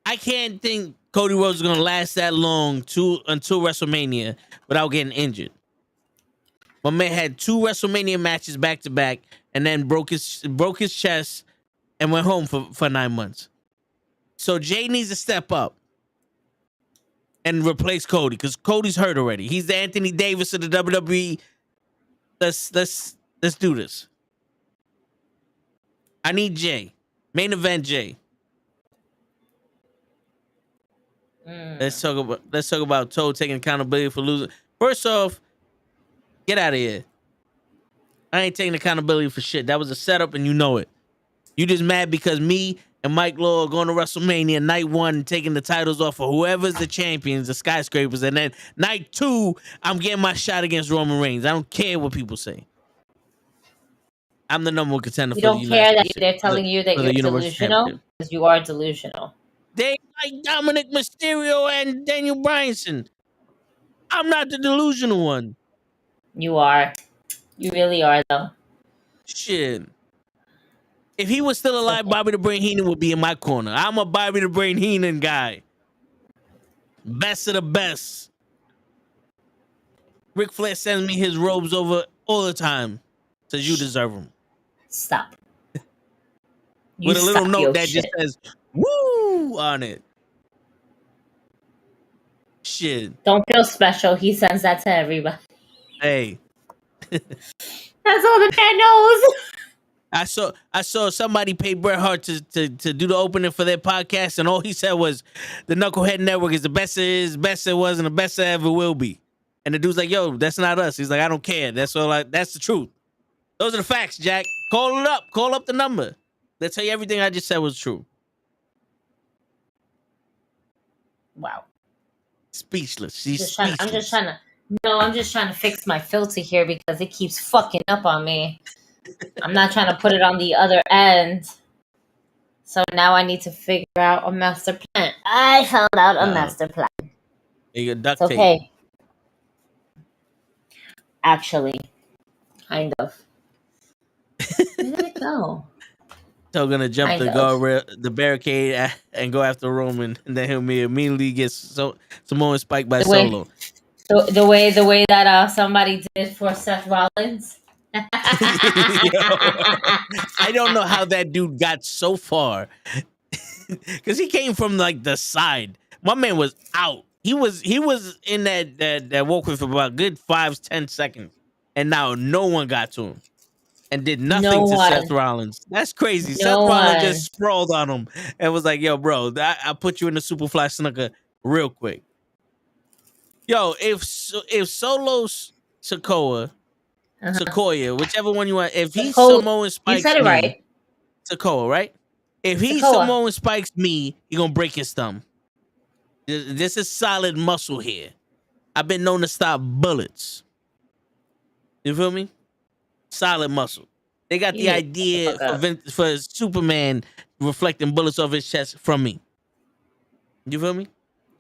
I can't think Cody Rhodes is going to last that long until WrestleMania without getting injured. My man had 2 WrestleMania matches back to back and then broke his chest and went home for 9 months. So Jay needs to step up and replace Cody because Cody's hurt already. He's the Anthony Davis of the WWE. Let's do this. I need Jay. Main event Jay. Let's talk about Toe taking accountability for losing. First off, get out of here. I ain't taking accountability for shit. That was a setup and you know it. You just mad because me and Mike Law are going to WrestleMania night 1 and taking the titles off of whoever's the champions, the skyscrapers, and then night 2, I'm getting my shot against Roman Reigns. I don't care what people say. I'm the number 1 contender for the United States. You don't care that they're telling you that you're delusional? Because you are delusional. They like Dominic Mysterio and Daniel Bryanson. I'm not the delusional one. You are. You really are, though. Shit. If he was still alive, Bobby the Brain Heenan would be in my corner. I'm a Bobby the Brain Heenan guy. Best of the best. Ric Flair sends me his robes over all the time. Says you deserve them. Stop. With a little note that just says, woo, on it. Shit. Don't feel special. He sends that to everybody. Hey. That's all the man knows. I saw somebody pay Bret Hart to do the opening for their podcast, and all he said was, the Knucklehead Network is the best it is, best it was, and the best it ever will be. And the dude's like, yo, that's not us. He's like, I don't care. That's the truth. Those are the facts, Jack. Call it up. Call up the number. They'll tell you everything I just said was true. Wow. Speechless. She's speechless. I'm just trying to fix my filter here because it keeps fucking up on me. I'm not trying to put it on the other end. So now I need to figure out a master plan. I found out a master plan. You got duct tape. Okay. Actually, kind of. Where did it go? So gonna jump Kind the of. guard, the barricade, and go after Roman, and then he'll immediately get Samoan spiked by The way, Solo. the way that somebody did for Seth Rollins. Yo, I don't know how that dude got so far, because he came from like the side. My man was out. He was in that walkway for about good 5-10 seconds, and now no one got to him and did No nothing to Seth one. Rollins. That's crazy. Seth No Rollins one. just sprawled on him and was like, "Yo, bro, I put you in the Superfly snooker real quick." Yo, if Sequoia, whichever one you want, if he Samoan You spikes said it me, right. Sokoa, right? If he Sokoa. Samoan spikes me, he gonna break his thumb. This is solid muscle here. I've been known to stop bullets. You feel me? Solid muscle. They got You the need to idea shut the fuck for Superman reflecting bullets off his chest from me. You feel me?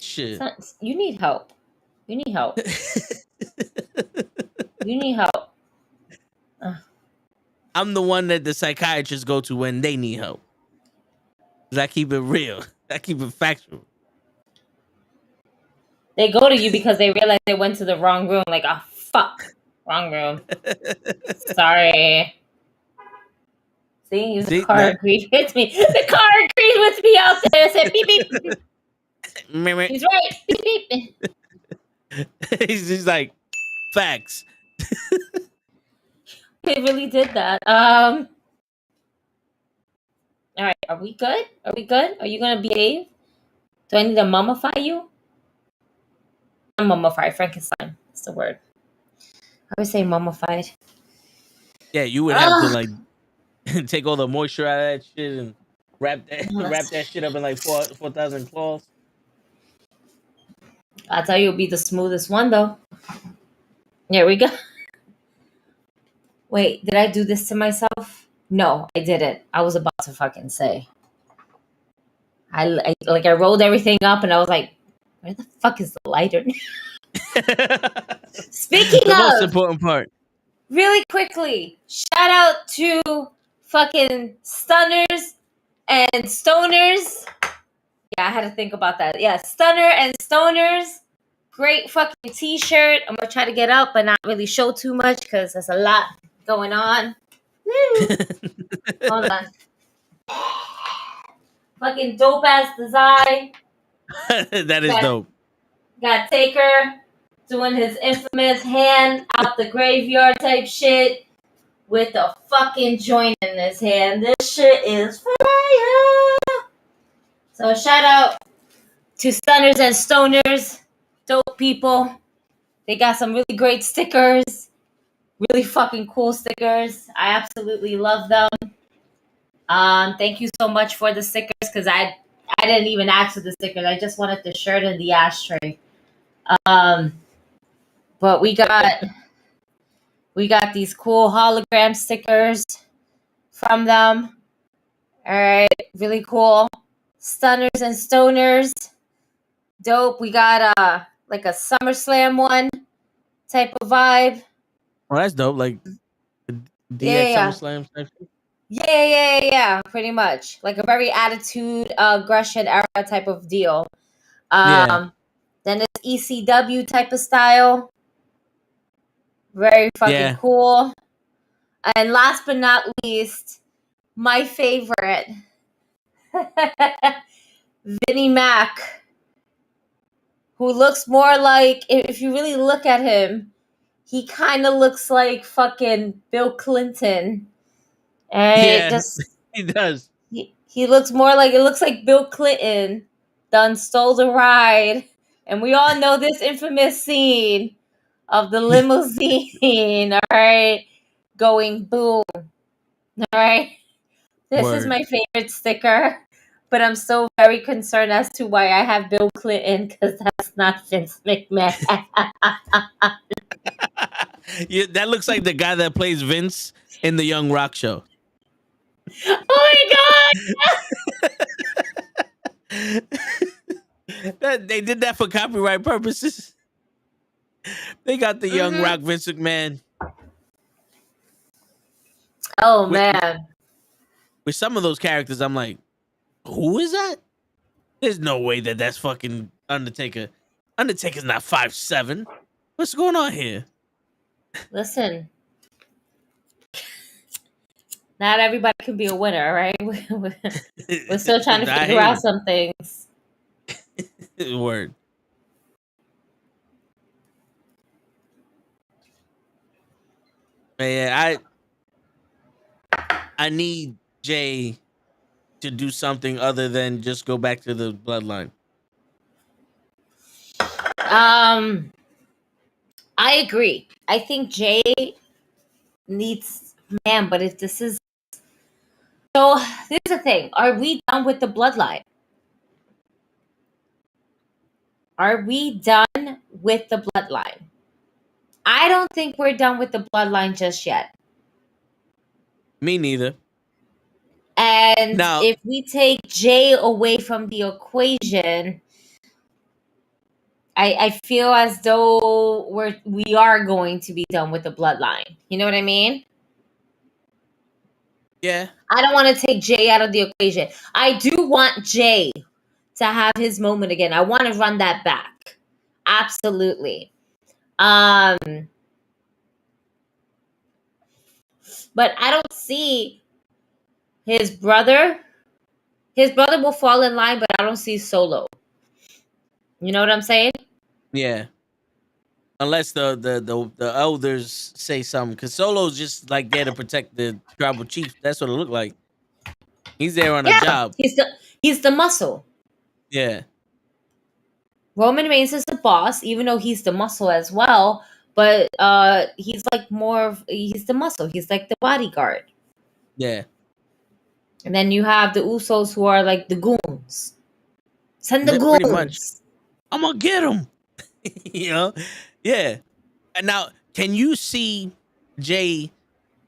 Shit. up. You need help. You need help. You need help. I'm the one that the psychiatrists go to when they need help. 'Cause I keep it real. I keep it factual. They go to you because they realize they went to the wrong room. Like, oh fuck, wrong room. Sorry. See, the car agreed with me. The car agreed with me out there. It said beep beep. He's right. Beep beep. He's like, facts. They really did that. All right, are we good? Are we good? Are you gonna behave? Do I need to mummify you? I'm mummified. Frankenstein. That's the word. I would say mummified. Yeah, you would have to like take all the moisture out of that shit and wrap that shit up in like 4,000 cloths. I'll tell you, it'll be the smoothest one though. Here we go. Wait, did I do this to myself? No, I didn't. I was about to fucking say. I rolled everything up and I was like, where the fuck is the lighter? Speaking The of, most important part. really quickly, shout out to fucking stunners and stoners. Yeah, I had to think about that. Yeah, stunner and stoners. Great fucking t-shirt. I'm gonna try to get up but not really show too much because there's a lot going on. Woo. Hold on. Fucking dope ass design. That is dope. Got Taker doing his infamous hand out the graveyard type shit with the fucking joint in his hand. This shit is fire. So shout out to Stunners and Stoners. Dope people. They got some really great stickers. Really fucking cool stickers. I absolutely love them. Thank you so much for the stickers because I didn't even ask for the stickers. I just wanted the shirt and the ashtray. But we got these cool hologram stickers from them. All right, really cool. Stunners and Stoners. Dope. We got like a SummerSlam one type of vibe. Oh, that's dope. Like DX Yeah. SummerSlam type shit. Yeah. Pretty much. Like a very attitude, aggression era type of deal. Then it's ECW type of style. Very fucking cool. And last but not least, my favorite, Vinnie Mac, who looks more like, if you really look at him, he kind of looks like fucking Bill Clinton. Yeah, he does. He looks more like, it looks like Bill Clinton done stole the ride. And we all know this infamous scene of the limousine, all right, going boom, all right. This is my favorite sticker, but I'm so very concerned as to why I have Bill Clinton because that's not Vince McMahon. Yeah, that looks like the guy that plays Vince in the Young Rock show. Oh my god! They did that for copyright purposes. They got the Young Rock Vince McMahon. Oh man. with some of those characters, I'm like, who is that? There's no way that that's fucking Undertaker. Undertaker's not 5'7". What's going on here? Listen, not everybody can be a winner, right? We're still trying to figure out some things. Word. Man, I need Jay to do something other than just go back to the bloodline. I agree. I think Jay needs but if this is so, here's the thing: are we done with the bloodline? Are we done with the bloodline? I don't think we're done with the bloodline just yet. Me neither. And now, if we take Jay away from the equation, I feel as though we are going to be done with the bloodline. You know what I mean? Yeah. I don't want to take Jay out of the equation. I do want Jay to have his moment again. I want to run that back. Absolutely. But I don't see his brother. His brother will fall in line, but I don't see Solo. You know what I'm saying? Yeah. Unless the elders say something, because Solo's just like there to protect the tribal chief. That's what it looked like. He's there on a job. He's the muscle. Yeah. Roman Reigns is the boss, even though he's the muscle as well. But he's like he's the muscle. He's like the bodyguard. Yeah. And then you have the Usos who are like the goons. Send the goons. Pretty much. I'm gonna get him. You know? Yeah. And now, can you see Jay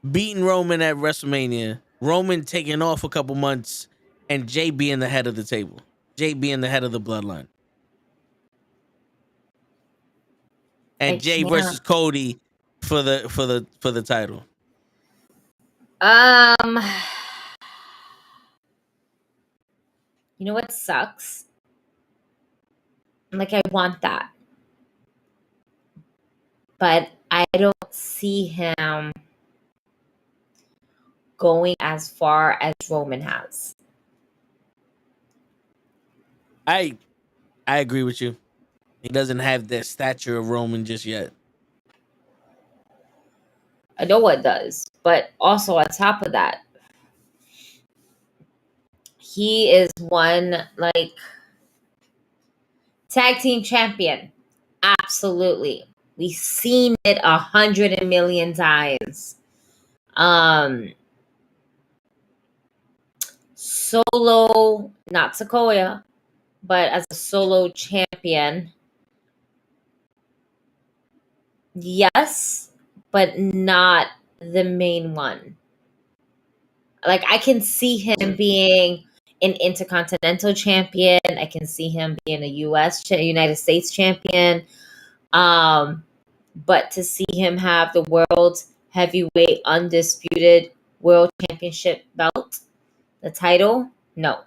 beating Roman at WrestleMania, Roman taking off a couple months, and Jay being the head of the table? Jay being the head of the bloodline. And Jay versus Cody for the title. You know what sucks? Like, I want that. But I don't see him going as far as Roman has. I agree with you. He doesn't have the stature of Roman just yet. I know what does. But also on top of that, he is one, like, tag team champion. Absolutely. We've seen it 100 million times. Solo, not Sequoia, but as a solo champion, yes, but not the main one. Like, I can see him being an intercontinental champion. I can see him being a United States champion. But to see him have the world heavyweight undisputed world championship belt, the title, no.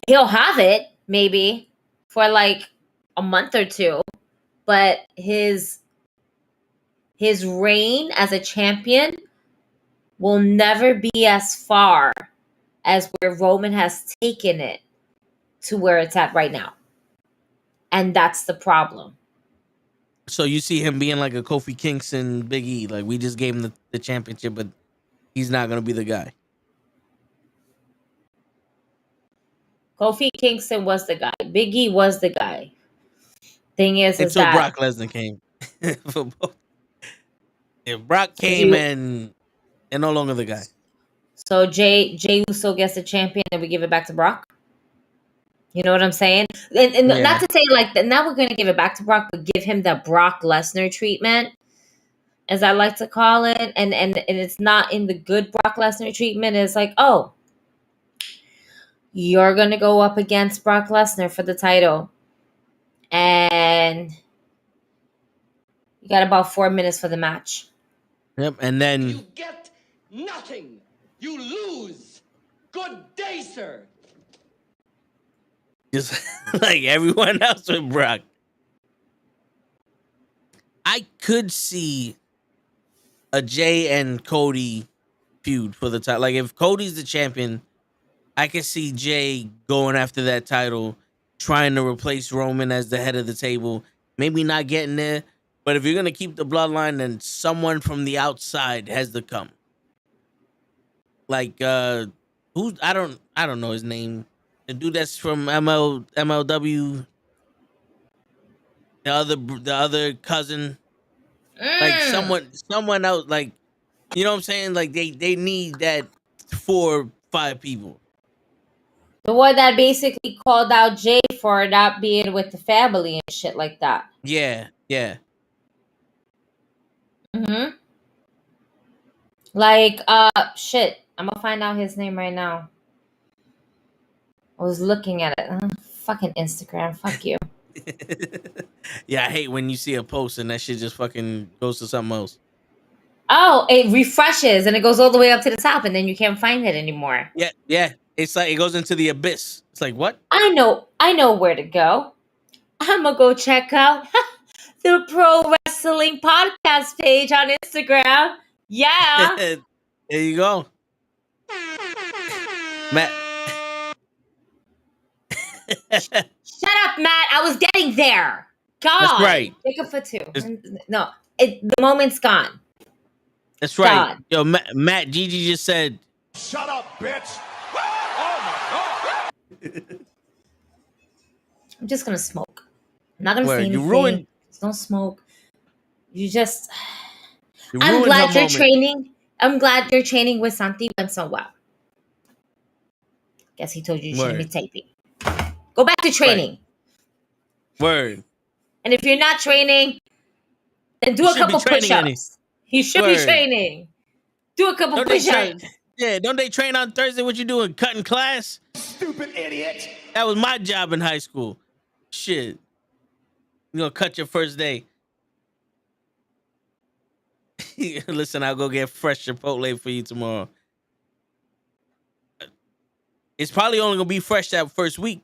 He'll have it maybe for like a month or two, but his reign as a champion will never be as far as where Roman has taken it to where it's at right now. And that's the problem. So you see him being like a Kofi Kingston, Big E. Like, we just gave him the championship, but he's not going to be the guy. Kofi Kingston was the guy. Big E was the guy. Thing is until that Brock Lesnar came. If Brock came and no longer the guy. So Jay Uso gets the champion and we give it back to Brock? You know what I'm saying? And not to say like that now we're going to give it back to Brock, but give him the Brock Lesnar treatment, as I like to call it. And it's not in the good Brock Lesnar treatment. It's like, oh, you're going to go up against Brock Lesnar for the title. And you got about 4 minutes for the match. Yep. And then You get Nothing. You lose. Good day, sir. Just like everyone else with Brock. I could see a Jay and Cody feud for the title. Like if Cody's the champion, I can see Jay going after that title, trying to replace Roman as the head of the table. Maybe not getting there, but if you're gonna keep the bloodline, then someone from the outside has to come. Like who I don't know his name. The dude that's from MLW, the other cousin, like someone else, like you know what I'm saying? Like they need that 4-5 people. The one that basically called out Jay for not being with the family and shit like that. Yeah. Mm-hmm. Like, shit. I'm gonna find out his name right now. I was looking at it. Fucking Instagram. Fuck you. Yeah, I hate when you see a post and that shit just fucking goes to something else. Oh, it refreshes and it goes all the way up to the top and then you can't find it anymore. Yeah. It's like it goes into the abyss. It's like what? I know where to go. I'm gonna go check out the Pro Wrestling Podcast page on Instagram. Yeah. There you go. Matt. Shut up, Matt. I was getting there. God. That's right. Jacob for two. No, the moment's gone. That's right. God. Yo, Matt Gigi just said, Shut up, bitch! Oh my god! I'm just gonna smoke. I'm not gonna Word, say anything. you ruined. Just don't smoke. You just. You I'm ruined glad her you're moment. training. I'm glad your training with Santi went so well. Guess he told you shouldn't be taping. Go back to training. Word. And if you're not training, then do a couple push-ups. You should be training. Do a couple push-ups. Yeah, don't they train on Thursday? What you doing? Cutting class? Stupid idiot! That was my job in high school. Shit. You gonna cut your first day. Listen, I'll go get fresh Chipotle for you tomorrow. It's probably only gonna be fresh that first week.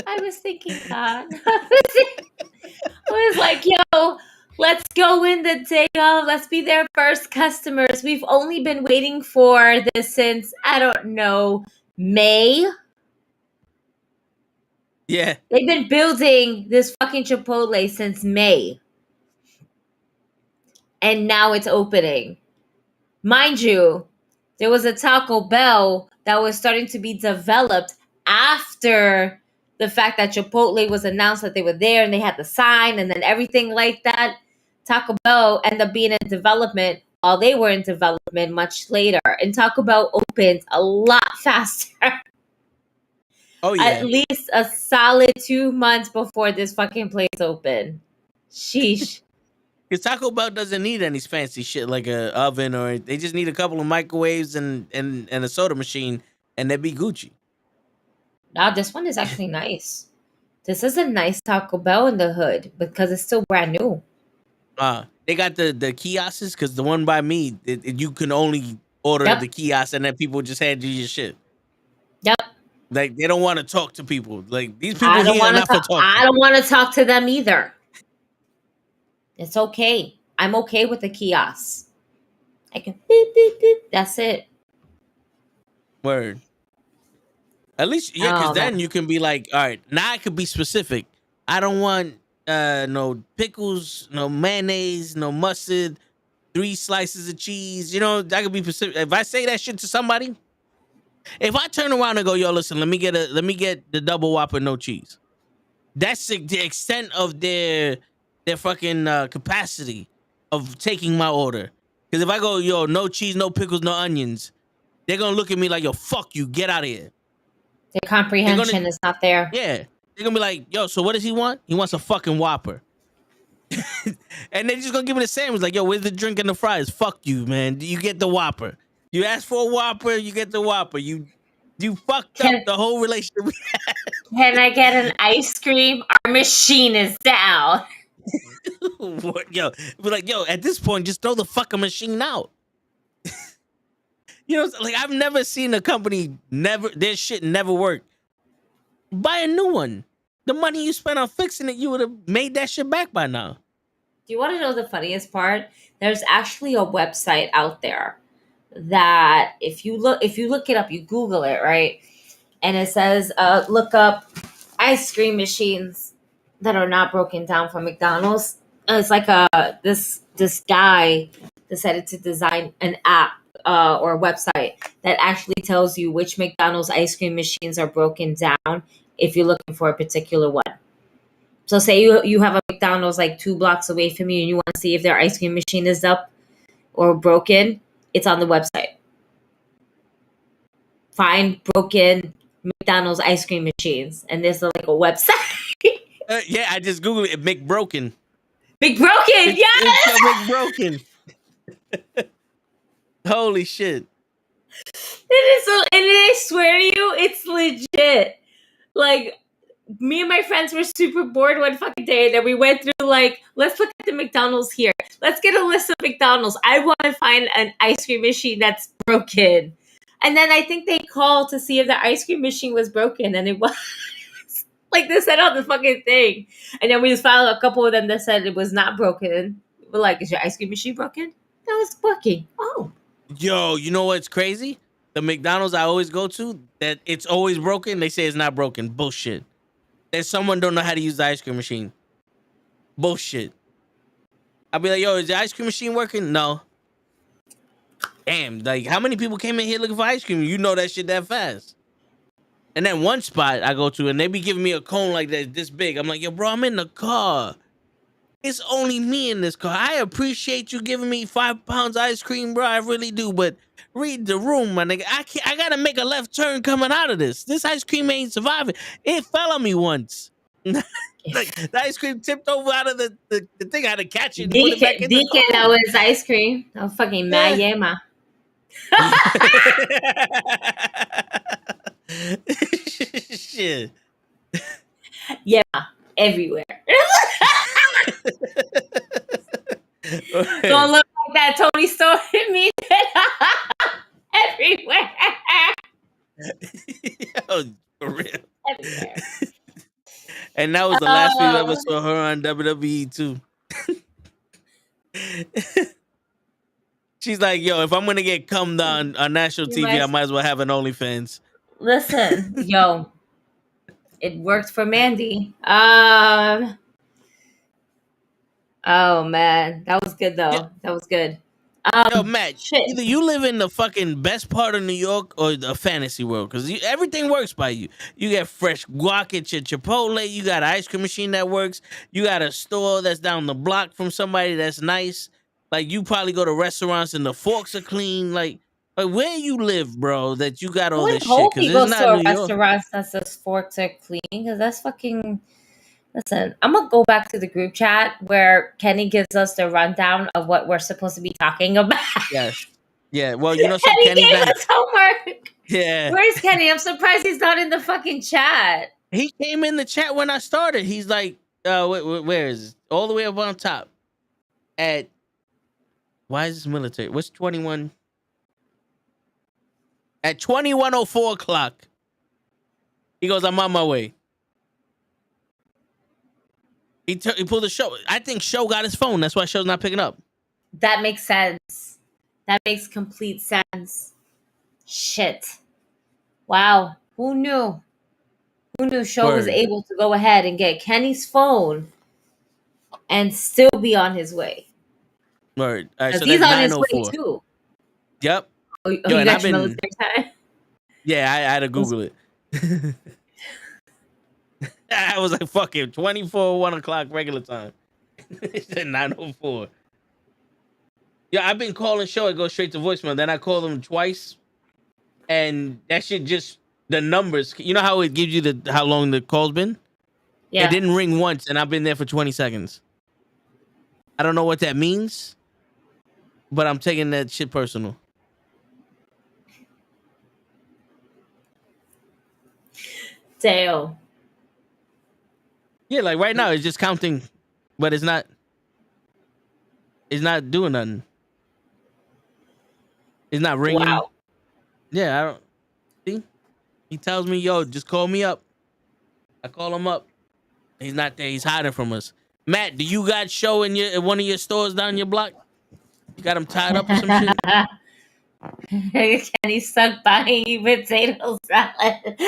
I was thinking that. I was like, yo, let's go in the day of. Let's be their first customers. We've only been waiting for this since, I don't know, May. Yeah. They've been building this fucking Chipotle since May. And now it's opening. Mind you, there was a Taco Bell that was starting to be developed after the fact that Chipotle was announced that they were there and they had the sign and then everything like that. Taco Bell ended up being in development while they were in development much later. And Taco Bell opened a lot faster. Oh, yeah. At least a solid 2 months before this fucking place opened. Sheesh. Because Taco Bell doesn't need any fancy shit like a oven, or they just need a couple of microwaves and a soda machine, and they'd be Gucci. Now this one is actually nice. This is a nice Taco Bell in the hood because it's still brand new. They got the kiosks, because the one by me, you can only order the kiosk and then people just hand you your shit. Yep. Like they don't want to talk to people. Like these people here are not for talking. I don't want to talk to them either. It's okay. I'm okay with the kiosk. I can beep, beep, beep. That's it. Word. At least, yeah, because then you can be like, all right, now I could be specific. I don't want no pickles, no mayonnaise, no mustard, 3 slices of cheese. You know, I could be specific. If I say that shit to somebody, if I turn around and go, yo, listen, let me get the double Whopper, no cheese. That's the extent of their fucking capacity of taking my order. Because if I go, yo, no cheese, no pickles, no onions, they're gonna look at me like, yo, fuck you, get out of here. Their comprehension is not there. Yeah. They're gonna be like, yo, so what does he want? He wants a fucking Whopper. And they're just gonna give me the sandwich, like, yo, where's the drink and the fries? Fuck you, man. You get the Whopper. You ask for a Whopper, you get the Whopper. You fucked up the whole relationship we had. Can I get an ice cream? Our machine is down. Yo, be like, yo, at this point, just throw the fucking machine out. You know, like I've never seen a company their shit never work. Buy a new one. The money you spent on fixing it, you would have made that shit back by now. Do you want to know the funniest part? There's actually a website out there that if you look it up, you Google it, right? And it says, look up ice cream machines that are not broken down from McDonald's. And it's like this guy decided to design an app or a website that actually tells you which McDonald's ice cream machines are broken down if you're looking for a particular one. So say you have a McDonald's like 2 blocks away from you and you want to see if their ice cream machine is up or broken, it's on the website. Find broken McDonald's ice cream machines, and there's like a website. Yeah, I just Googled it. McBroken. McBroken, yes! It's McBroken. Holy shit. It is so, and I swear to you, it's legit. Like, me and my friends were super bored one fucking day, and then we went through like, let's look at the McDonald's here. Let's get a list of McDonald's. I want to find an ice cream machine that's broken. And then I think they called to see if the ice cream machine was broken, and it was. Like, they said on the fucking thing. And then we just found a couple of them that said it was not broken. We're like, is your ice cream machine broken? No, it's working. Oh. Yo, you know what's crazy? The McDonald's I always go to, that it's always broken, they say it's not broken. Bullshit. That someone don't know how to use the ice cream machine. Bullshit. I'll be like, yo, is the ice cream machine working? No. Damn, like, how many people came in here looking for ice cream? You know that shit that fast. And then one spot I go to, and they be giving me a cone like that, this big. I'm like, yo, bro, I'm in the car. It's only me in this car. I appreciate you giving me 5 pounds ice cream, bro. I really do. But read the room, my nigga. I gotta make a left turn coming out of this. This ice cream ain't surviving. It fell on me once. Like, the ice cream tipped over out of the thing. I had to catch it. That was ice cream. That was fucking mad yema. Shit. Yeah, everywhere. Don't look like that Tony Storm me. Everywhere. Yo, for real. Everywhere. And that was the last we ever saw her on WWE too. She's like, yo, if I'm gonna get cummed on national TV, I might as well have an OnlyFans. Listen, yo, it worked for Mandy. Oh man, that was good though. Yeah. That was good. Yo, Matt, either you live in the fucking best part of New York or the fantasy world, because everything works by you. You get fresh guac at your Chipotle. You got an ice cream machine that works. You got a store that's down the block from somebody that's nice. Like, you probably go to restaurants and the forks are clean. Like where you live, bro, that you got all this shit. Because it's not New York. Restaurants that says forks are clean, because that's fucking. Listen, I'm going to go back to the group chat where Kenny gives us the rundown of what we're supposed to be talking about. Yes. Yeah, well, you know, so Kenny gave us homework. Yeah. Where's Kenny? I'm surprised he's not in the fucking chat. He came in the chat when I started. He's like, where is it? All the way up on top. Why is this military? What's 21? At 21:04 o'clock. He goes, I'm on my way. He pulled the show. I think Show got his phone. That's why Show's not picking up. That makes sense. That makes complete sense. Shit. Wow. Who knew? Who knew Show was able to go ahead and get Kenny's phone and still be on his way? Word. All right, so he's on his way too. Yep. Oh, you got your military time? Yeah, I had to Google it. I was like, fuck it, 1 o'clock regular time. It said 9:04. Yeah, I've been calling Show. It goes straight to voicemail. Then I called him twice, and that shit just the numbers. You know how it gives you how long the call's been? Yeah. It didn't ring once, and I've been there for 20 seconds. I don't know what that means, but I'm taking that shit personal. Dale. Yeah, like right now it's just counting, but it's not. It's not doing nothing. It's not ringing. Wow. Yeah, I don't see. He tells me, "Yo, just call me up." I call him up. He's not there. He's hiding from us. Matt, do you got show in one of your stores down your block? You got him tied up or some shit? Kenny stuck buying you potato salad.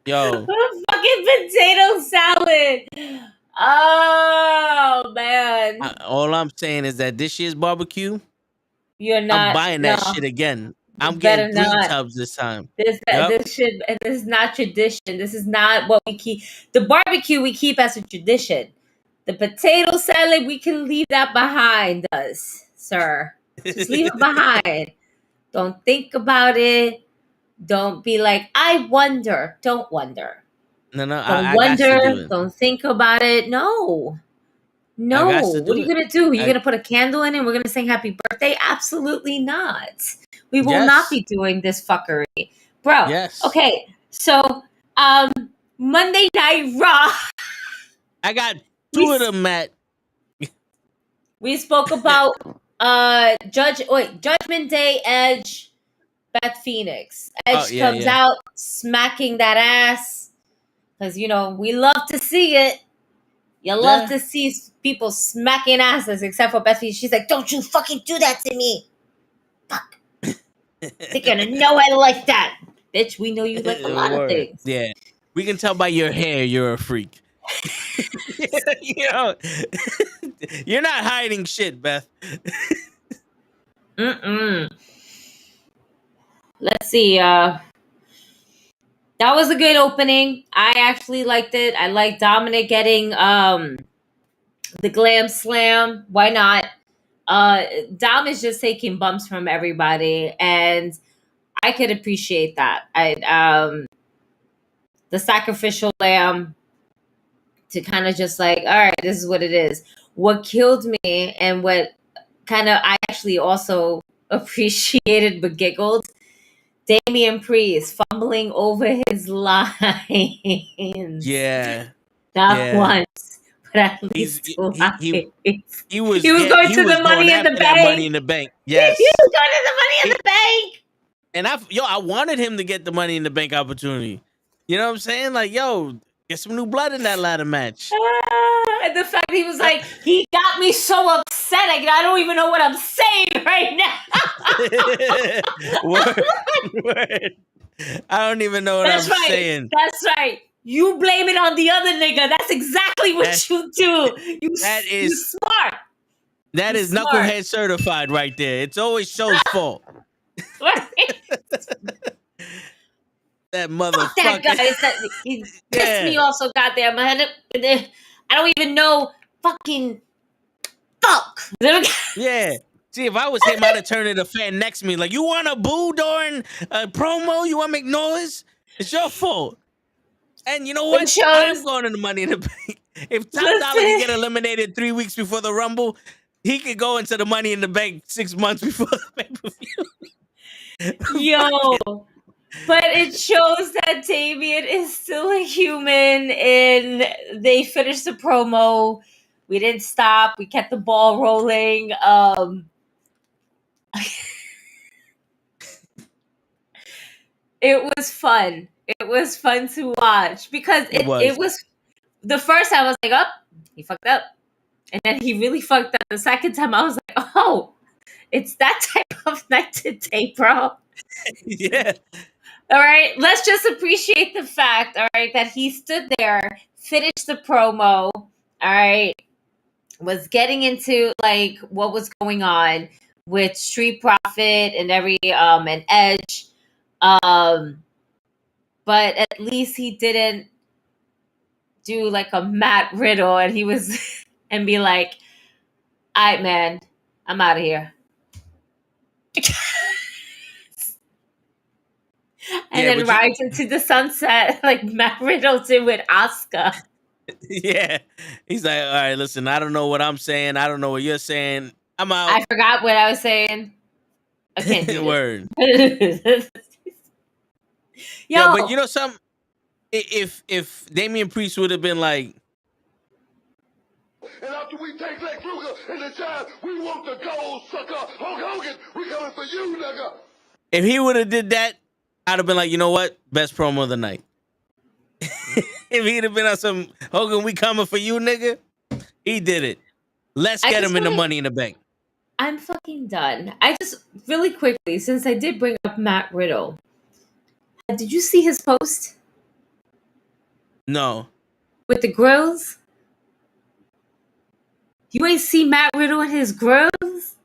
Yo, fucking potato salad. Oh man. All I'm saying is that this year's barbecue, You're not. I'm buying that shit again. I'm better getting 3 not. tubs this time. This is not tradition. This is not what we keep. The barbecue we keep as a tradition. The potato salad, we can leave that behind us, sir. Just leave it behind. Don't think about it. Don't be like, I wonder. Don't wonder. No, Don't I wonder. got to do it. Don't think about it. No. What are you going to do? Are you going to put a candle in it and we're going to sing happy birthday? Absolutely not. We will not be doing this fuckery. Bro. Yes. Okay. So, Monday Night Raw. I got 2 of them, Matt. We spoke about Judgment Day, Edge, Beth Phoenix. Edge comes out smacking that ass. Because, we love to see it. You love to see people smacking asses, except for Beth Phoenix. She's like, don't you fucking do that to me. Fuck. They're gonna know I like that. Bitch, we know you like a lot of things. Yeah. We can tell by your hair you're a freak. You're not hiding shit, Beth. Let's see. That was a good opening. I actually liked it. I like Dominic getting the glam slam. Why not? Dom is just taking bumps from everybody, and I could appreciate that. The sacrificial lamb to kind of just like, all right, this is what it is. What killed me and what kind of I actually also appreciated but giggled, Damian Priest fumbling over his lines. Yeah. Not once, but at least he was going to the Money in the Bank. Money in the Bank. Yes. He was going to the Money in the Bank. And I wanted him to get the Money in the Bank opportunity. You know what I'm saying? Like, yo, get some new blood in that ladder match. And the fact he was like, he got me so upset. I don't even know what I'm saying right now. Word. I don't even know what I'm saying. That's right. You blame it on the other nigga. That's exactly what you do. You smart. That is knucklehead certified right there. It's always show's fault. That motherfucker. Fuck that guy. He pissed me off so goddamn. I don't even know. Fucking fuck. Yeah. See, if I was him, I'd have turned to the fan next to me like, you want to boo during a promo? You want to make noise? It's your fault. And you know what? I'm going to the Money in the Bank. If Top Dollar can get eliminated 3 weeks before the Rumble, he could go into the Money in the Bank 6 months before the pay-per-view. Yo. But it shows that Damian is still a human, and they finished the promo. We didn't stop. We kept the ball rolling. It was fun. It was fun to watch because it was the first time I was like, oh, he fucked up. And then he really fucked up. The second time I was like, oh, it's that type of night today, bro. Yeah. All right, let's just appreciate the fact, all right, that he stood there, finished the promo, all right, was getting into like what was going on with Street Profit and and Edge, but at least he didn't do like a Matt Riddle, and he was and be like, all right, man, I'm out of here. And then rides into the sunset like Matt Riddle did with Asuka. Yeah. He's like, all right, listen, I don't know what I'm saying. I don't know what you're saying. I'm out. I forgot what I was saying. I can't do Word. Yo, but you know something? If Damian Priest would have been like, and after we take Lex Luger and the Giant, we want the gold, sucker. Hulk Hogan, we coming for you, nigga. If he would have did that, I'd have been like, you know what? Best promo of the night. If he'd have been on some Hogan, we coming for you, nigga. He did it. Let's get him in the Money in the Bank. I'm fucking done. I just really quickly, since I did bring up Matt Riddle, did you see his post No. with the grills? You ain't see Matt Riddle and his grills?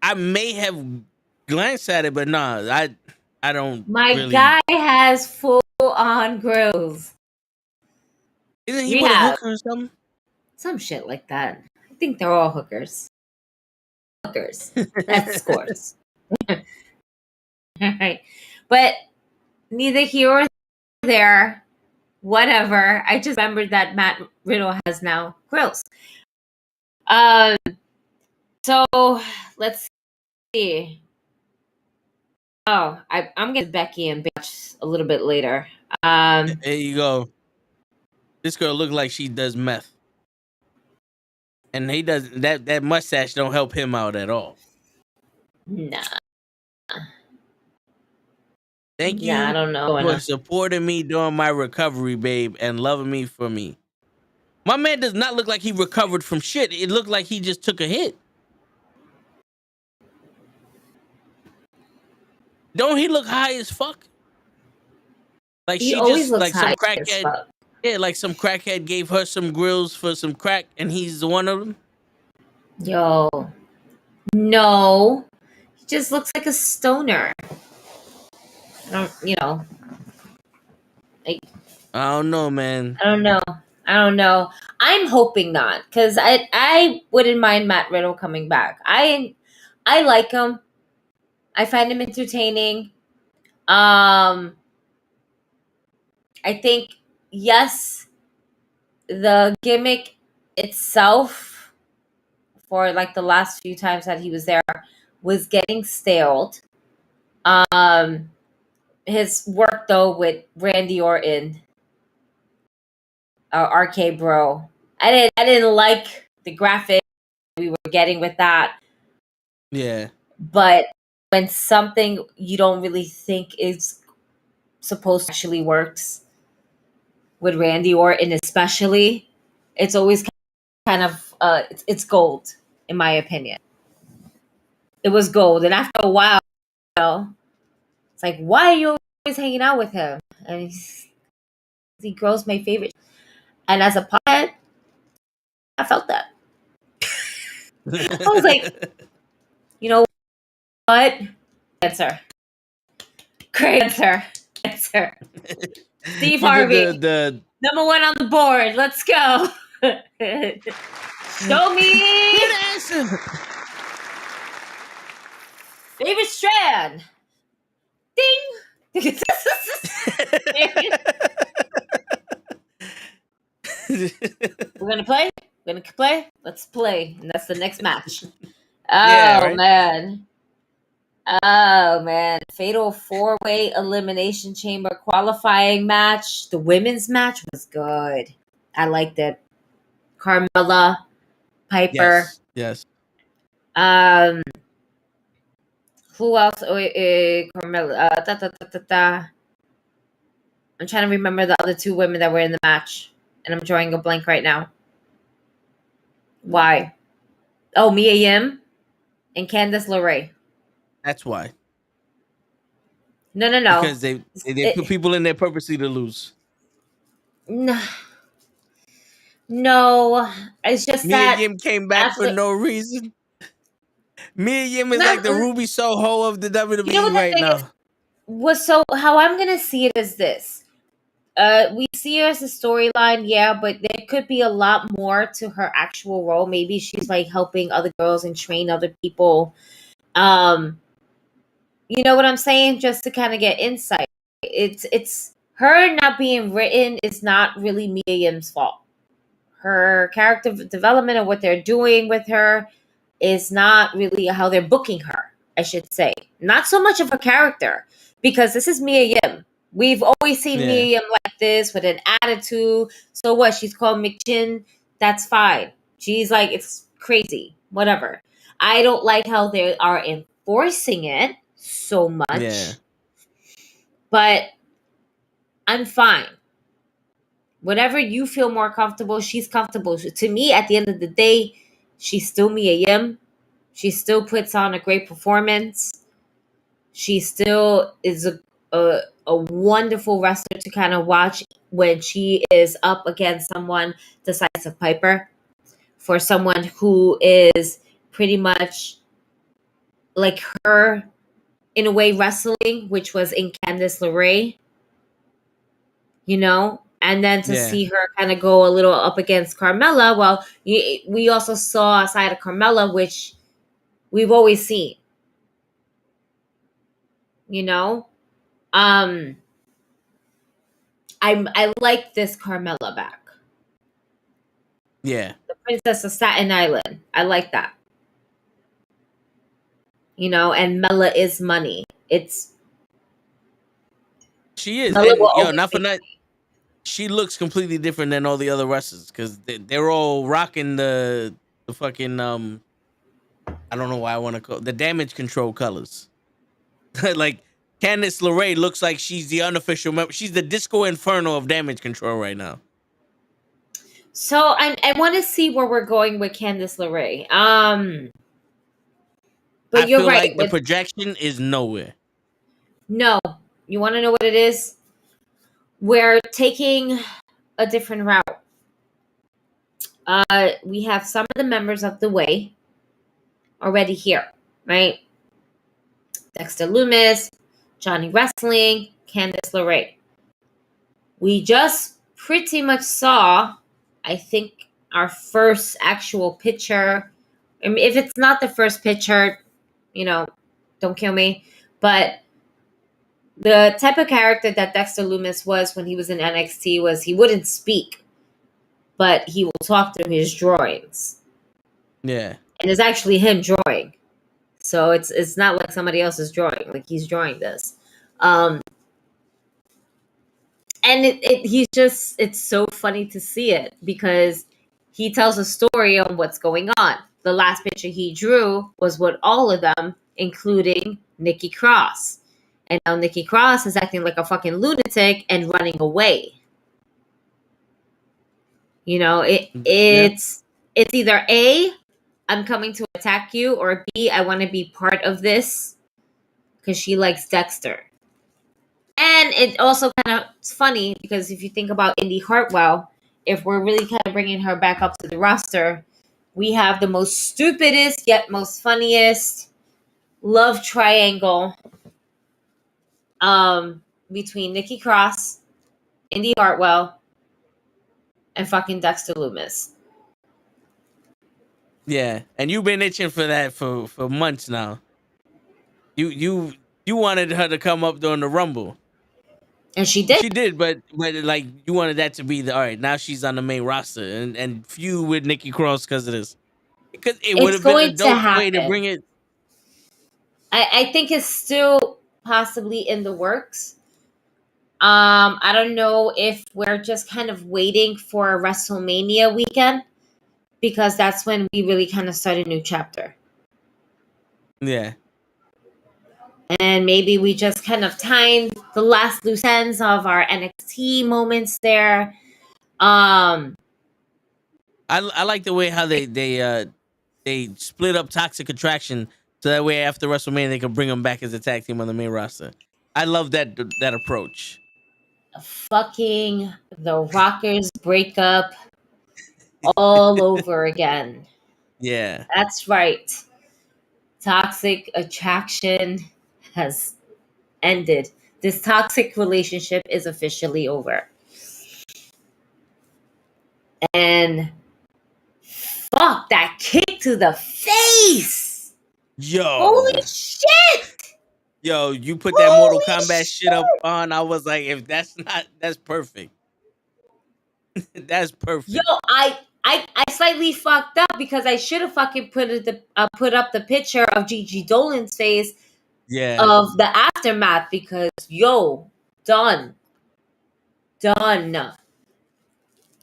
I may have glanced at it, but nah, I don't. My really... guy has full on grills. Isn't he with a hooker or something? Some shit like that. I think they're all hookers. Hookers. That's scores. All right. But neither here or there. Whatever. I just remembered that Matt Riddle has now grills. So let's see. Oh, I'm gonna Becky and Bitch a little bit later. There you go. This girl look like she does meth, and he does that mustache don't help him out at all. Nah. Thank you I don't know. for supporting me during my recovery, babe, and loving me for me. My man does not look like he recovered from shit. It looked like he just took a hit. Don't he look high as fuck? Like He she always just looks like some high as crackhead. fuck. Yeah, like some crackhead gave her some grills for some crack, and he's one of them. Yo, no, he just looks like a stoner. I don't, like, I don't know, man. I don't know. I'm hoping not, because I wouldn't mind Matt Riddle coming back. I like him. I find him entertaining. I think, yes, the gimmick itself for like the last few times that he was there was getting staled. His work though with Randy Orton, RK Bro, I didn't like the graphic we were getting with that. Yeah. But when something you don't really think is supposed to actually works with Randy Orton, especially, it's always kind of it's gold, in my opinion. It was gold, and after a while, it's like, why are you always hanging out with him? And he grows my favorite. And as a pothead, I felt that. I was like, you know what? Answer. Great answer. Steve Harvey. The number one on the board. Let's go. Show me. Good answer. David Strand. Ding. We're gonna play. Let's play, and that's the next match. Yeah, right? Man. Fatal 4-way elimination chamber qualifying match. The women's match was good. I liked it. Carmella, Piper. Yes. Who else? Carmella. I'm trying to remember the other two women that were in the match, and I'm drawing a blank right now. Why? Oh, Mia Yim and Candice LeRae. That's why. No. Because they put people in there purposely to lose. No, it's just Mia that Yim came back for no reason. Mia Yim is like the Ruby Soho of the WWE right now. How I'm gonna see it is this. We see her as a storyline, yeah, but there could be a lot more to her actual role. Maybe she's like helping other girls and train other people. You know what I'm saying? Just to kind of get insight. It's her not being written is not really Mia Yim's fault. Her character development and what they're doing with her is not really how they're booking her, I should say. Not so much of a character, because this is Mia Yim. We've always seen Mia Yim like this with an attitude. So what? She's called McChin. That's fine. She's like, it's crazy. Whatever. I don't like how they are enforcing it so much. Yeah. But I'm fine. Whatever you feel more comfortable, she's comfortable. To me, at the end of the day, she's still Mia Yim. She still puts on a great performance. She still is a wonderful wrestler to kind of watch when she is up against someone the size of Piper. For someone who is pretty much like her, in a way, wrestling, which was in Candice LeRae, and then to see her kind of go a little up against Carmella. Well, we also saw a side of Carmella, which we've always seen, I like this Carmella back. Yeah. The Princess of Staten Island. I like that. And Mella is money. She is. Mella And will yo, always not for be nothing. She looks completely different than all the other wrestlers because they're all rocking the fucking I don't know why I want to call the damage control colors. Like Candice LeRae looks like she's the unofficial member. She's the Disco Inferno of damage control right now. So I want to see where we're going with Candice LeRae. But I you're feel right. like the projection is nowhere. No, you want to know what it is? We're taking a different route. We have some of the members of the Way already here, right? Dexter Loomis, Johnny Wrestling, Candice LeRae. We just pretty much saw, I think, our first actual picture. I mean, if it's not the first picture, don't kill me. But the type of character that Dexter Loomis was when he was in NXT was he wouldn't speak, but he will talk through his drawings. Yeah. And it's actually him drawing. So it's not like somebody else is drawing. Like he's drawing this. And it's so funny to see it because he tells a story on what's going on. The last picture he drew was with all of them, including Nikki Cross. And now Nikki Cross is acting like a fucking lunatic and running away. It's either A, I'm coming to attack you, or B, I want to be part of this because she likes Dexter. And it also kind of it's funny because if you think about Indy Hartwell, if we're really kind of bringing her back up to the roster, we have the most stupidest yet most funniest love triangle between Nikki Cross, Indy Hartwell, and fucking Dexter Loomis. Yeah, and you've been itching for that for months now. You wanted her to come up during the Rumble. And she did. She did, but like you wanted that to be all right. Now she's on the main roster and feud with Nikki Cross because of this. Because it would have been a dope way to bring it. I think it's still possibly in the works. I don't know if we're just kind of waiting for a WrestleMania weekend because that's when we really kind of start a new chapter. Yeah. And maybe we just kind of timed the last loose ends of our NXT moments there. I like the way how they split up Toxic Attraction so that way after WrestleMania they can bring them back as a tag team on the main roster. I love that approach. Fucking the Rockers breakup all over again. Yeah. That's right. Toxic Attraction has ended. This toxic relationship is officially over. And fuck that kick to the face. Yo. Holy shit. Yo, you put that Mortal Kombat shit up on. I was like, if that's perfect. That's perfect. Yo, I slightly fucked up because I should have fucking put up the picture of Gigi Dolan's face of the aftermath because done.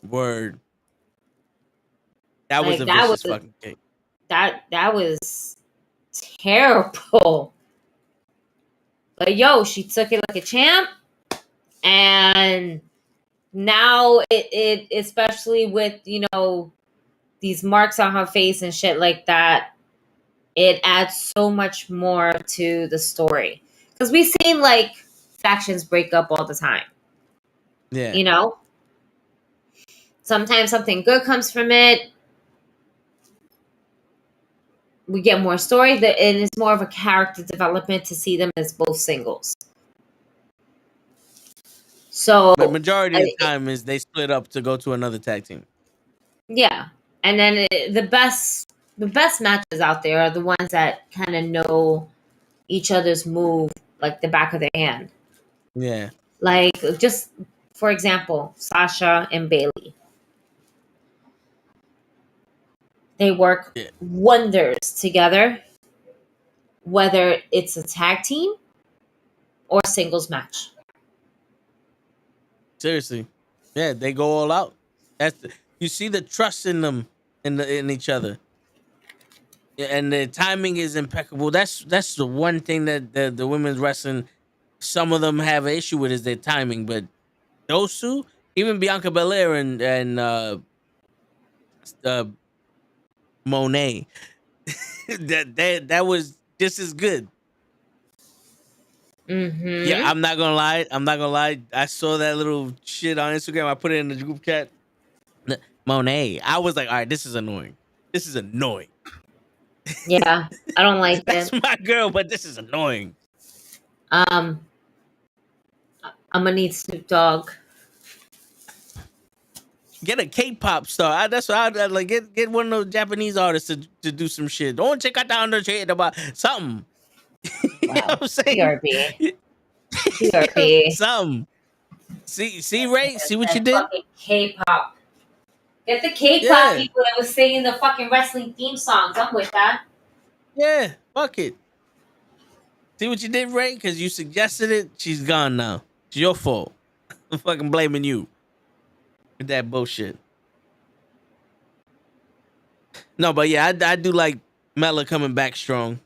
Word. That was Like a that vicious was fucking kick. that was terrible. But yo, she took it like a champ, and now it especially with these marks on her face and shit like that, it adds so much more to the story because we've seen like factions break up all the time. Yeah. Sometimes something good comes from it. We get more story, and it's more of a character development to see them as both singles. So, But majority of the time is they split up to go to another tag team. yeah, and then the best matches out there are the ones that kind of know each other's move like the back of their hand. Yeah. Like, just for example, Sasha and Bailey. They work wonders together, whether it's a tag team or a singles match. Seriously. Yeah, they go all out. You see the trust in them in each other. Yeah, and the timing is impeccable. That's the one thing that the women's wrestling, some of them have an issue with, is their timing. But those two, even Bianca Belair and uh, Monet, that was just as good. Mm-hmm. Yeah, I'm not gonna lie. I saw that little shit on Instagram. I put it in the group chat. Monet. I was like, all right, this is annoying. Yeah, I don't like That's it. my girl, but this is annoying. I'm gonna need Snoop Dogg. Get a K-pop star. That's what I'd like. Get one of those Japanese artists to do some shit. Don't check out down the shit about something. You know what I'm saying? PRP. Something. See, Ray. See what you did? Fucking K-pop. Get the K-pop people that was singing the fucking wrestling theme songs. I'm with that. Yeah, fuck it. See what you did, Ray? Because you suggested it. She's gone now. It's your fault. I'm fucking blaming you with that bullshit. No, but yeah, I do like Mela coming back strong.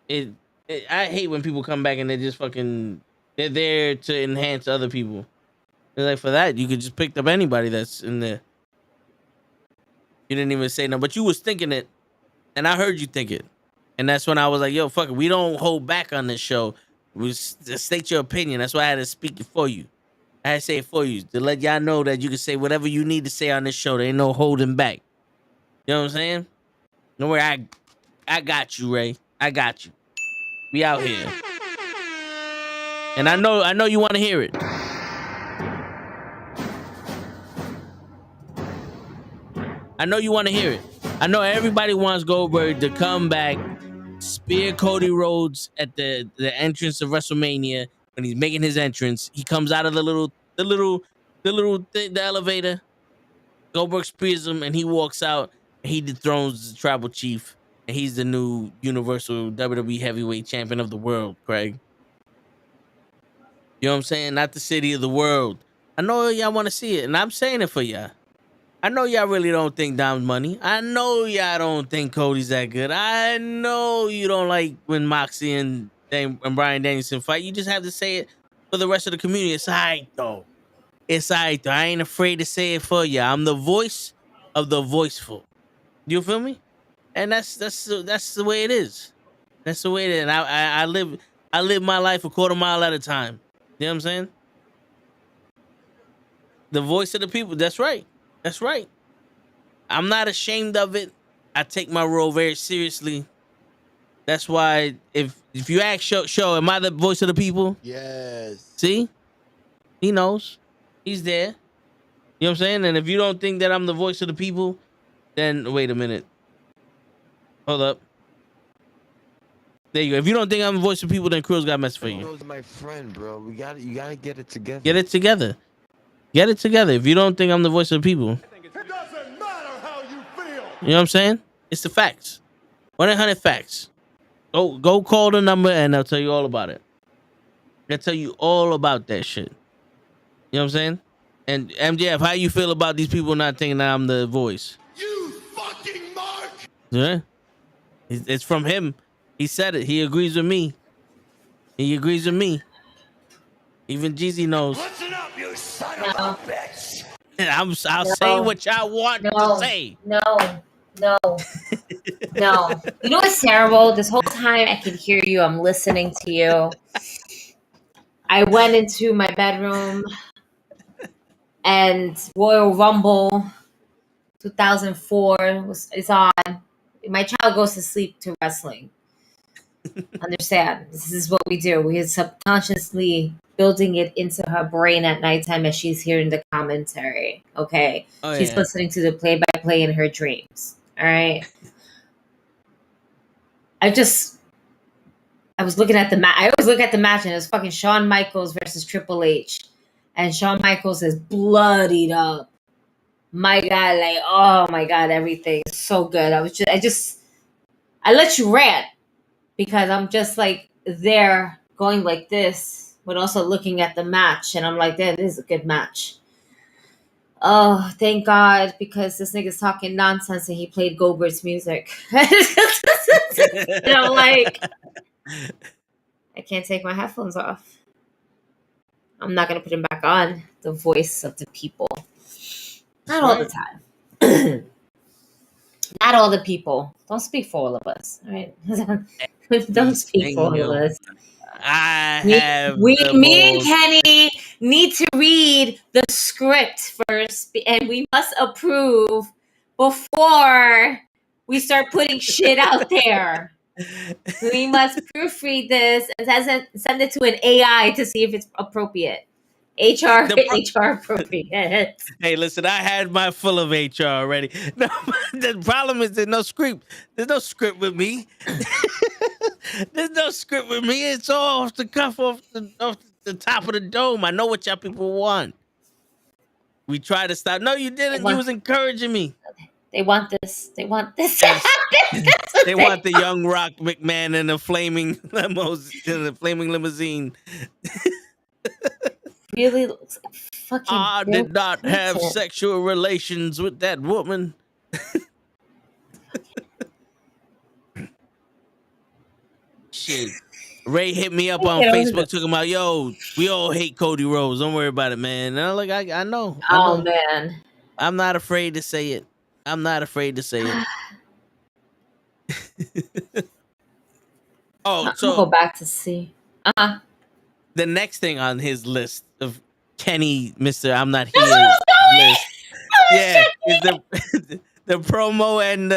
I hate when people come back and they're there to enhance other people. They're like, for that, you could just pick up anybody that's in there. You didn't even say no, but you was thinking it, and I heard you think it. And that's when I was like, yo, fuck it. We don't hold back on this show. We state your opinion. That's why I had to speak it for you. I had to say it for you to let y'all know that you can say whatever you need to say on this show. There ain't no holding back. You know what I'm saying? Don't worry, I got you, Ray. I got you. We out here. And I know you want to hear it. I know you want to hear it. I know everybody wants Goldberg to come back, spear Cody Rhodes at the entrance of WrestleMania when he's making his entrance. He comes out of the elevator. Goldberg spears him and he walks out and he dethrones the tribal chief, and he's the new Universal WWE Heavyweight Champion of the world, Craig. You know what I'm saying? Not the city of the world. I know y'all want to see it, and I'm saying it for y'all. I know y'all really don't think Dom's money. I know y'all don't think Cody's that good. I know you don't like when Moxie and Bryan Danielson fight. You just have to say it for the rest of the community. It's all right, though. It's all right, though. I ain't afraid to say it for you. I'm the voice of the voiceful. You feel me? And that's the way it is. That's the way it is. And I live my life a quarter mile at a time. You know what I'm saying? The voice of the people. That's right. That's right. I'm not ashamed of it. I take my role very seriously. That's why if you ask show, am I the voice of the people? Yes. See? He knows. He's there. You know what I'm saying? And if you don't think that I'm the voice of the people, then wait a minute. Hold up. There you go. If you don't think I'm the voice of the people, then Krill's got a message for you. Krill's my friend, bro. You gotta get it together. Get it together. Get it together. If you don't think I'm the voice of the people. It doesn't matter how you feel. You know what I'm saying? It's the facts. 1-800 facts. Go call the number and they'll tell you all about it. They'll tell you all about that shit. You know what I'm saying? And MJF, how you feel about these people not thinking that I'm the voice? You Yeah, it's from him. He said it. He agrees with me. He agrees with me. Even Jeezy knows. Listen up, you son of a bitch! I'll say what y'all want to say. No. You know what's terrible? This whole time I can hear you. I'm listening to you. I went into my bedroom and Royal Rumble 2004 is on. My child goes to sleep to wrestling. Understand? This is what we do. We are subconsciously building it into her brain at nighttime as she's hearing the commentary. Okay. She's listening to the play-by-play in her dreams. All right. I was looking at the match. I always look at the match, and it's fucking Shawn Michaels versus Triple H, and Shawn Michaels is bloodied up. My God, like, oh my God, everything is so good. I let you rant because I'm just like there going like this, but also looking at the match, and I'm like, that is a good match. Oh, thank God, because this nigga's talking nonsense and he played Goldberg's music. And I'm like, I can't take my headphones off. I'm not going to put them back on. The voice of the people. Not all the time. Not all the people. Don't speak for all of us. All right? Don't speak for all of us. Me and Kenny need to read the script first, and we must approve before we start putting shit out there. We must proofread this and send it to an AI to see if it's appropriate. HR appropriate. Hey, listen, I had my full of HR already. No, the problem is there's no script. There's no script with me. There's no script with me. It's all off the cuff, off the top of the dome. I know what y'all people want. We tried to stop. No, you didn't. You was encouraging me. They want this. They want this. Yes. They want the young Rock McMahon in the flaming limousine. Really looks like fucking. I did not have sexual relations with that woman. Shit. Ray hit me up on Facebook talking about, yo, we all hate Cody Rhodes. Don't worry about it, man. And I'm like, I know. Oh, man. I'm not afraid to say it. I'm not afraid to say it. So go back to see. The next thing on his list of Kenny, Mr. I'm Not Here list. Is the promo and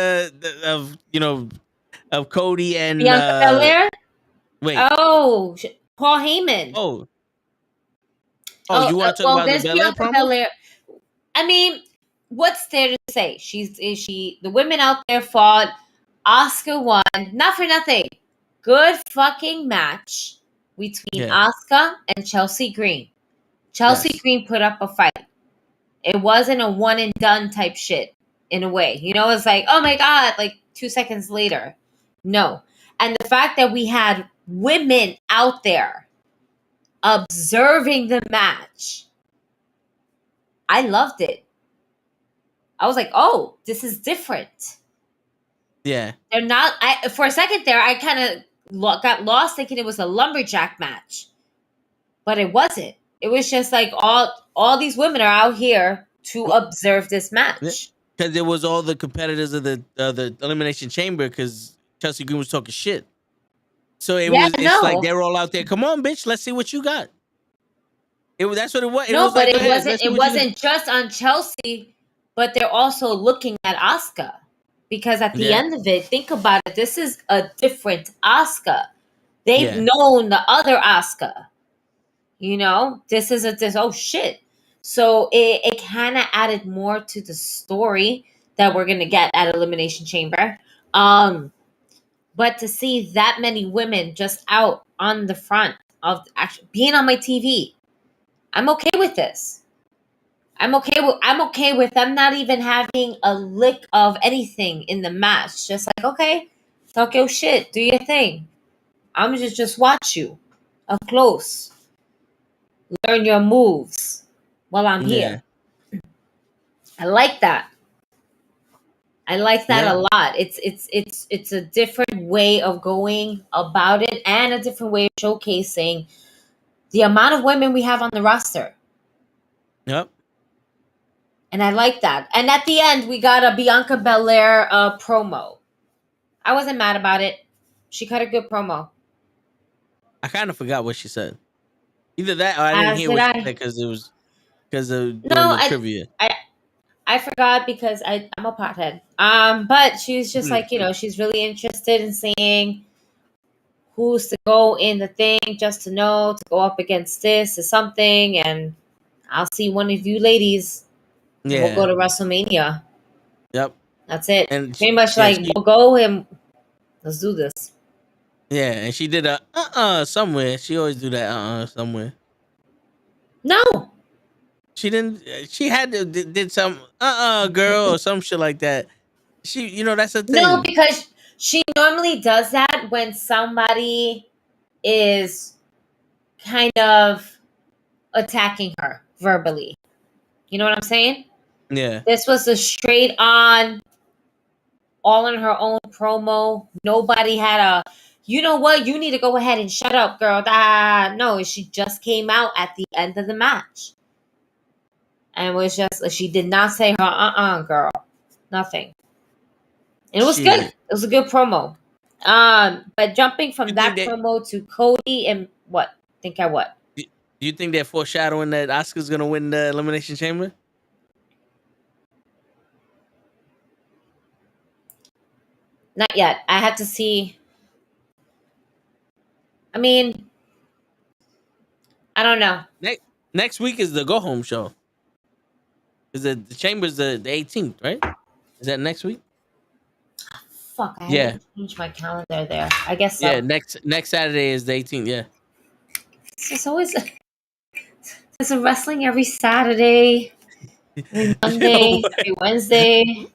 of Cody and Bianca Belair? Wait. Oh, Paul Heyman. Oh, you want to talk about the Belair promo? Belair. I mean, what's there to say? The women out there fought. Asuka won. Not for nothing. Good fucking match between Asuka and Chelsea Green. Chelsea Green put up a fight. It wasn't a one and done type shit in a way. You know, it's like, oh my God, like 2 seconds later. No. And the fact that we had women out there observing the match, I loved it. I was like, oh, this is different. Yeah. They're not, for a second there, I kind of got lost thinking it was a lumberjack match. But it wasn't. It was just like all these women are out here to observe this match. Because it was all the competitors of the Elimination Chamber because Chelsea Green was talking shit. So it's like they're all out there. Come on, bitch, let's see what you got. That's what it was. It wasn't just on Chelsea, but they're also looking at Asuka. Because at the end of it, think about it, this is a different Asuka. They've known the other Asuka. You know, this is oh shit. So it kind of added more to the story that we're going to get at Elimination Chamber. But to see that many women just out on the front of actually being on my TV, I'm okay with this. I'm okay with them not even having a lick of anything in the match. Just like, okay, talk your shit, do your thing. I'm just watch you up close. Learn your moves while I'm here. I like that. I like that Yeah. a lot. It's a different way of going about it and a different way of showcasing the amount of women we have on the roster. Yep. And I like that. And at the end, we got a Bianca Belair promo. I wasn't mad about it. She cut a good promo. I kind of forgot what she said. Either that or I didn't As hear did what she I. said because it was because of No, doing the trivia. I forgot because I'm a pothead. But she's just like, she's really interested in seeing who's to go in the thing, just to know to go up against this or something, and I'll see one of you ladies. Yeah. We'll go to WrestleMania. Yep. That's it. And pretty much like we'll go and let's do this. Yeah, and she did a somewhere. She always do that somewhere. No. She didn't. She had to did some girl or some shit like that. She, that's the thing. No, because she normally does that when somebody is kind of attacking her verbally. You know what I'm saying? Yeah. This was a straight on, all in her own promo. Nobody had a, you know what? You need to go ahead and shut up, girl. No, she just came out at the end of the match. And was just, she did not say her girl. Nothing. And it was good. It was a good promo. But jumping from that promo to Cody and what? Think I what? Do you think they're foreshadowing that Asuka's gonna win the Elimination Chamber? Not yet. I have to see. I mean, I don't know. Next week is the go home show. Is the Chamber's the 18th, right? Is that next week? Fuck, I had to change my calendar there. I guess so. Yeah, next Saturday is the 18th, yeah. It's always there's a wrestling every Saturday, every Monday, every Wednesday,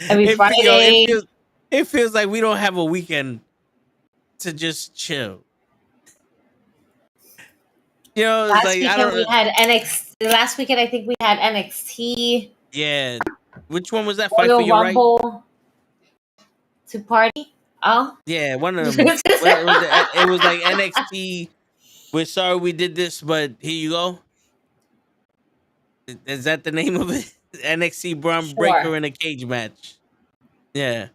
every Friday. It feels like we don't have a weekend to just chill. Last like weekend I don't. We had NXT. Last weekend I think we had NXT. Yeah, which one was that? Fight Royal for Your Rumble Right? To party. Oh, yeah, one of them. it was like NXT. We're sorry we did this, but here you go. Is that the name of it? NXT Braun Breaker in a cage match. Yeah.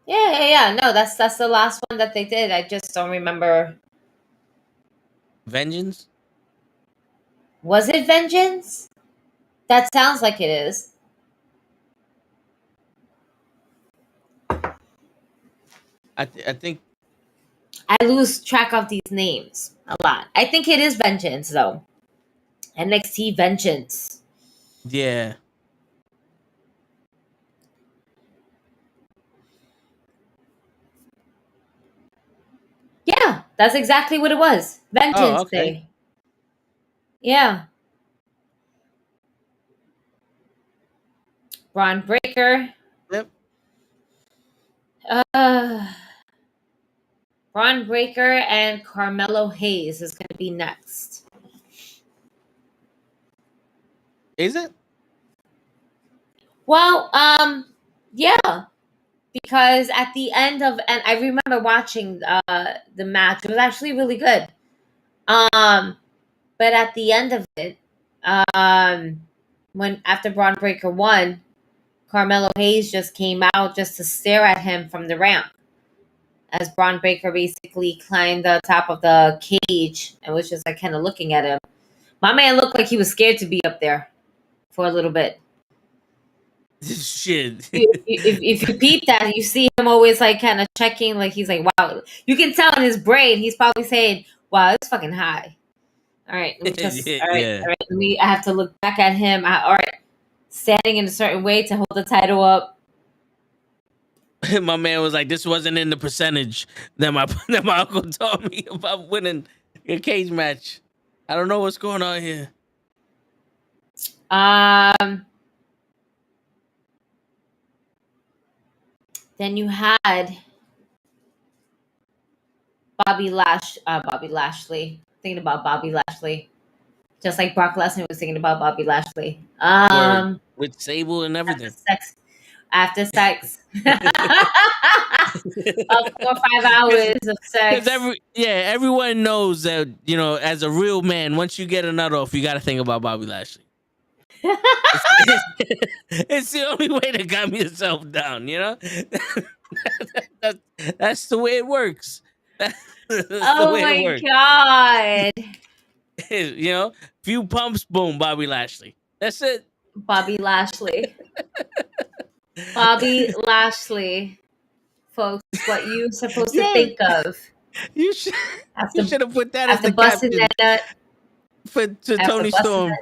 Yeah. No, that's the last one that they did. I just don't remember. Vengeance? Was it Vengeance? That sounds like it is. I think I lose track of these names a lot. I think it is Vengeance though. NXT Vengeance. Yeah. Yeah, that's exactly what it was. Vengeance Day. Yeah. Braun Breaker. Yep. Braun Breaker and Carmelo Hayes is going to be next. Is it? Well, yeah. Because at the end of, and I remember watching the match. It was actually really good. But at the end of it, when after Braun Breaker won, Carmelo Hayes just came out just to stare at him from the ramp as Braun Breaker basically climbed the top of the cage and was just like kind of looking at him. My man looked like he was scared to be up there for a little bit. Shit. if you peep that, you see him always like kind of checking, like he's like, wow. You can tell in his brain, he's probably saying, wow, it's fucking high. All right, let me just, all right. I have to look back at him. All right, standing in a certain way to hold the title up. My man was like, this wasn't in the percentage that my uncle told me about winning a cage match. I don't know what's going on here. Then you had Bobby Lashley. Thinking about Bobby Lashley. Just like Brock Lesnar was thinking about Bobby Lashley. With Sable and everything. after sex. Of 4 or 5 hours of sex. Everyone knows that, you know, as a real man, once you get a nut off, you got to think about Bobby Lashley. It's the only way to calm yourself down, you know? That's the way it works. That's Oh my God. You know, few pumps, boom, Bobby Lashley. That's it. Bobby Lashley. Bobby Lashley. Folks, what you supposed to think of. You should have put that as after the busting caption that nut. to Tony Storm.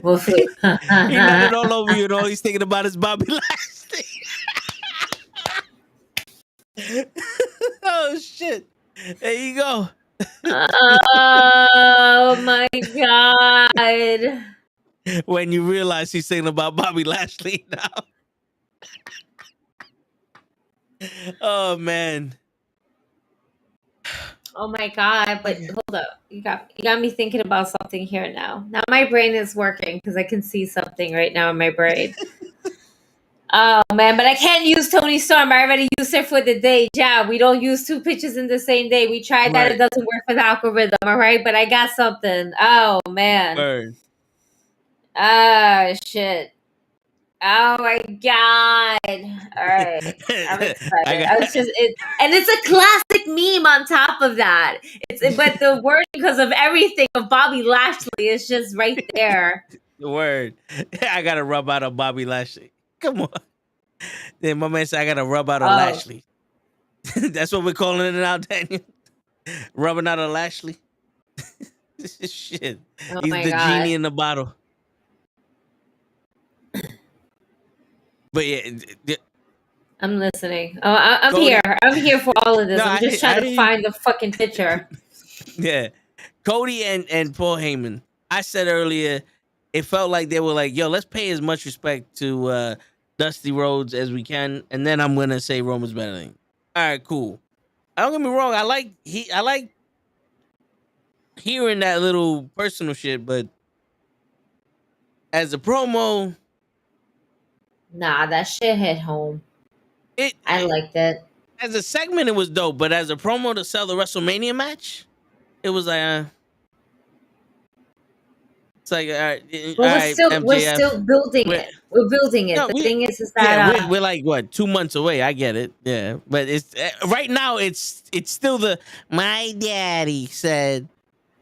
Well, He nutted all over you, and all he's thinking about is Bobby Lashley. Oh shit! There you go. Oh my God! When you realize he's thinking about Bobby Lashley now. Oh man. Oh my God! But hold up, you got me thinking about something here now. Now my brain is working because I can see something right now in my brain. Oh man, but I can't use Tony Storm. I already used her for the day. Yeah, we don't use 2 pictures in the same day. We tried that; it doesn't work for the algorithm. All right, but I got something. Oh man. Bird. Oh shit. Oh my God! All right, I'm excited. And it's a classic meme. On top of that, but the word, because of everything of Bobby Lashley, is just right there. The word. I gotta rub out on Bobby Lashley. Come on. Then my man said I gotta rub out on Lashley. That's what we're calling it now, Daniel. Rubbing out on Lashley. Shit. Oh He's the God. genie in the bottle. But yeah, I'm listening. Oh, I'm here. I'm here for all of this. I'm just trying to find the fucking picture. Yeah, Cody and Paul Heyman. I said earlier, it felt like they were like, "Yo, let's pay as much respect to Dusty Rhodes as we can," and then I'm gonna say Roman's better than him. All right, cool. Don't get me wrong. I like hearing that little personal shit, but as a promo. Nah, that shit hit home. I liked it. As a segment, it was dope, but as a promo to sell the WrestleMania match, it was like, it's like, all right, we're still building it. We're building it. No, the thing is that we're like what, 2 months away. I get it, yeah, but it's right now. It's still my daddy said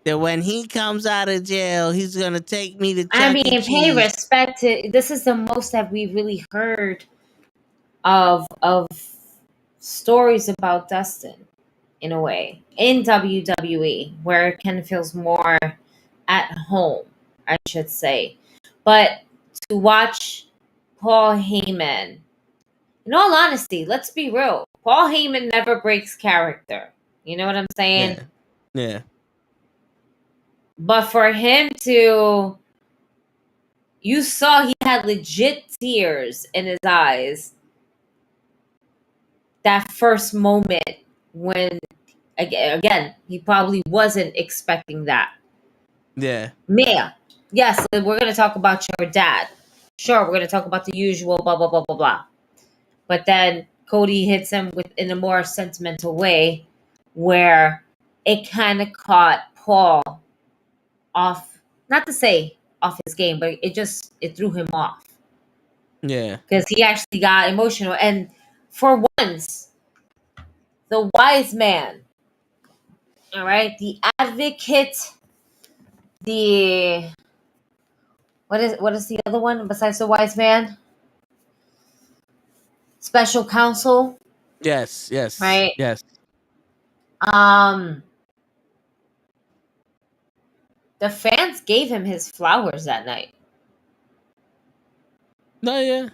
that when he comes out of jail, he's gonna take me to Chuck E. Cheese. Pay respect to. This is the most that we've really heard of stories about Dustin, in a way, in WWE, where it kind of feels more at home, I should say. But to watch Paul Heyman, in all honesty, let's be real, Paul Heyman never breaks character. You know what I'm saying? Yeah. But for him to, you saw he had legit tears in his eyes that first moment when, again, he probably wasn't expecting that. Yeah. Mia, yes, we're going to talk about your dad. Sure, we're going to talk about the usual blah, blah, blah, blah, blah. But then Cody hits him in a more sentimental way where it kind of caught Paul off, not to say off his game, but it threw him off. Yeah. Because he actually got emotional. And for once, the wise man, all right, the advocate, what is the other one besides the wise man? Special counsel. Yes. Right? Yes. The fans gave him his flowers that night. No, yeah.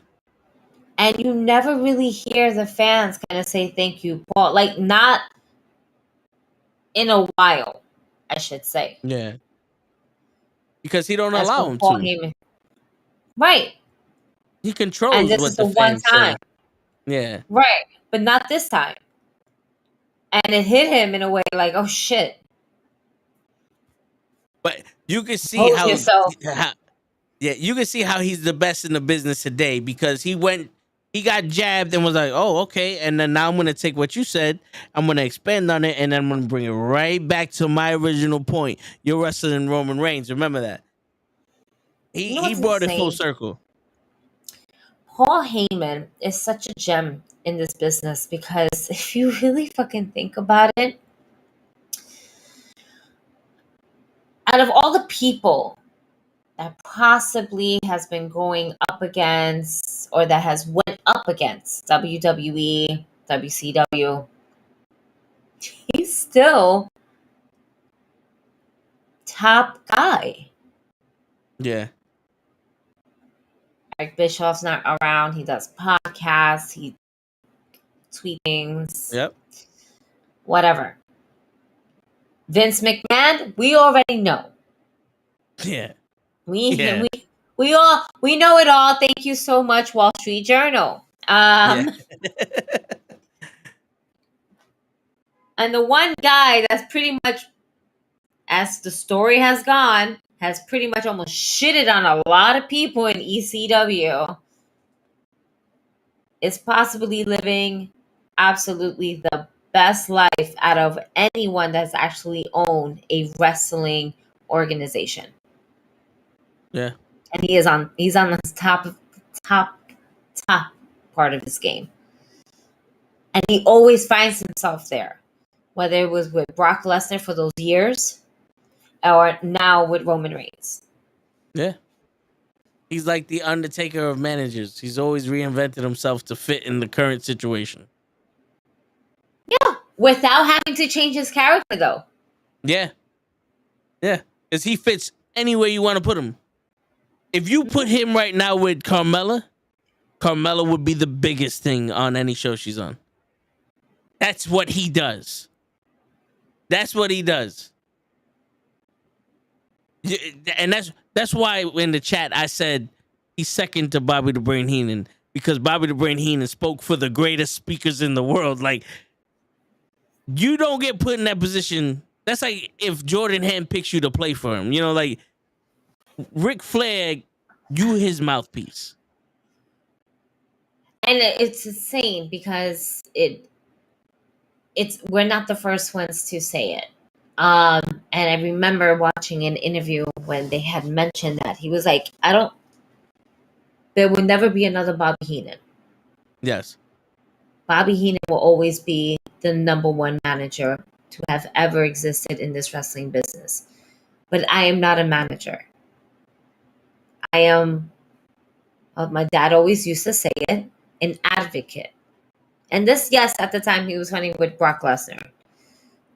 And you never really hear the fans kind of say thank you, Paul. Like, not in a while, I should say. Yeah. Because he don't allow him Paul to. Heyman. Right. He controls and this what is the the one fans time. say. Yeah. Right. But not this time. And it hit him in a way like, oh shit. But you can see Hold how, yourself. you can see how he's the best in the business today, because he went He got jabbed and was like, "Oh, okay." And then now I'm gonna take what you said, I'm gonna expand on it, and then I'm gonna bring it right back to my original point. You're wrestling Roman Reigns. Remember that? You know He what's brought it full insane? circle. Paul Heyman is such a gem in this business because if you really fucking think about it, out of all the people that possibly has been going up against or that has went up against WWE, WCW, he's still top guy. Yeah. Eric Bischoff's not around. He does podcasts. He tweets things. Yep. Whatever. Vince McMahon, we already know. Yeah. We know it all. Thank you so much, Wall Street Journal. Yeah. And the one guy that's pretty much, as the story has gone, has pretty much almost shitted on a lot of people in ECW, is possibly living absolutely the best life out of anyone that's actually owned a wrestling organization. Yeah. And he's on the top part of his game. And he always finds himself there. Whether it was with Brock Lesnar for those years or now with Roman Reigns. Yeah. He's like the Undertaker of managers. He's always reinvented himself to fit in the current situation. Yeah. Without having to change his character, though. Yeah. Yeah. Because he fits any way you want to put him. If you put him right now with Carmella would be the biggest thing on any show she's on. That's what he does. That's what he does. And that's why in the chat I said he's second to Bobby the Brain Heenan, because Bobby the Brain Heenan spoke for the greatest speakers in the world. Like, you don't get put in that position. That's like if Jordan handpicks you to play for him. You know, like Ric Flair, you his mouthpiece. And it's insane because we're not the first ones to say it. And I remember watching an interview when they had mentioned that. He was like, there will never be another Bobby Heenan. Yes. Bobby Heenan will always be the number one manager to have ever existed in this wrestling business. But I am not a manager. I am, my dad always used to say it, an advocate. And this, yes, at the time he was running with Brock Lesnar.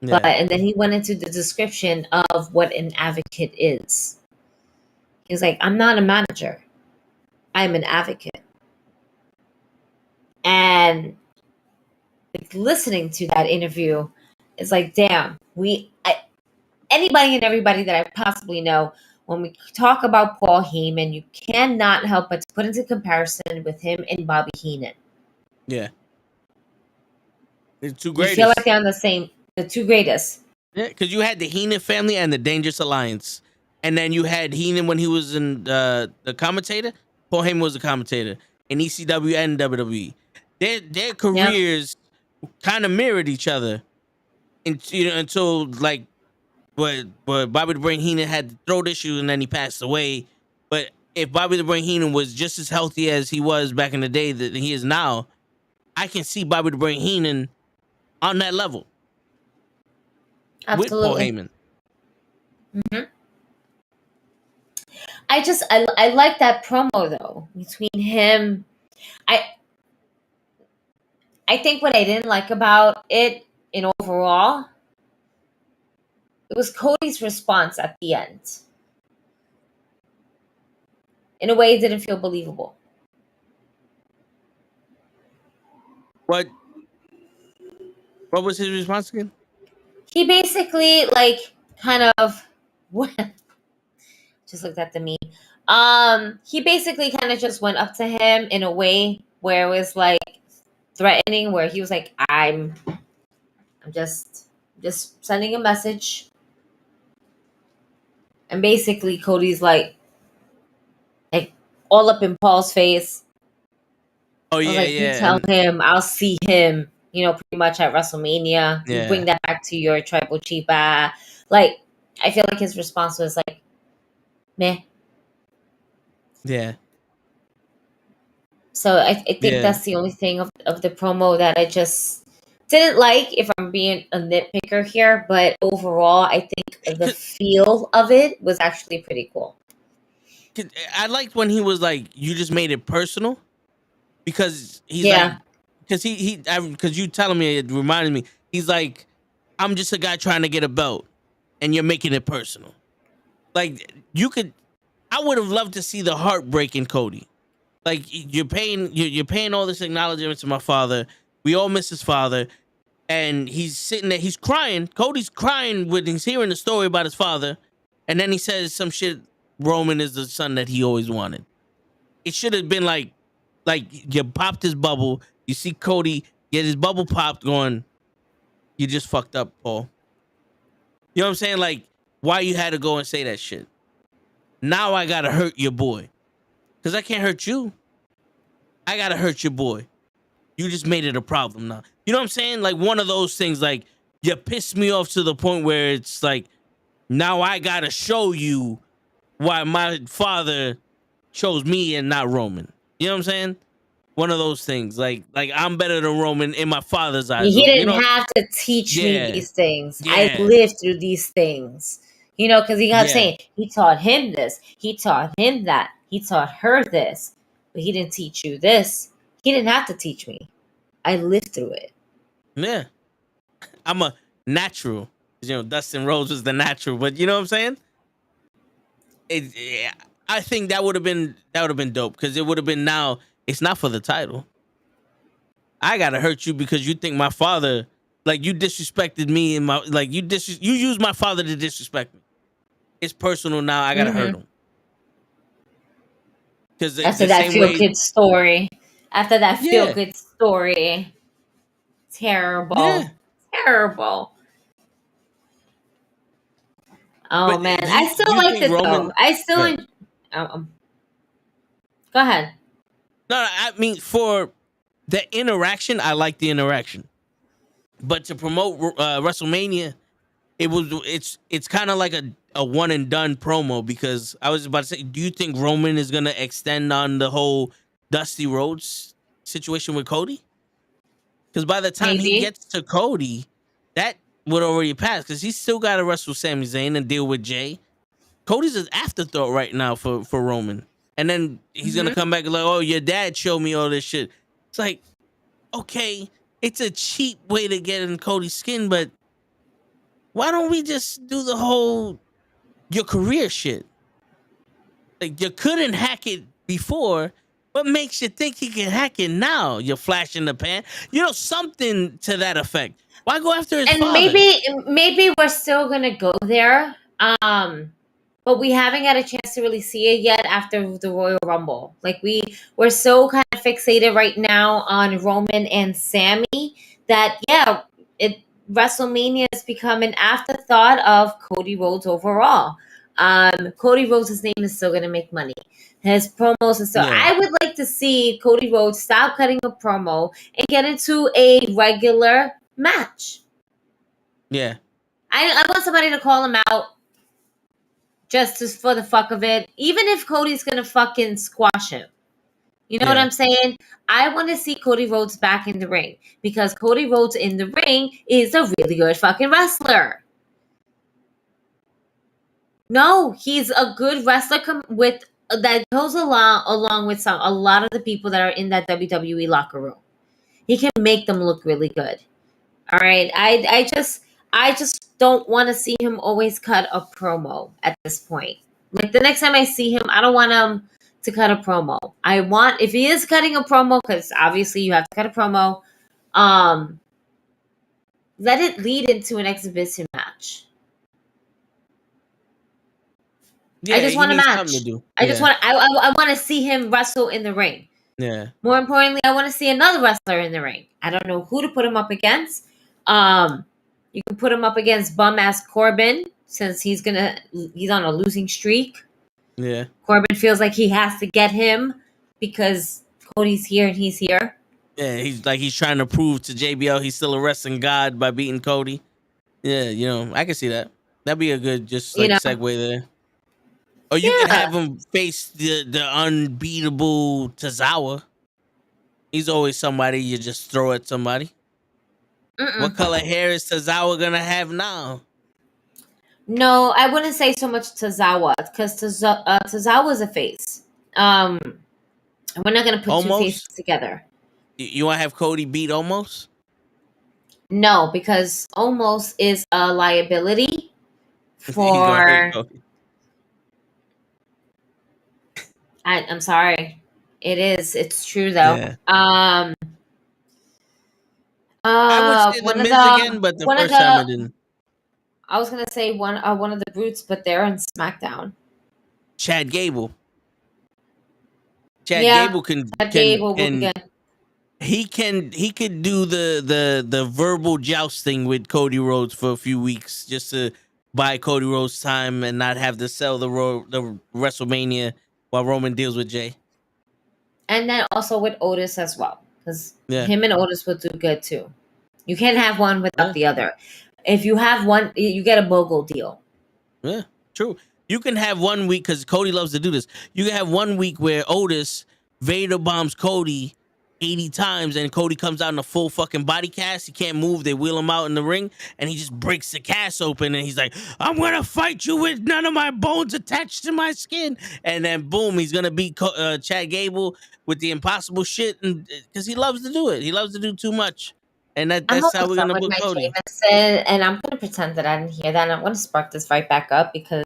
Yeah. And then he went into the description of what an advocate is. He was like, I'm not a manager. I'm an advocate. And listening to that interview, it's like, damn, anybody and everybody that I possibly know, when we talk about Paul Heyman, you cannot help but to put into comparison with him and Bobby Heenan. Yeah. The two You greatest. feel like they're on the two greatest. Yeah, because you had the Heenan family and the Dangerous Alliance. And then you had Heenan when he was in the commentator. Paul Heyman was a commentator in ECW and WWE. Their careers kind of mirrored each other until like but Bobby the Brain Heenan had the throat issue and then he passed away. But if Bobby the Brain Heenan was just as healthy as he was back in the day that he is now, I can see Bobby the Brain Heenan on that level. Absolutely. With Paul Heyman. Mm-hmm. I like that promo though between him. I think what I didn't like about it in overall, it was Cody's response at the end. In a way, it didn't feel believable. What was his response again? He basically kind of just looked at the meme. He basically kind of just went up to him in a way where it was like threatening, where he was like, I'm just sending a message. And basically Cody's like all up in Paul's face. Oh I was yeah, like, you yeah, tell him I'll see him, pretty much at WrestleMania. You bring that back to your tribal chief. Like, I feel like his response was like, meh. yeah. So I think that's the only thing of the promo that I just didn't like, if I'm being a nitpicker here. But overall, I think the feel of it was actually pretty cool. I liked when he was like, "You just made it personal," because he's Yeah. because because you telling me it reminded me. He's like, "I'm just a guy trying to get a belt, and you're making it personal." Like I would have loved to see the heartbreak in Cody. Like you're paying all this acknowledgement to my father. We all miss his father, and he's sitting there, he's crying. Cody's crying when he's hearing the story about his father, and then he says some shit. Roman is the son that he always wanted. It should have been like you popped his bubble. You see Cody get his bubble popped, going, "You just fucked up, Paul." You know what I'm saying? Like, why you had to go and say that shit? Now I gotta hurt your boy, because I can't hurt you. I gotta hurt your boy. You just made it a problem now. You know what I'm saying? Like one of those things. Like you pissed me off to the point where it's like, now I gotta show you why my father chose me and not Roman. You know what I'm saying? One of those things. Like I'm better than Roman in my father's eyes. He didn't have to teach me these things. I lived through these things. Because he kept saying, he taught him this. He taught him that. He taught her this. But he didn't teach you this. He didn't have to teach me. I lived through it. Yeah. I'm a natural. Dustin Rhodes was the natural. But you know what I'm saying? I think that would have been dope, because it would have been, now it's not for the title. I gotta hurt you because you think my father, like, you disrespected me, and my, like, you used my father to disrespect me. It's personal now. I gotta hurt him. Because after that feel-good story, terrible, terrible. Oh, but man, I still like it though. I still. Go ahead. No, I mean, for the interaction, I like the interaction. But to promote WrestleMania, it's kind of like a one and done promo, because I was about to say, do you think Roman is gonna extend on the whole Dusty Rhodes situation with Cody? Because by the time he gets to Cody, that would already pass, because he's still got to wrestle Sami Zayn and deal with Jay. Cody's an afterthought right now for Roman. And then he's going to come back and like, oh, your dad showed me all this shit. It's like, okay, it's a cheap way to get in Cody's skin, but why don't we just do the whole your career shit? Like, you couldn't hack it before. What makes you think he can hack it now? You're flashing the pan. Something to that effect. Why go after his father? Maybe we're still gonna go there. But we haven't had a chance to really see it yet after the Royal Rumble. Like we're so kind of fixated right now on Roman and Sami that WrestleMania has become an afterthought of Cody Rhodes overall. Cody Rhodes' name is still gonna make money. His promos and stuff. I would like to see Cody Rhodes stop cutting a promo and get into a regular match. Yeah. I want somebody to call him out just for the fuck of it. Even if Cody's going to fucking squash him. You know what I'm saying? I want to see Cody Rhodes back in the ring, because Cody Rhodes in the ring is a really good fucking wrestler. No, he's a good wrestler that goes along with a lot of the people that are in that WWE locker room. He can make them look really good. All right. I just don't want to see him always cut a promo at this point. Like the next time I see him, I don't want him to cut a promo. If he is cutting a promo, because obviously you have to cut a promo, let it lead into an exhibition match. I just want a match. I want to see him wrestle in the ring. Yeah. More importantly, I want to see another wrestler in the ring. I don't know who to put him up against. You can put him up against bum ass Corbin, since he's on a losing streak. Yeah. Corbin feels like he has to get him because Cody's here and he's here. Yeah, he's trying to prove to JBL he's still a wrestling god by beating Cody. Yeah, I can see that. That'd be a good segue there. Or you could have him face the unbeatable Tozawa. He's always somebody you just throw at somebody. What color hair is Tozawa gonna have now? No, I wouldn't say so much Tozawa because Tozawa's a face. We're not gonna put two faces together. You want to have Cody beat Omos? No, because Omos is a liability for. I'm sorry. It is. It's true though. Yeah. I would say the Miz again, but the first time I didn't. I was gonna say one of the brutes, but they're in SmackDown. Chad Gable. Gable can. He could do the verbal jousting with Cody Rhodes for a few weeks just to buy Cody Rhodes time and not have to sell the WrestleMania while Roman deals with Jay. And then also with Otis as well, because him and Otis would do good too. You can't have one without the other. If you have one, you get a BOGO deal. Yeah, true. You can have 1 week, because Cody loves to do this. You can have 1 week where Otis Vader bombs Cody 80 times and Cody comes out in a full fucking body cast. He can't move. They wheel him out in the ring and he just breaks the cast open and he's like, I'm going to fight you with none of my bones attached to my skin. And then boom, he's going to beat Chad Gable with the impossible shit, because he loves to do it. He loves to do too much. And that's how we're going to book Cody. And I'm going to pretend that I didn't hear that. And I'm going to spark this right back up because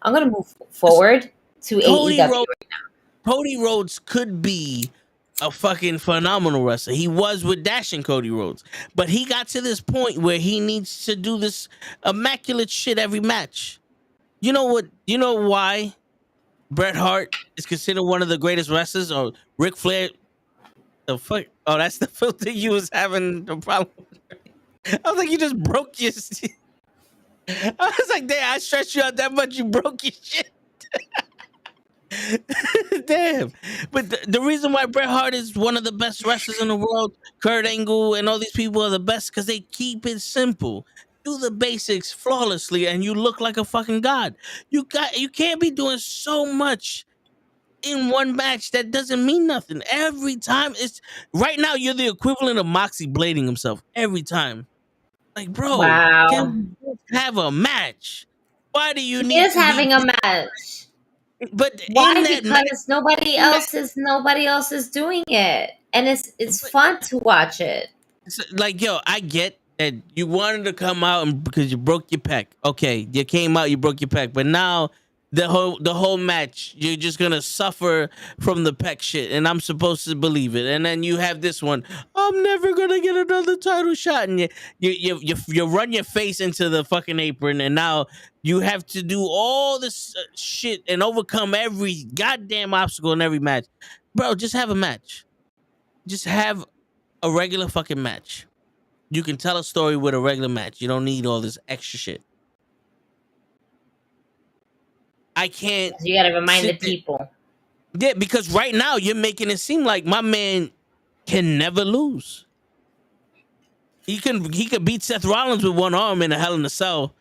I'm going to move forward to AEW right now. Cody Rhodes could be a fucking phenomenal wrestler. He was with Dashing Cody Rhodes. But he got to this point where he needs to do this immaculate shit every match. You know what? You know why Bret Hart is considered one of the greatest wrestlers? Or Ric Flair? The fuck? Oh, that's the filter you was having the problem with. I was like, you just broke your shit. I was like, damn, I stretched you out that much, you broke your shit. Damn. But the reason why Bret Hart is one of the best wrestlers in the world, Kurt Angle and all these people are the best, because they keep it simple. Do the basics flawlessly and you look like a fucking god. You can't be doing so much in one match that doesn't mean nothing. Every time right now you're the equivalent of Moxie blading himself every time. Like, bro, can we have a match? Why do you need He is having a match. But why? Because nobody else is doing it, and it's fun to watch it. Like, yo, I get that you wanted to come out because you broke your pec. Okay, you came out, you broke your pec, but now the whole match you're just gonna suffer from the pec shit, and I'm supposed to believe it. And then you have this one, I'm never gonna get another title shot, and you run your face into the fucking apron, and now you have to do all this shit and overcome every goddamn obstacle in every match. Bro, just have a match. Just have a regular fucking match. You can tell a story with a regular match. You don't need all this extra shit. I can't. You gotta remind the people. Yeah, because right now you're making it seem like my man can never lose. He could beat Seth Rollins with one arm in a Hell in a Cell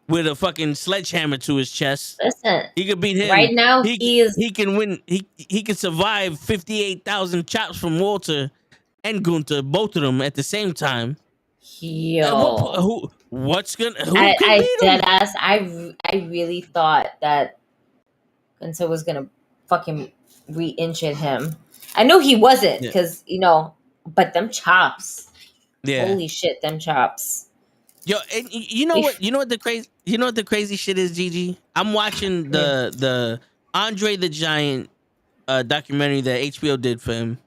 with a fucking sledgehammer to his chest. Listen, he could beat him right now. He can win. He can survive 58,000 chops from Walter and Gunther, both of them at the same time. Yo, what's gonna? I really thought that Gunther was gonna fucking re-injure him. I know he wasn't, because but them chops. Yeah. Holy shit, them chops. Yo, and you know what? You know what the crazy shit is, Gigi? I'm watching the Andre the Giant documentary that HBO did for him,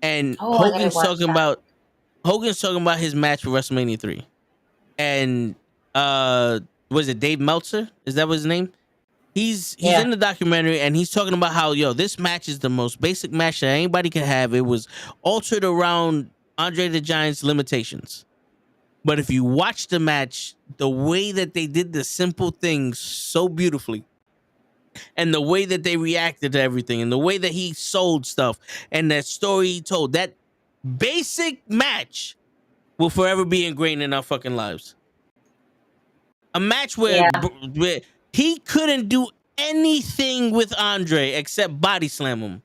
and Hogan's talking about his match for WrestleMania 3, and was it Dave Meltzer? Is that his name? He's in the documentary and he's talking about how this match is the most basic match that anybody can have. It was altered around Andre the Giant's limitations. But if you watch the match, the way that they did the simple things so beautifully, and the way that they reacted to everything and the way that he sold stuff and that story he told, that basic match will forever be ingrained in our fucking lives. A match where he couldn't do anything with Andre except body slam him.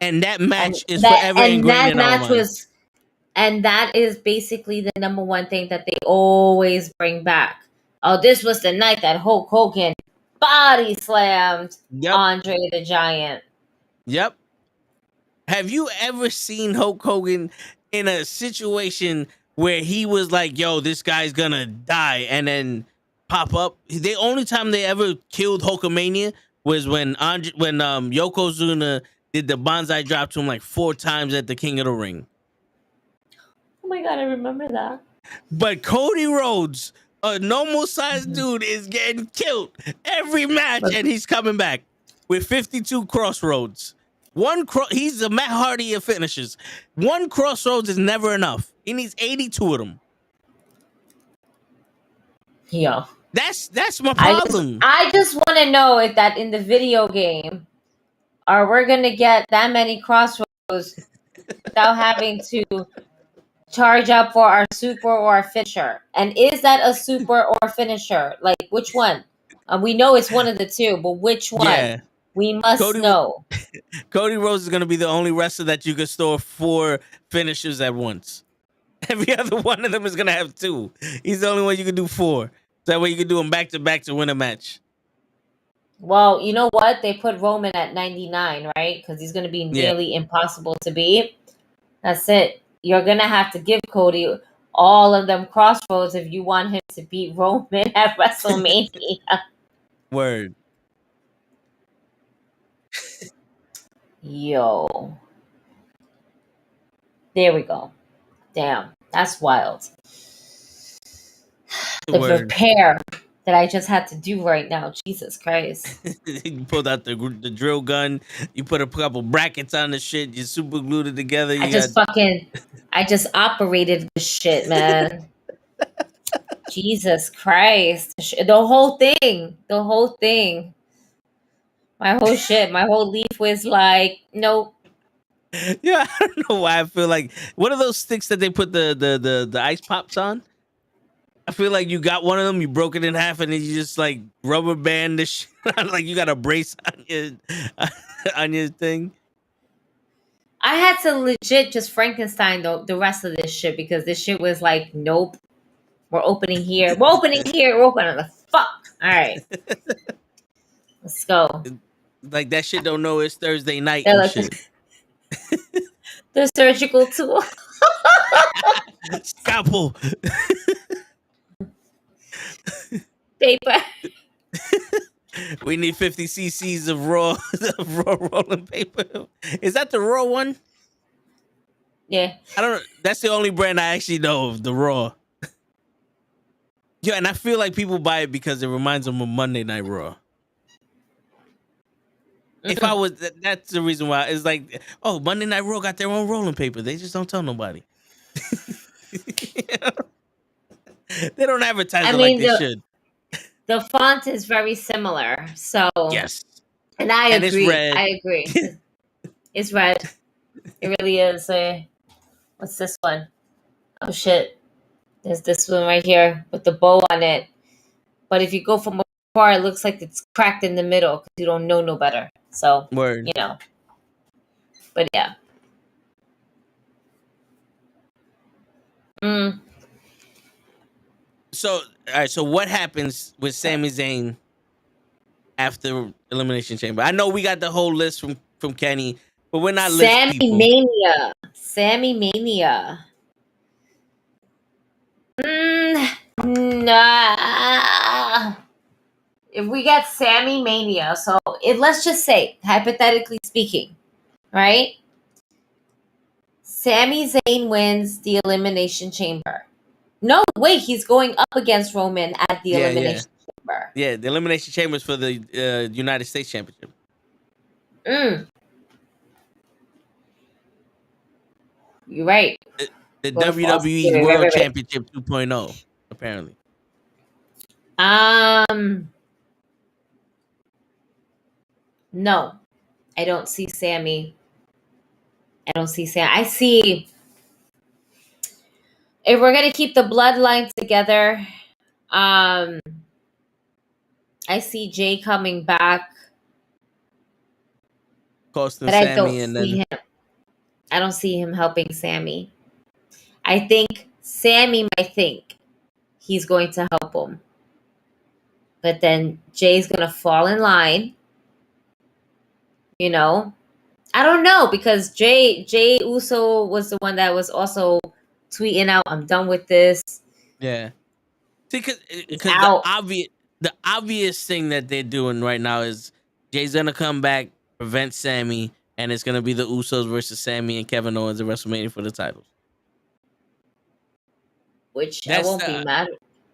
And that match is forever ingrained in our minds. And that is basically the number one thing that they always bring back. Oh, this was the night that Hulk Hogan body slammed Andre the Giant. Yep. Have you ever seen Hulk Hogan in a situation where he was like, yo, this guy's gonna die, and then pop up? The only time they ever killed Hulkamania was when Yokozuna did the bonsai drop to him like 4 times at the King of the Ring. Oh my God, I remember that. But Cody Rhodes, a normal sized dude, is getting killed every match, and he's coming back with 52 crossroads. He's a Matt Hardy of finishers. 1 crossroads is never enough. He needs 82 of them. Yeah. That's my problem. I just want to know if that in the video game, are we going to get that many crossroads without having to charge up for our super or our finisher? And is that a super or finisher? Like, which one? We know it's one of the two, but which one? Yeah. We must know. Cody Rhodes is going to be the only wrestler that you can store 4 finishers at once. Every other one of them is going to have 2. He's the only one you can do 4. That way you can do them back to back to win a match. Well, you know what? They put Roman at 99, right? Because he's going to be nearly impossible to beat. That's it. You're going to have to give Cody all of them crossroads if you want him to beat Roman at WrestleMania. Word. Yo. There we go. Damn. That's wild. The repair that I just had to do right now. Jesus Christ. You pulled out the drill gun. You put a couple brackets on the shit. You super glued it together. I just operated this shit, man. Jesus Christ. The whole thing. My whole leaf was like, nope. Yeah, I don't know why I feel like, what are those sticks that they put the ice pops on? I feel like you got one of them, you broke it in half, and then you just like rubber band this shit like you got a brace on your thing. I had to legit just Frankenstein the rest of this shit because this shit was like, nope. We're opening here. We're opening the fuck. All right. Let's go. Like that shit don't know it's Thursday night and like, shit. The surgical tool. Scalpel. Paper. We need 50 cc's of raw rolling paper. Is that the raw one? Yeah. I don't know. That's the only brand I actually know of, the raw. Yeah, and I feel like people buy it because it reminds them of Monday Night Raw. If I was, that's the reason why. It's like, oh, Monday Night Raw got their own rolling paper. They just don't tell nobody. They don't advertise like they should. The font is very similar, so yes. And I agree. I agree. It's red. It really is. What's this one? Oh shit! There's this one right here with the bow on it. But if you go from afar, it looks like it's cracked in the middle because you don't know no better. So word. You know. But yeah. So, all right. So, what happens with Sami Zayn after Elimination Chamber? I know we got the whole list from Kenny, but we're not Sami Mania. Sami Mania. Nah. If we get Sami Mania, so let's just say, hypothetically speaking, right? Sami Zayn wins the Elimination Chamber. No, wait, he's going up against Roman at the Elimination Chamber. Yeah, the Elimination Chamber is for the United States Championship. You're right. The WWE World Championship 2.0, apparently. No, I don't see Sami. I see, if we're gonna keep the bloodline together, I see Jay coming back, Costing but I don't Sami, and see then him. I don't see him helping Sami. I think Sami might think he's going to help him, but then Jay's gonna fall in line. You know, I don't know, because Jay Uso was the one that was also tweeting out, "I'm done with this." yeah. See, He's because out. the obvious thing that they're doing right now is Jay's gonna come back, prevent Sami, and it's gonna be the Usos versus Sami and Kevin Owens at WrestleMania for the titles. Which I That's won't be mad.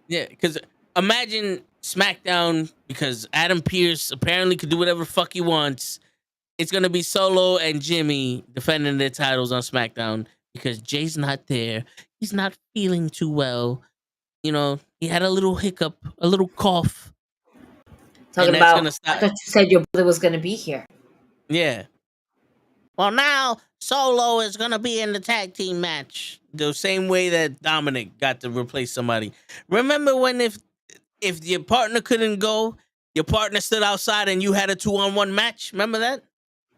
yeah. Because imagine SmackDown, because Adam Pearce apparently could do whatever the fuck he wants. It's gonna be Solo and Jimmy defending their titles on SmackDown because Jay's not there. He's not feeling too well. You know, he had a little hiccup, a little cough, Talking and that's about, gonna I stop. thought you said your brother was gonna be here. Yeah. Well, now Solo is gonna be in the tag team match the same way that Dominic got to replace somebody. Remember when if your partner couldn't go, your partner stood outside and you had a 2-on-1 match? Remember that?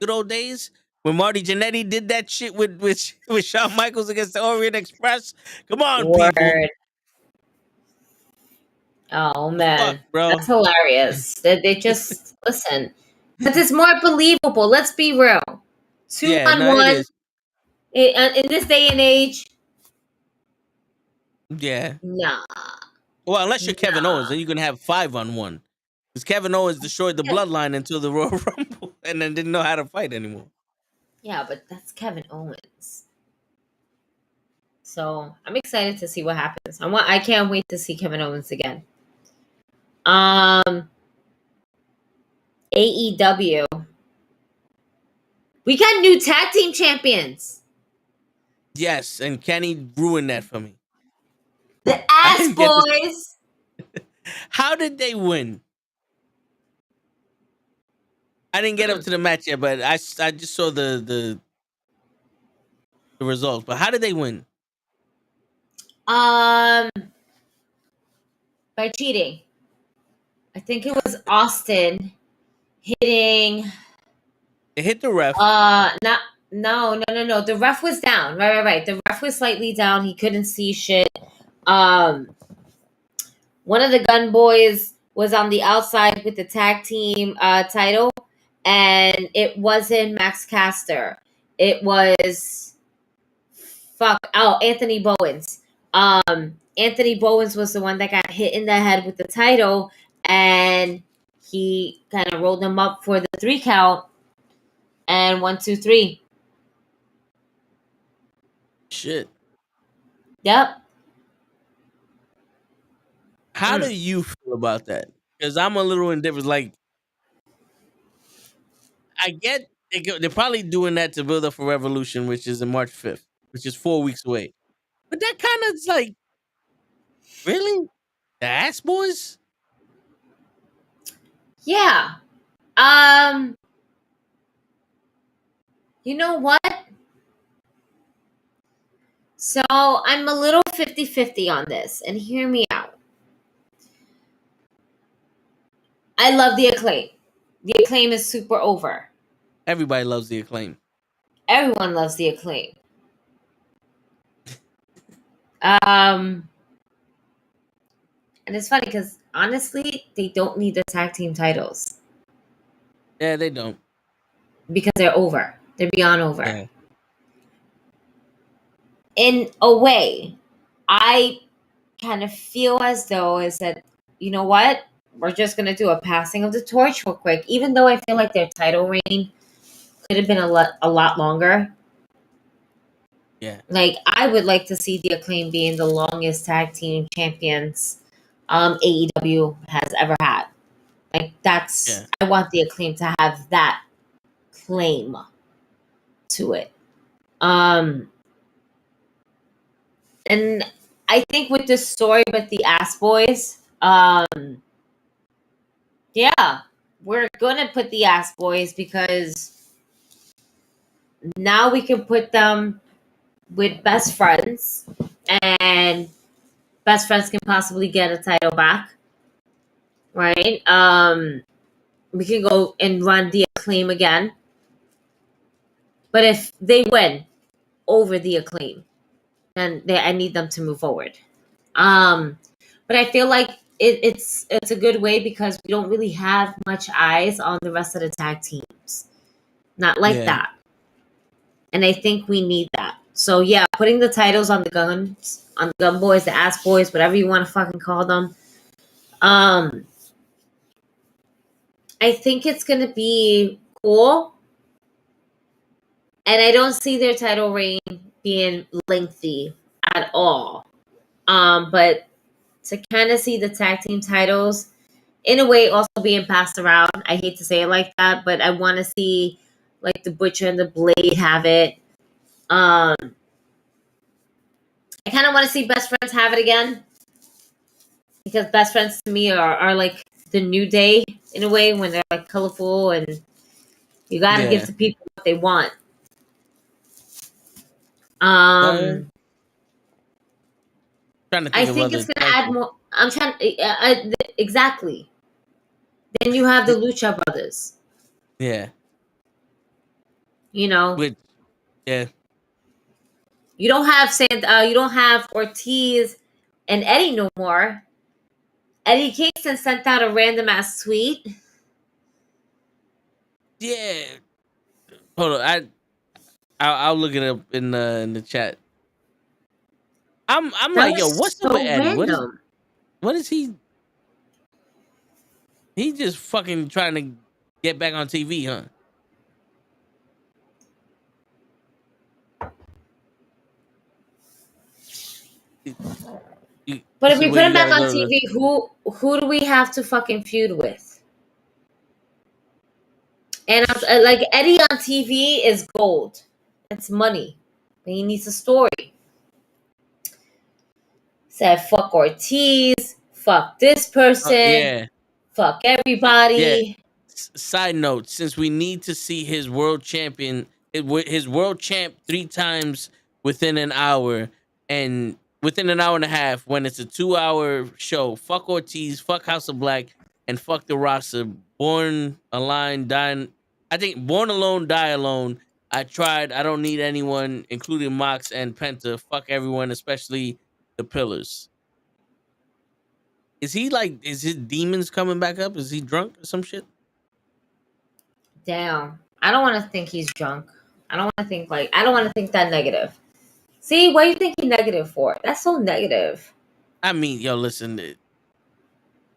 Good old days when Marty Jannetty did that shit with Shawn Michaels against the Orient Express. Come on, people. Word. Oh The fuck, man, bro. that's hilarious. They just listen, because it's more believable. Let's be real. Two Yeah, on no, it one is. in this day and age, Yeah. nah, Well, unless you're Kevin Owens, nah. then you can have 5-on-1. Because Kevin Owens destroyed the Yeah, bloodline until the Royal Rumble and then didn't know how to fight anymore. yeah, but that's Kevin Owens. So I'm excited to see what happens. I can't wait to see Kevin Owens again. AEW. We got new tag team champions. Yes, and Kenny ruined that for me. The I Ass didn't get this. Boys. How did they win? I didn't get up to the match yet, but I just saw the results. But how did they win? By cheating. I think it was Austin hitting. They hit the ref. Not no. The ref was down. Right. The ref was slightly down. He couldn't see shit. One of the Gun Boys was on the outside with the tag team title, and it wasn't Max Caster. It was Anthony Bowens. Anthony Bowens was the one that got hit in the head with the title, and he kind of rolled him up for the 3 count, and 1, 2, 3. Shit. Yep. How do you feel about that? Because I'm a little indifferent. Like, I get they're probably doing that to build up for Revolution, which is in March 5th, which is 4 weeks away. But that kind of is like, really? The Ass Boys? Yeah. You know what? So I'm a little 50-50 on this, and hear me out. I love the Acclaim. The Acclaim is super over. Everybody loves the Acclaim. Everyone loves the Acclaim. And it's funny because honestly, they don't need the tag team titles Yeah, they don't. because they're over. They're beyond over. Yeah. In a way, I kind of feel as though is that, you know what? We're just gonna do a passing of the torch real quick. Even though I feel like their title reign could have been a lot longer. Yeah. Like, I would like to see the Acclaim being the longest tag team champions AEW has ever had. Like, Yeah. I want the Acclaim to have that claim to it. And I think with this story with the Ass Boys, yeah, we're gonna put the Ass Boys because now we can put them with Best Friends, and Best Friends can possibly get a title back, right? We can go and run the Acclaim again, but if they win over the Acclaim, then I need them to move forward. But I feel like it's a good way because we don't really have much eyes on the rest of the tag teams, not like that, and I think we need that. So yeah, putting the titles on the Gun Boys, the Ass Boys, whatever you want to fucking call them. I think it's gonna be cool, and I don't see their title reign being lengthy at all. But to kind of see the tag team titles in a way also being passed around, I hate to say it like that, but I want to see like the Butcher and the Blade have it. I kind of want to see Best Friends have it again, because Best Friends to me are like the New Day in a way, when they're like colorful and you got to give to people what they want. Trying to think I think it's going to add more. I'm trying exactly. Then you have the Lucha Brothers. Yeah. You know. Yeah. You don't have Ortiz and Eddie no more. Eddie Kingston sent out a random ass tweet. Yeah. Hold on. I'll look it up in the chat. I'm like, yo, what's up with Eddie? What is he? He just fucking trying to get back on TV, huh? But if we put him back on TV, who do we have to fucking feud with? And like Eddie on TV is gold. It's money. But he needs a story. Said fuck Ortiz, fuck this person, fuck everybody. Yeah. Side note: since we need to see his world champ 3 times within an hour, and within an hour and a half, when it's a 2-hour show, fuck Ortiz, fuck House of Black, and fuck the roster. Born Alone, Die Alone. I tried. I don't need anyone, including Mox and Penta. Fuck everyone, especially the Pillars. Is his demons coming back up? Is he drunk or some shit? Damn. I don't want to think he's drunk. I don't want to think that negative. See, what are you thinking negative for? That's so negative. I mean, yo, listen,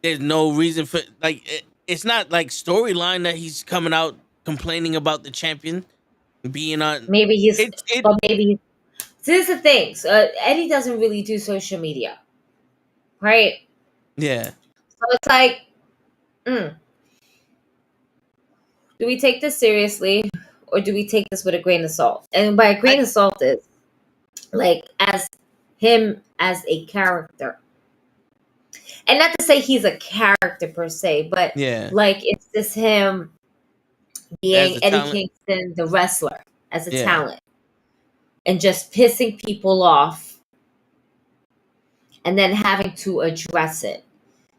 there's no reason for, like, it's not like storyline that he's coming out complaining about the champion being on. Maybe he's, but maybe. So this is the thing. So, Eddie doesn't really do social media, right? Yeah. So it's like, do we take this seriously, or do we take this with a grain of salt? And by a grain of salt is like as him as a character, and not to say he's a character per se, but like it's just him being Eddie talent. Kingston, the wrestler, as a talent, and just pissing people off, and then having to address it.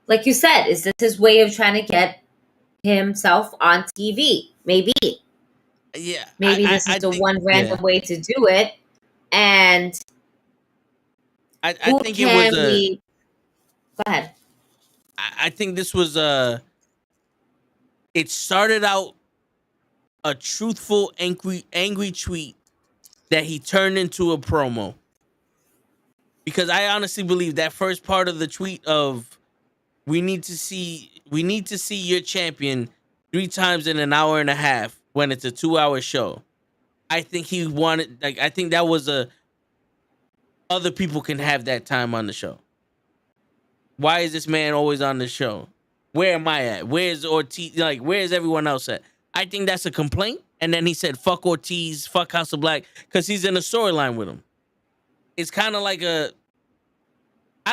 Like you said, is this his way of trying to get himself on TV? Maybe. Yeah. Maybe this is the one random way to do it. And I think it was go ahead. I think this was it started out a truthful angry tweet that he turned into a promo. Because I honestly believe that first part of the tweet of we need to see your champion 3 times in an hour and a half when it's a 2-hour show. I think he wanted, like, I think that was other people can have that time on the show. Why is this man always on the show? Where am I at? Where's Ortiz? Like, where's everyone else at? I think that's a complaint. And then he said, fuck Ortiz, fuck House of Black, because he's in a storyline with him. It's kind of like I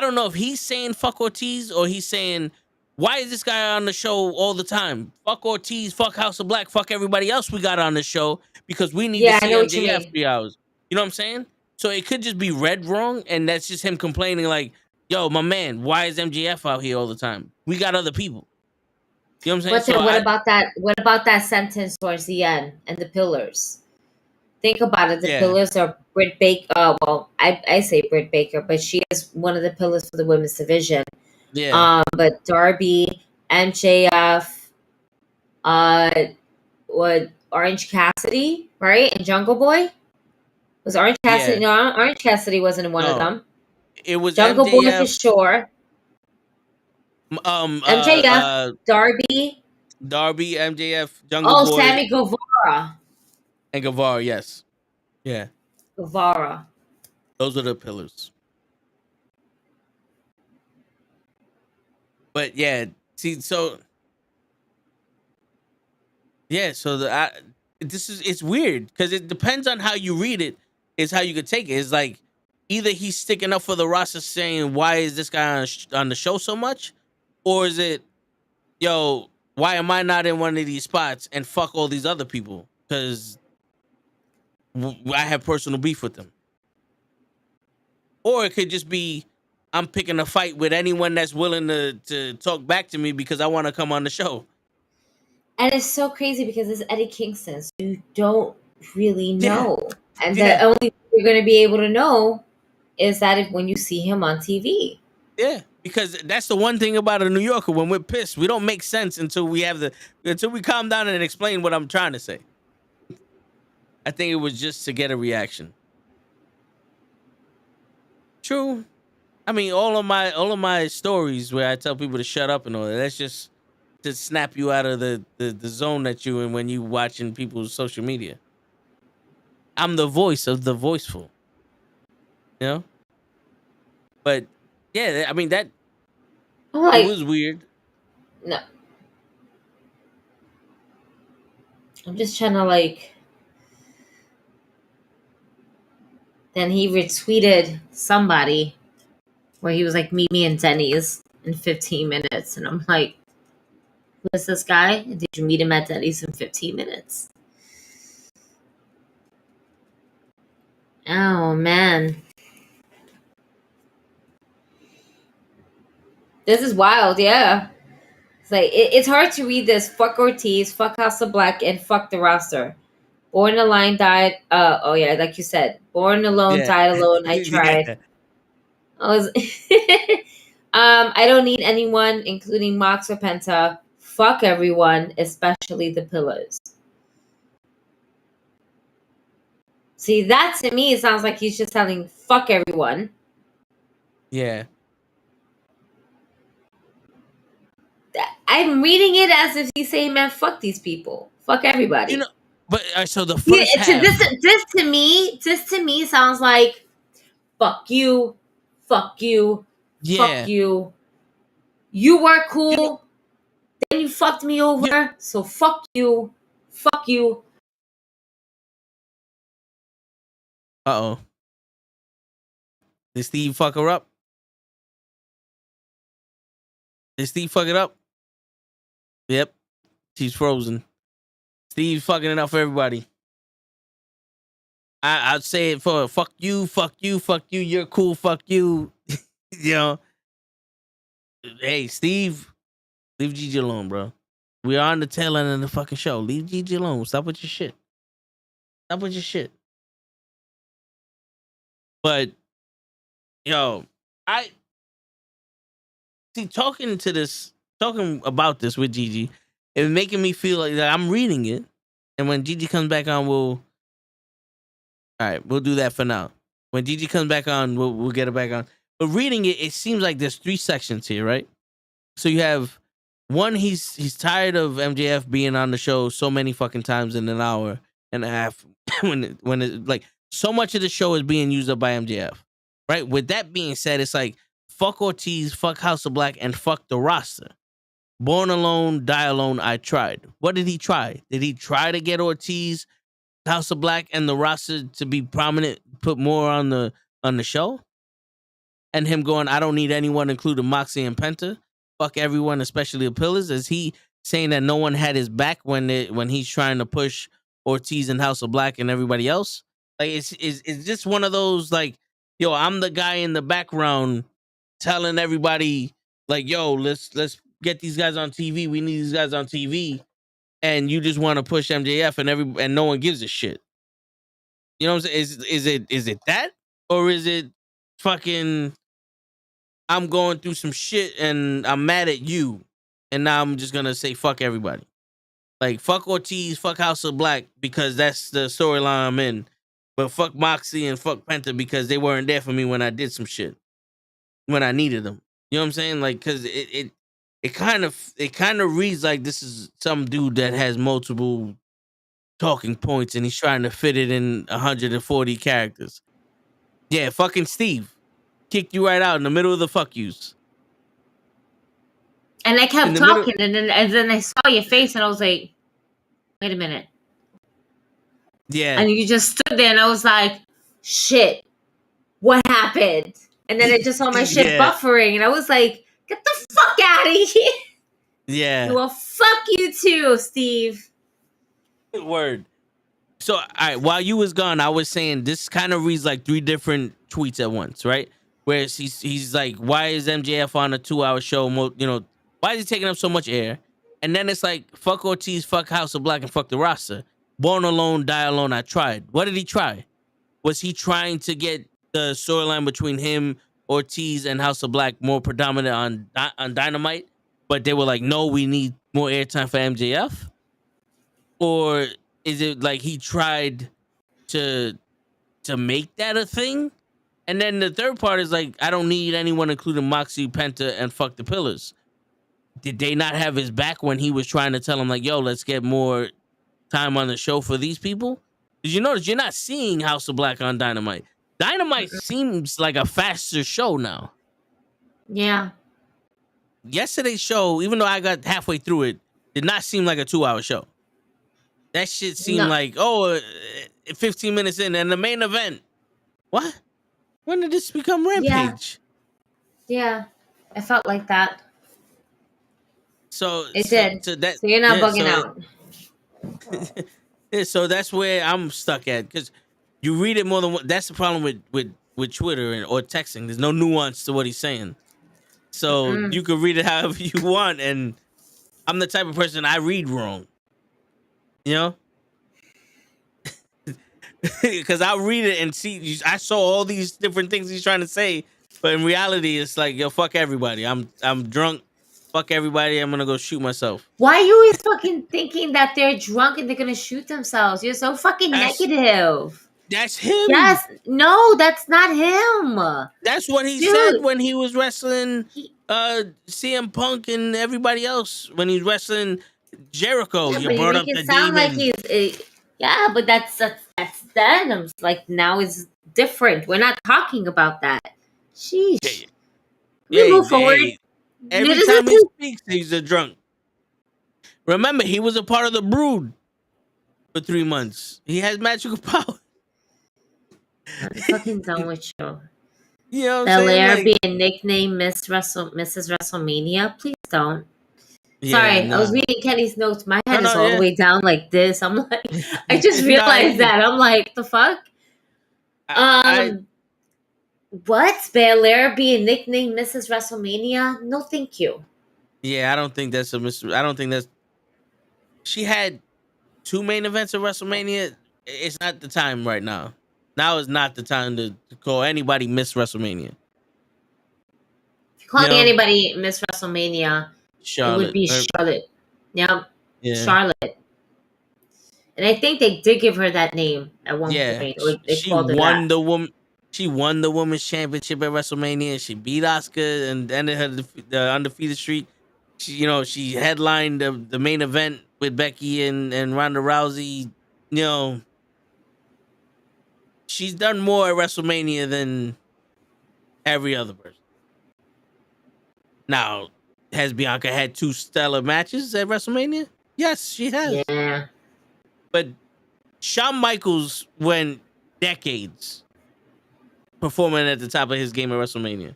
don't know if he's saying fuck Ortiz or he's saying Why is this guy on the show all the time? Fuck Ortiz, fuck House of Black, fuck everybody else we got on the show because we need to Yeah, I see know what you MJF mean. 3 hours. You know what I'm saying? So it could just be read wrong, and that's just him complaining like, yo, my man, why is MJF out here all the time? We got other people. You know what I'm saying? But then what about that sentence towards the end and the pillars? Think about it. The pillars are Britt Baker. Well, I say Britt Baker, but she is one of the pillars for the women's division. Yeah. But Darby, MJF, what Orange Cassidy, right? And Jungle Boy? Was Orange Cassidy? Yeah. No, Orange Cassidy wasn't one of them. It was Jungle MJF, Boy for sure. MJF, Darby, MJF, Jungle Boy, Sammy Guevara. and Guevara. Yes. Yeah. Guevara. Those are the pillars. But yeah, see, so yeah, so it's weird because it depends on how you read it. Is how you could take it. It's like either he's sticking up for the roster, saying why is this guy on the show so much, or is it, yo, why am I not in one of these spots and fuck all these other people because I have personal beef with them, or it could just be I'm picking a fight with anyone that's willing to talk back to me because I want to come on the show. And it's so crazy because it's Eddie Kingston, so you don't really know. And the only way you're going to be able to know is that when you see him on TV. Yeah, because that's the one thing about a New Yorker. When we're pissed, we don't make sense until we calm down and explain what I'm trying to say. I think it was just to get a reaction. True. I mean, all of my stories where I tell people to shut up and all that's just to snap you out of the zone that you're in when you watching people's social media. I'm the voice of the voiceful. You know? But yeah, I mean it was weird. No. I'm just trying to then he retweeted somebody where he was like, meet me in Denny's in 15 minutes. And I'm like, who is this guy? Did you meet him at Denny's in 15 minutes? Oh, man. This is wild, yeah. It's like, it's hard to read this. Fuck Ortiz, fuck House of Black, and fuck the roster. Born Alone died. Oh, yeah, like you said. Born Alone, died alone. I tried. I don't need anyone, including Mox or Penta. Fuck everyone, especially the pillars. See, that to me, it sounds like he's just telling fuck everyone. Yeah. I'm reading it as if he's saying, man, fuck these people. Fuck everybody. You know, but so the first half. This to me sounds like fuck you, fuck you, fuck you. You were cool. Then you fucked me over. So fuck you. Fuck you. Uh-oh. Did Steve fuck her up? Did Steve fuck it up? Yep. She's frozen. Steve fucking it up for everybody. I'd say it for fuck you, fuck you, fuck you, you're cool, fuck you. You know. Hey, Steve, leave Gigi alone, bro. We are on the tail end of the fucking show. Leave Gigi alone. Stop with your shit. Stop with your shit. But, yo, I see talking about this with Gigi, it's making me feel like that I'm reading it. And when Gigi comes back on, we'll do that for now. When Gigi comes back on, we'll get it back on. But reading it, it seems like there's 3 sections here, right? So you have one, he's tired of MJF being on the show so many fucking times in an hour and a half when it like so much of the show is being used up by MJF, right? With that being said, it's like fuck Ortiz, fuck House of Black, and fuck the roster. Born alone, die alone. I tried. What did he try? Did he try to get Ortiz, House of Black, and the roster to be prominent, put more on the show? And him going, I don't need anyone, including Moxie and Penta. fuck everyone, especially the pillars? Is he saying that no one had his back when he's trying to push Ortiz and House of Black and everybody else? Like, it's just one of those, like, yo, I'm the guy in the background telling everybody, like, yo, let's get these guys on TV. We need these guys on TV, and you just want to push MJF and no one gives a shit. You know what I'm saying? Is it that, or is it fucking I'm going through some shit and I'm mad at you, and now I'm just gonna say fuck everybody? Like, fuck Ortiz, fuck House of Black, because that's the storyline I'm in. But fuck Moxie and fuck Penta because they weren't there for me when I did some shit, when I needed them. You know what I'm saying? Like, because it kind of reads like this is some dude that has multiple talking points and he's trying to fit it in 140 characters. Yeah, fucking Steve kicked you right out in the middle of the fuck yous. And I kept talking, and then I saw your face, and I was like, wait a minute. Yeah. And you just stood there, and I was like, shit, what happened? And then I just saw my shit buffering, and I was like, get the fuck out of here. Yeah. Well, fuck you too, Steve. Word. So, all right, while you was gone, I was saying this kind of reads like 3 different tweets at once, right? Where he's like, why is MJF on a 2-hour show? You know, why is he taking up so much air? And then it's like, fuck Ortiz, fuck House of Black, and fuck the roster. Born alone, die alone, I tried. What did he try? Was he trying to get the storyline between him, Ortiz, and House of Black more predominant on Dynamite? But they were like, no, we need more airtime for MJF? Or is it like he tried to make that a thing? And then the third part is like, I don't need anyone, including Moxie, Penta, and fuck the pillars. Did they not have his back when he was trying to tell him, like, yo, let's get more time on the show for these people? Did you notice you're not seeing House of Black on Dynamite? Dynamite seems like a faster show now. Yeah. Yesterday's show, even though I got halfway through it, did not seem like a 2-hour show. That shit seemed like, 15 minutes in, and the main event. What? When did this become Rampage? Yeah. I felt like that. So it did. So you're not bugging out. So that's where I'm stuck at, because you read it more than one. That's the problem with Twitter or texting. There's no nuance to what he's saying. So you can read it however you want, and I'm the type of person I read wrong. You know? Because I'll read it and see, I saw all these different things he's trying to say, but in reality, it's like, yo, fuck everybody. I'm drunk. Fuck everybody. I'm gonna go shoot myself. Why are you always fucking thinking that they're drunk and they're gonna shoot themselves? You're so fucking negative. That's him. Yes. No, that's not him. That's what he said when he was wrestling CM Punk and everybody else. When he's wrestling Jericho, you brought up the demon. Like he's, but that's then. Like, now it's different. We're not talking about that. Sheesh. We move forward. Every time he speaks, he's a drunk. Remember, he was a part of the Brood for 3 months. He has magical power. I'm fucking done with you. You know what I'm saying? Belair being nicknamed Mrs. WrestleMania. Please don't. Sorry, I was reading Kenny's notes. My head is all the way down like this. I'm like, I just realized that. I'm like, the fuck? What? Belair being nicknamed Mrs. WrestleMania? No, thank you. Yeah, I don't think that's I don't think that's. She had 2 main events of WrestleMania. It's not the time right now. Now is not the time to call anybody Miss WrestleMania. If you call anybody Miss WrestleMania, Charlotte. It would be Charlotte. Yeah, Charlotte. And I think they did give her that name at one point. She won the woman. She won the women's championship at WrestleMania. She beat Asuka and ended the undefeated streak. She headlined the main event with Becky and Ronda Rousey. You know, she's done more at WrestleMania than every other person. Now, has Bianca had 2 stellar matches at WrestleMania? Yes, she has. Yeah. But Shawn Michaels went decades performing at the top of his game at WrestleMania.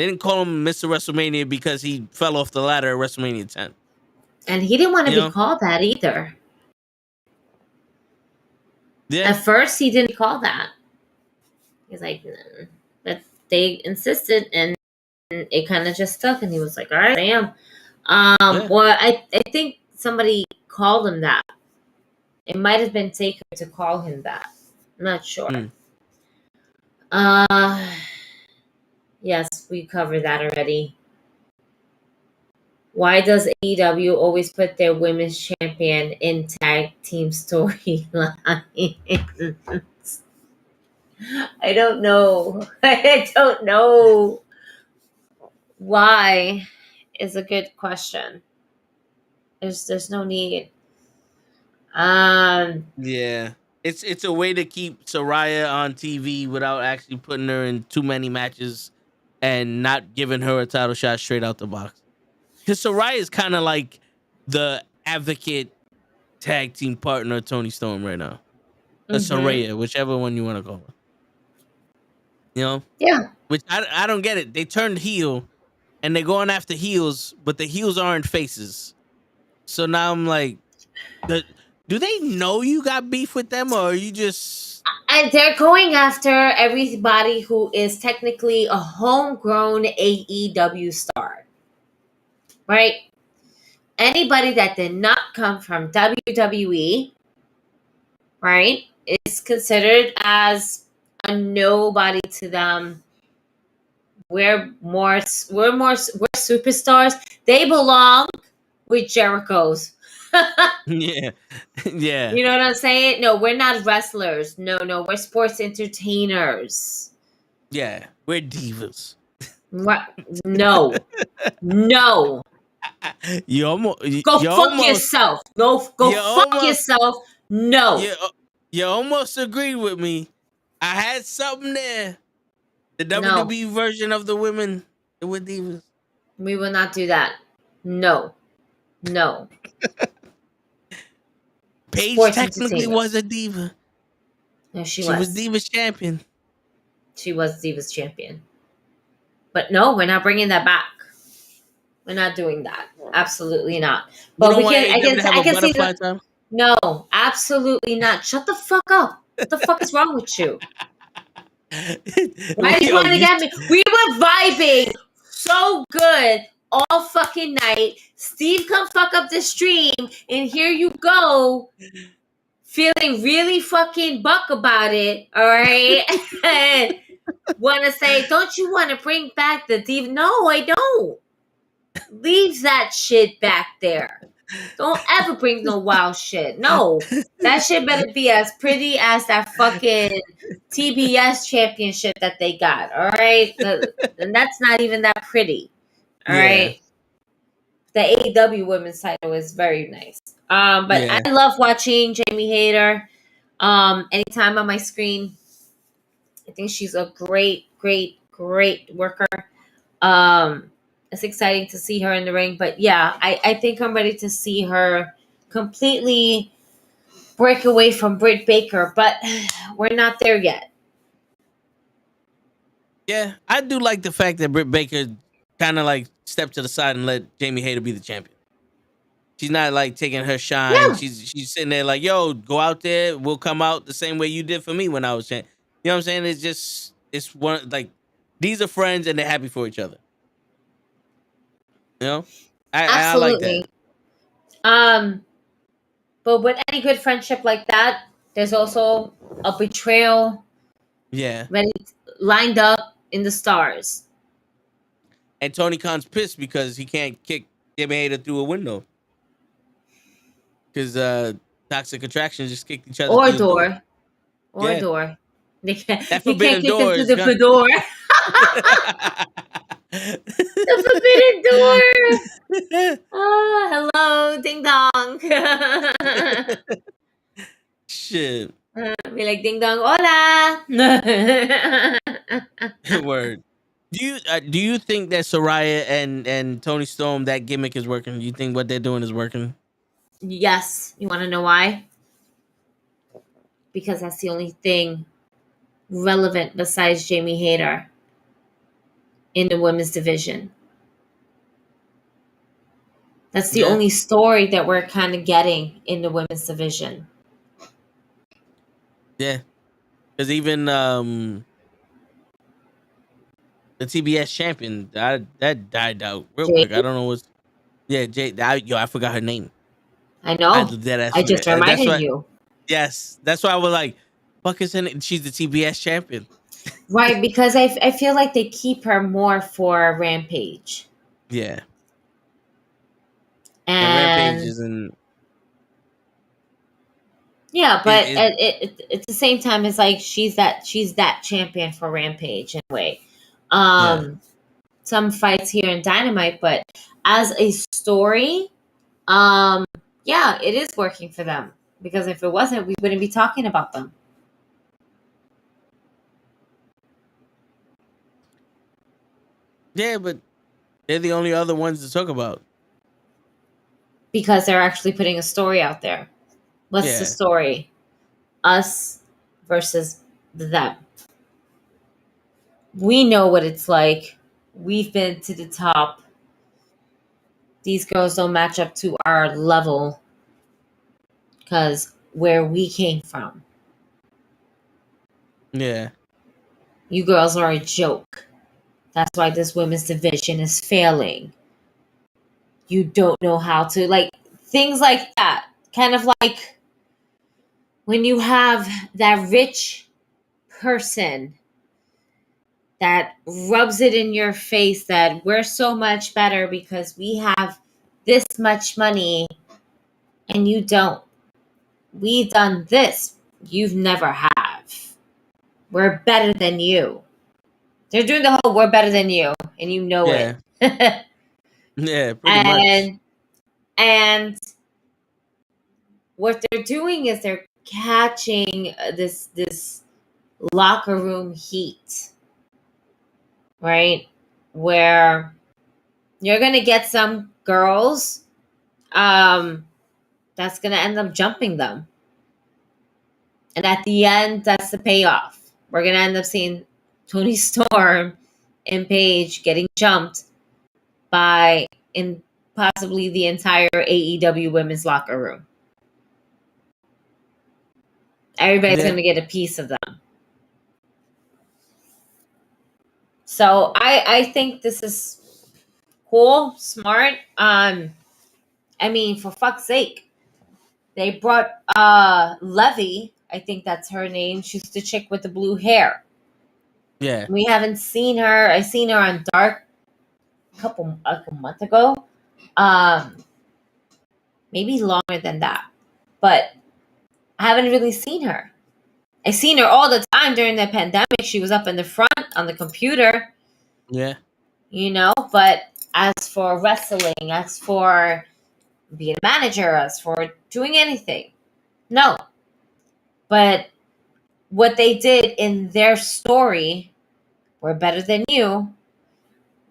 They didn't call him Mr. WrestleMania because he fell off the ladder at WrestleMania 10. And he didn't want to You be know? called that either. Yeah. At first, he didn't call that. He's like, "Mm." But they insisted, and it kind of just stuck. And he was like, "All right, I am." Well, I think somebody called him that. It might have been Taker to call him that. I'm not sure. Yes, we covered that already. Why does AEW always put their women's champion in tag team storylines? I don't know. I don't know. Why is a good question. There's no need. Yeah. It's a way to keep Saraya on TV without actually putting her in too many matches and not giving her a title shot straight out the box. Because Saraya is kind of like the advocate tag team partner of Tony Storm right now. Saraya, whichever one you want to call her. You know? Yeah. Which I don't get it. They turned heel and they're going after heels, but the heels aren't faces. So now I'm like, do they know you got beef with them, or are you just... And they're going after everybody who is technically a homegrown AEW star. Right? Anybody that did not come from WWE, right, is considered as a nobody to them. We're superstars. They belong with Jericho's. Yeah. Yeah. You know what I'm saying? No, we're not wrestlers. No, we're sports entertainers. Yeah. We're divas. What? No. No. You almost Go fuck yourself. Go fuck yourself. No. You almost agreed with me. I had something there. The WWE version of the women with divas. We will not do that. No. Paige Sports technically was a diva. No, she was Divas champion. She was Divas champion. But no, we're not bringing that back. We're not doing that. Absolutely not. But we can. I can see the. No, absolutely not. Shut the fuck up. What the fuck is wrong with you? Why are you trying to get me? We were vibing so good all fucking night. Steve come fuck up the stream, and here you go, feeling really fucking buck about it. All right, and want to say, don't you want to bring back the diva? No, I don't. Leave that shit back there. Don't ever bring no wild shit. No, that shit better be as pretty as that fucking TBS championship that they got. All right, and that's not even that pretty. All right, the AEW women's title is very nice. But I love watching Jamie Hayter. Anytime on my screen, I think she's a great worker. It's exciting to see her in the ring, but yeah, I think I'm ready to see her completely break away from Britt Baker, but we're not there yet. Yeah, I do like the fact that Britt Baker kind of like stepped to the side and let Jamie Hayter be the champion. She's not like taking her shine. Yeah. She's sitting there like, yo, go out there. We'll come out the same way you did for me when I was champion. You know what I'm saying? It's one, like, these are friends and they're happy for each other. You know, I like that. But with any good friendship like that, there's also a betrayal. Yeah, lined up in the stars. And Tony Khan's pissed because he can't kick Jamie Hayter through a window because Toxic Attraction just kicked each other or through door. Or door. They can't. That you can't forbidden door kick them through the door. The forbidden door. Oh, hello, ding dong. Shit. Be like, ding dong, hola. Word. Do you think that Saraya and Tony Storm, that gimmick is working? Do you think what they're doing is working? Yes. You want to know why? Because that's the only thing relevant besides Jamie Hayter. in the women's division. That's the Yeah. only story that we're kind of getting in the women's division. Yeah. Because even the TBS champion that died out real quick. I Jade, don't know what's. Yeah, Jay. I forgot her name. I I know. did that. I just That's reminded why. you. Yes, that's why I was like, "Fuck is in it?" She's the TBS champion. Right, because I feel like they keep her more for Rampage. Yeah, and Rampage And is in. yeah, but It at the same time, it's like she's that champion for Rampage in a way. yeah. Some fights here in Dynamite, but as a story, yeah, it is working for them. Because if it wasn't, we wouldn't be talking about them. Yeah, but they're the only other ones to talk about. Because they're actually putting a story out there. What's the Yeah. story? Us versus them. We know what it's like. We've been to the top. These girls don't match up to our level because where we came from. Yeah. You girls are a joke. That's why this women's division is failing. You don't know how to, like, things like that. Kind of like when you have that rich person that rubs it in your face that we're so much better because we have this much money and you don't. We've done this. You've never have. We're better than you. They're doing the whole we're better than you and you know Yeah. it. Yeah, pretty much. And what they're doing is they're catching this locker room heat, right? Where you're gonna get some girls that's gonna end up jumping them, and at the end, that's the payoff. We're gonna end up seeing Tony Storm and Paige getting jumped by in possibly the entire AEW women's locker room. Everybody's gonna get a piece of them. So I think this is cool, smart. I mean, for fuck's sake, they brought Levy. I think that's her name. She's the chick with the blue hair. Yeah. We haven't seen her. I seen her on Dark a month ago. Maybe longer than that, but I haven't really seen her. I seen her all the time during the pandemic. She was up in the front on the computer. Yeah. You know, but as for wrestling, as for being a manager, as for doing anything, no. But what they did in their story, we're better than you.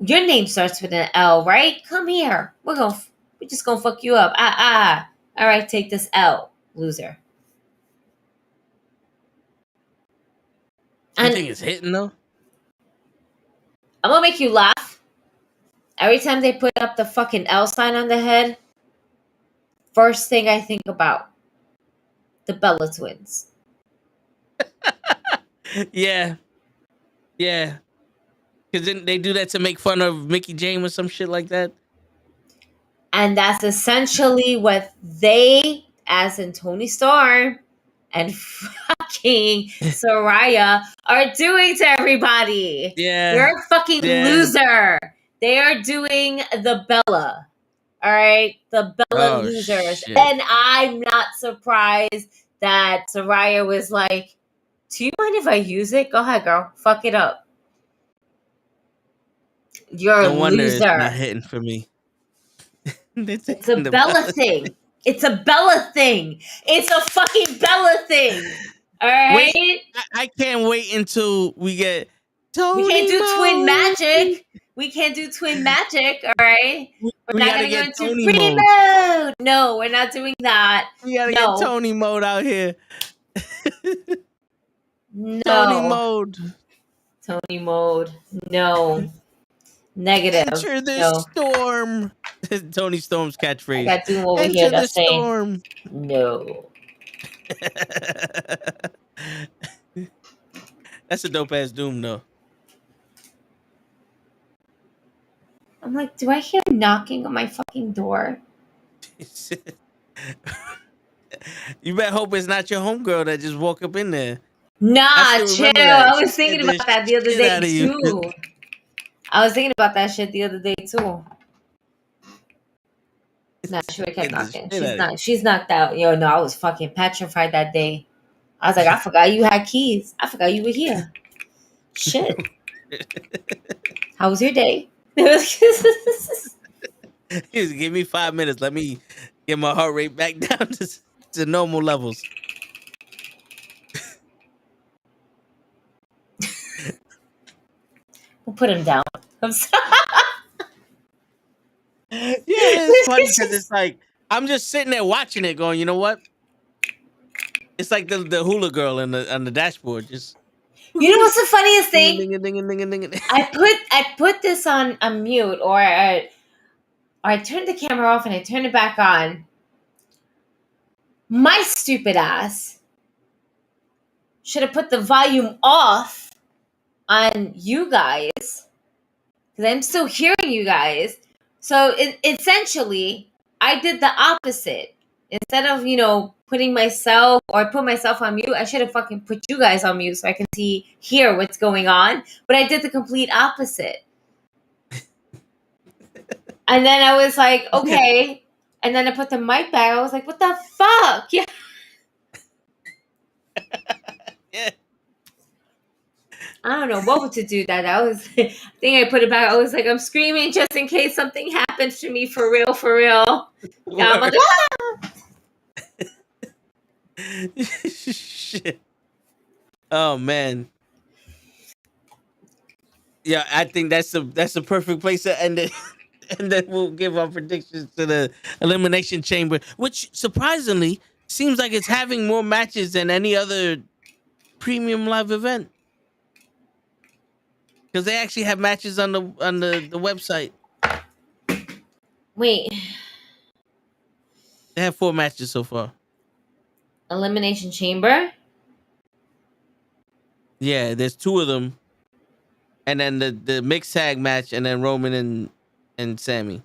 Your name starts with an L, right? Come here. We're just gonna fuck you up. All right, take this L, loser. You think it's hitting though? I'm gonna make you laugh. Every time they put up the fucking L sign on the head, first thing I think about, the Bella twins. Yeah. Yeah. Because then they do that to make fun of Mickey James or some shit like that. And that's essentially what they, as in Tony Storm and fucking Soraya, are doing to everybody. Yeah. You're a fucking loser. They are doing the Bella. All right? The Bella losers. Shit. And I'm not surprised that Soraya was like, do you mind if I use it? Go ahead, girl. Fuck it up. You're No a wonder loser. It's not hitting for me. It's a Bella thing. It's a Bella thing. It's a fucking Bella thing. All right? Wait, I can't wait until we get Tony We can't do mode. twin magic. We can't do twin magic, all right? We're not gotta going to go get into Tony free mode. mode. No, we're not doing that. We gotta get Tony mode out here. No. Tony mode. Tony mode. No. Negative. Enter the No. storm. Tony Storm's I catchphrase. got Doom over Enter here the that's saying storm. no. That's a dope ass Doom though. I'm like, do I hear knocking on my fucking door? You better hope it's not your homegirl that just woke up in there. Nah, still chill. remember that. I She was thinking scared about the that the other shit day out of you. too. I was thinking about that shit the other day too. Nah, she would have kept knocking. She's knocked out. Yo, no, I was fucking petrified that day. I was like, I forgot you had keys. I forgot you were here. Shit. How was your day? Give me 5 minutes. Let me get my heart rate back down to normal levels. We'll put him down. I'm sorry. Yeah, it's funny because it's like I'm just sitting there watching it, going, you know what? It's like the hula girl on the dashboard. Just you know what's the funniest thing? Ding. I put this on mute, or I turned the camera off and I turned it back on. My stupid ass should have put the volume off on you guys because I'm still hearing you guys. So essentially, I did the opposite. Instead of, putting myself or put myself on mute, I should have fucking put you guys on mute so I can hear what's going on. But I did the complete opposite. And then I was like, okay. And then I put the mic back. I was like, what the fuck? Yeah. Yeah. I don't know what to do that. I think I put it back. I was like, I'm screaming just in case something happens to me for real. Yeah, I'm like, ah! Shit. Oh man. Yeah, I think that's a perfect place to end it. And then we'll give our predictions to the Elimination Chamber, which surprisingly seems like it's having more matches than any other premium live event. Because they actually have matches on the website. Wait. They have 4 matches so far. Elimination Chamber? Yeah, there's 2 of them. And then the mixed tag match, and then Roman and Sami.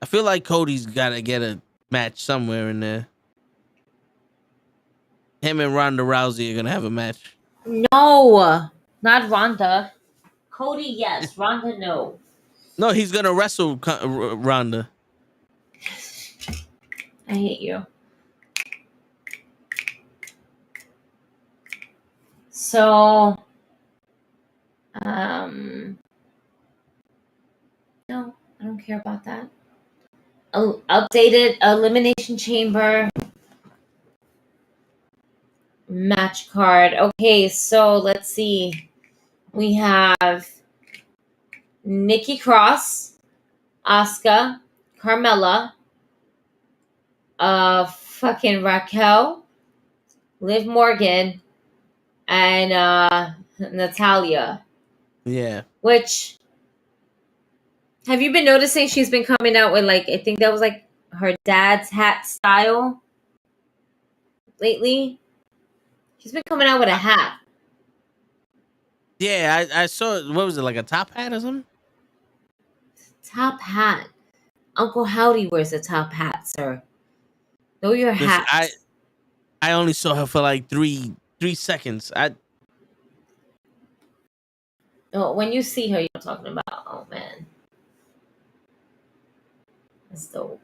I feel like Cody's got to get a match somewhere in there. Him and Ronda Rousey are going to have a match. No, not Ronda. Cody, yes. Ronda, no. No, he's going to wrestle Ronda. I hate you. So, no, I don't care about that. Updated Elimination Chamber match card. Okay, so let's see. We have Nikki Cross, Asuka, Carmella, fucking Raquel, Liv Morgan, and Natalia. Yeah. Which, have you been noticing she's been coming out with, like, I think that was like her dad's hat style lately? She's been coming out with a hat. Yeah, I saw, what was it, like a top hat or something? Top hat. Uncle Howdy wears a top hat, sir. Know your hat. I only saw her for like 3 seconds. When you see her, you're talking about, oh man. That's dope.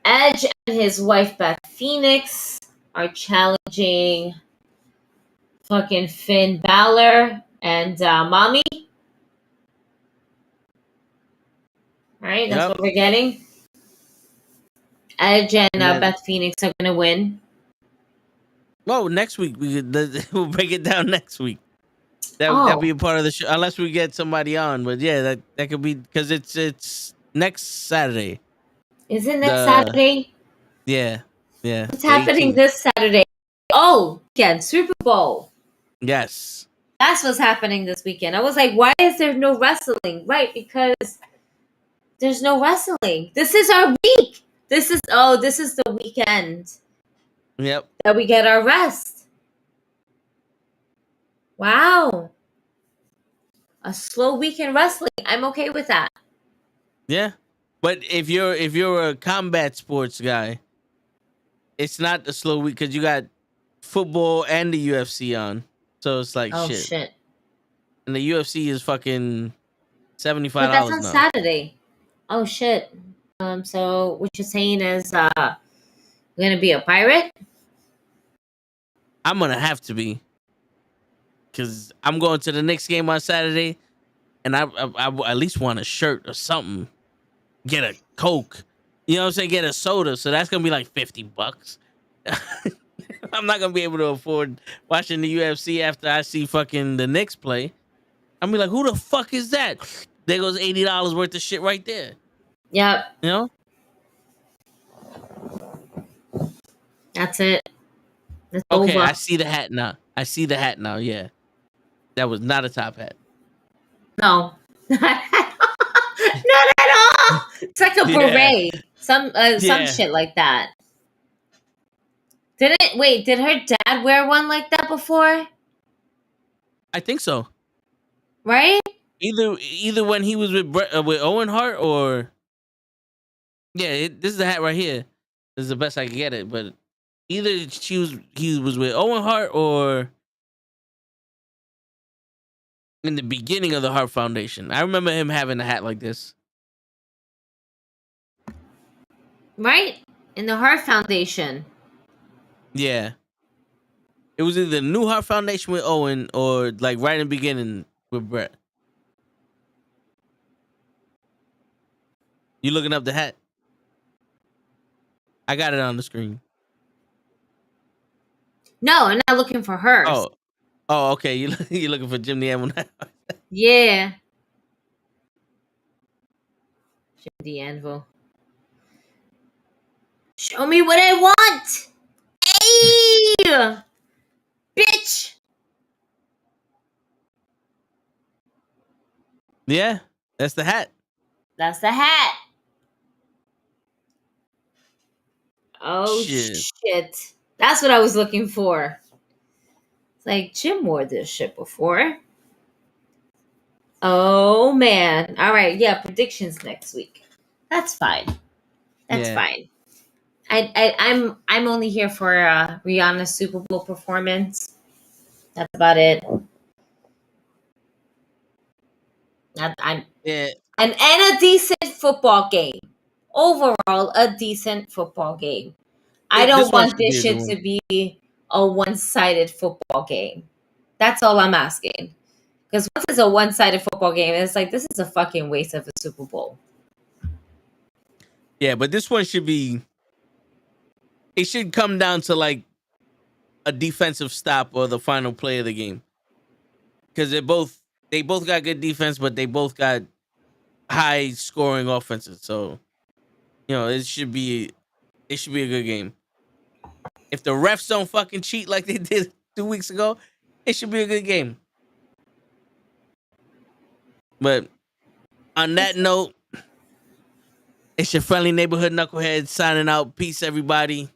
Edge and his wife Beth Phoenix are challenging fucking Finn Balor and Mommy. Right, that's what we're getting. Edge and Beth Phoenix are gonna win. Well, next week we'll break it down next week. That'll be a part of the show, unless we get somebody on. But yeah, that could be, because it's next Saturday. Is it next Saturday? Yeah. What's happening this Saturday? Oh, yeah, Super Bowl. Yes. That's what's happening this weekend. I was like, why is there no wrestling? Right, because there's no wrestling. This is our week. This is the weekend. Yep. That we get our rest. Wow. A slow weekend wrestling. I'm okay with that. Yeah. But if you're a combat sports guy, it's not a slow week because you got football and the UFC on. So it's like shit. And the UFC is fucking $75 But that's on now. Saturday. Oh shit. So what you're saying is gonna be a pirate? I'm gonna have to be. Cause I'm going to the next game on Saturday and I at least want a shirt or something. Get a Coke. You know what I'm saying? Get a soda. So that's gonna be like $50. I'm not gonna be able to afford watching the UFC after I see fucking the Knicks play. I'm be like, who the fuck is that? There goes $80 worth of shit right there. Yep. You know? That's it. It's okay, over. I see the hat now. Yeah. That was not a top hat. No. Not at all. It's like a beret. Some shit like that. Did her dad wear one like that before? I think so. Right? Either when he was with Owen Hart or this is the hat right here. This is the best I can get it, but either he was with Owen Hart or in the beginning of the Hart Foundation. I remember him having a hat like this. Right? In the Hart Foundation. Yeah. It was either the new Hart Foundation with Owen or like right in the beginning with Brett. You looking up the hat? I got it on the screen. No, I'm not looking for hers. Oh, okay. You looking for Jim the Anvil now? Yeah. Jim the Anvil. Show me what I want. Hey, bitch. Yeah, that's the hat. That's the hat. Oh shit. That's what I was looking for. It's like Jim wore this shit before. Oh man. All right, yeah, predictions next week. That's fine. That's fine. I'm only here for Rihanna's Super Bowl performance. That's about it. And a decent football game. Overall, a decent football game. I don't want this shit to be a one-sided football game. That's all I'm asking. Because once it's a one-sided football game, it's like, this is a fucking waste of a Super Bowl. Yeah, but this one should be... It should come down to like a defensive stop or the final play of the game. Because they both got good defense, but they both got high scoring offenses. So, you know, it should be a good game. If the refs don't fucking cheat like they did 2 weeks ago, it should be a good game. But on that note, it's your friendly neighborhood knucklehead signing out. Peace, everybody.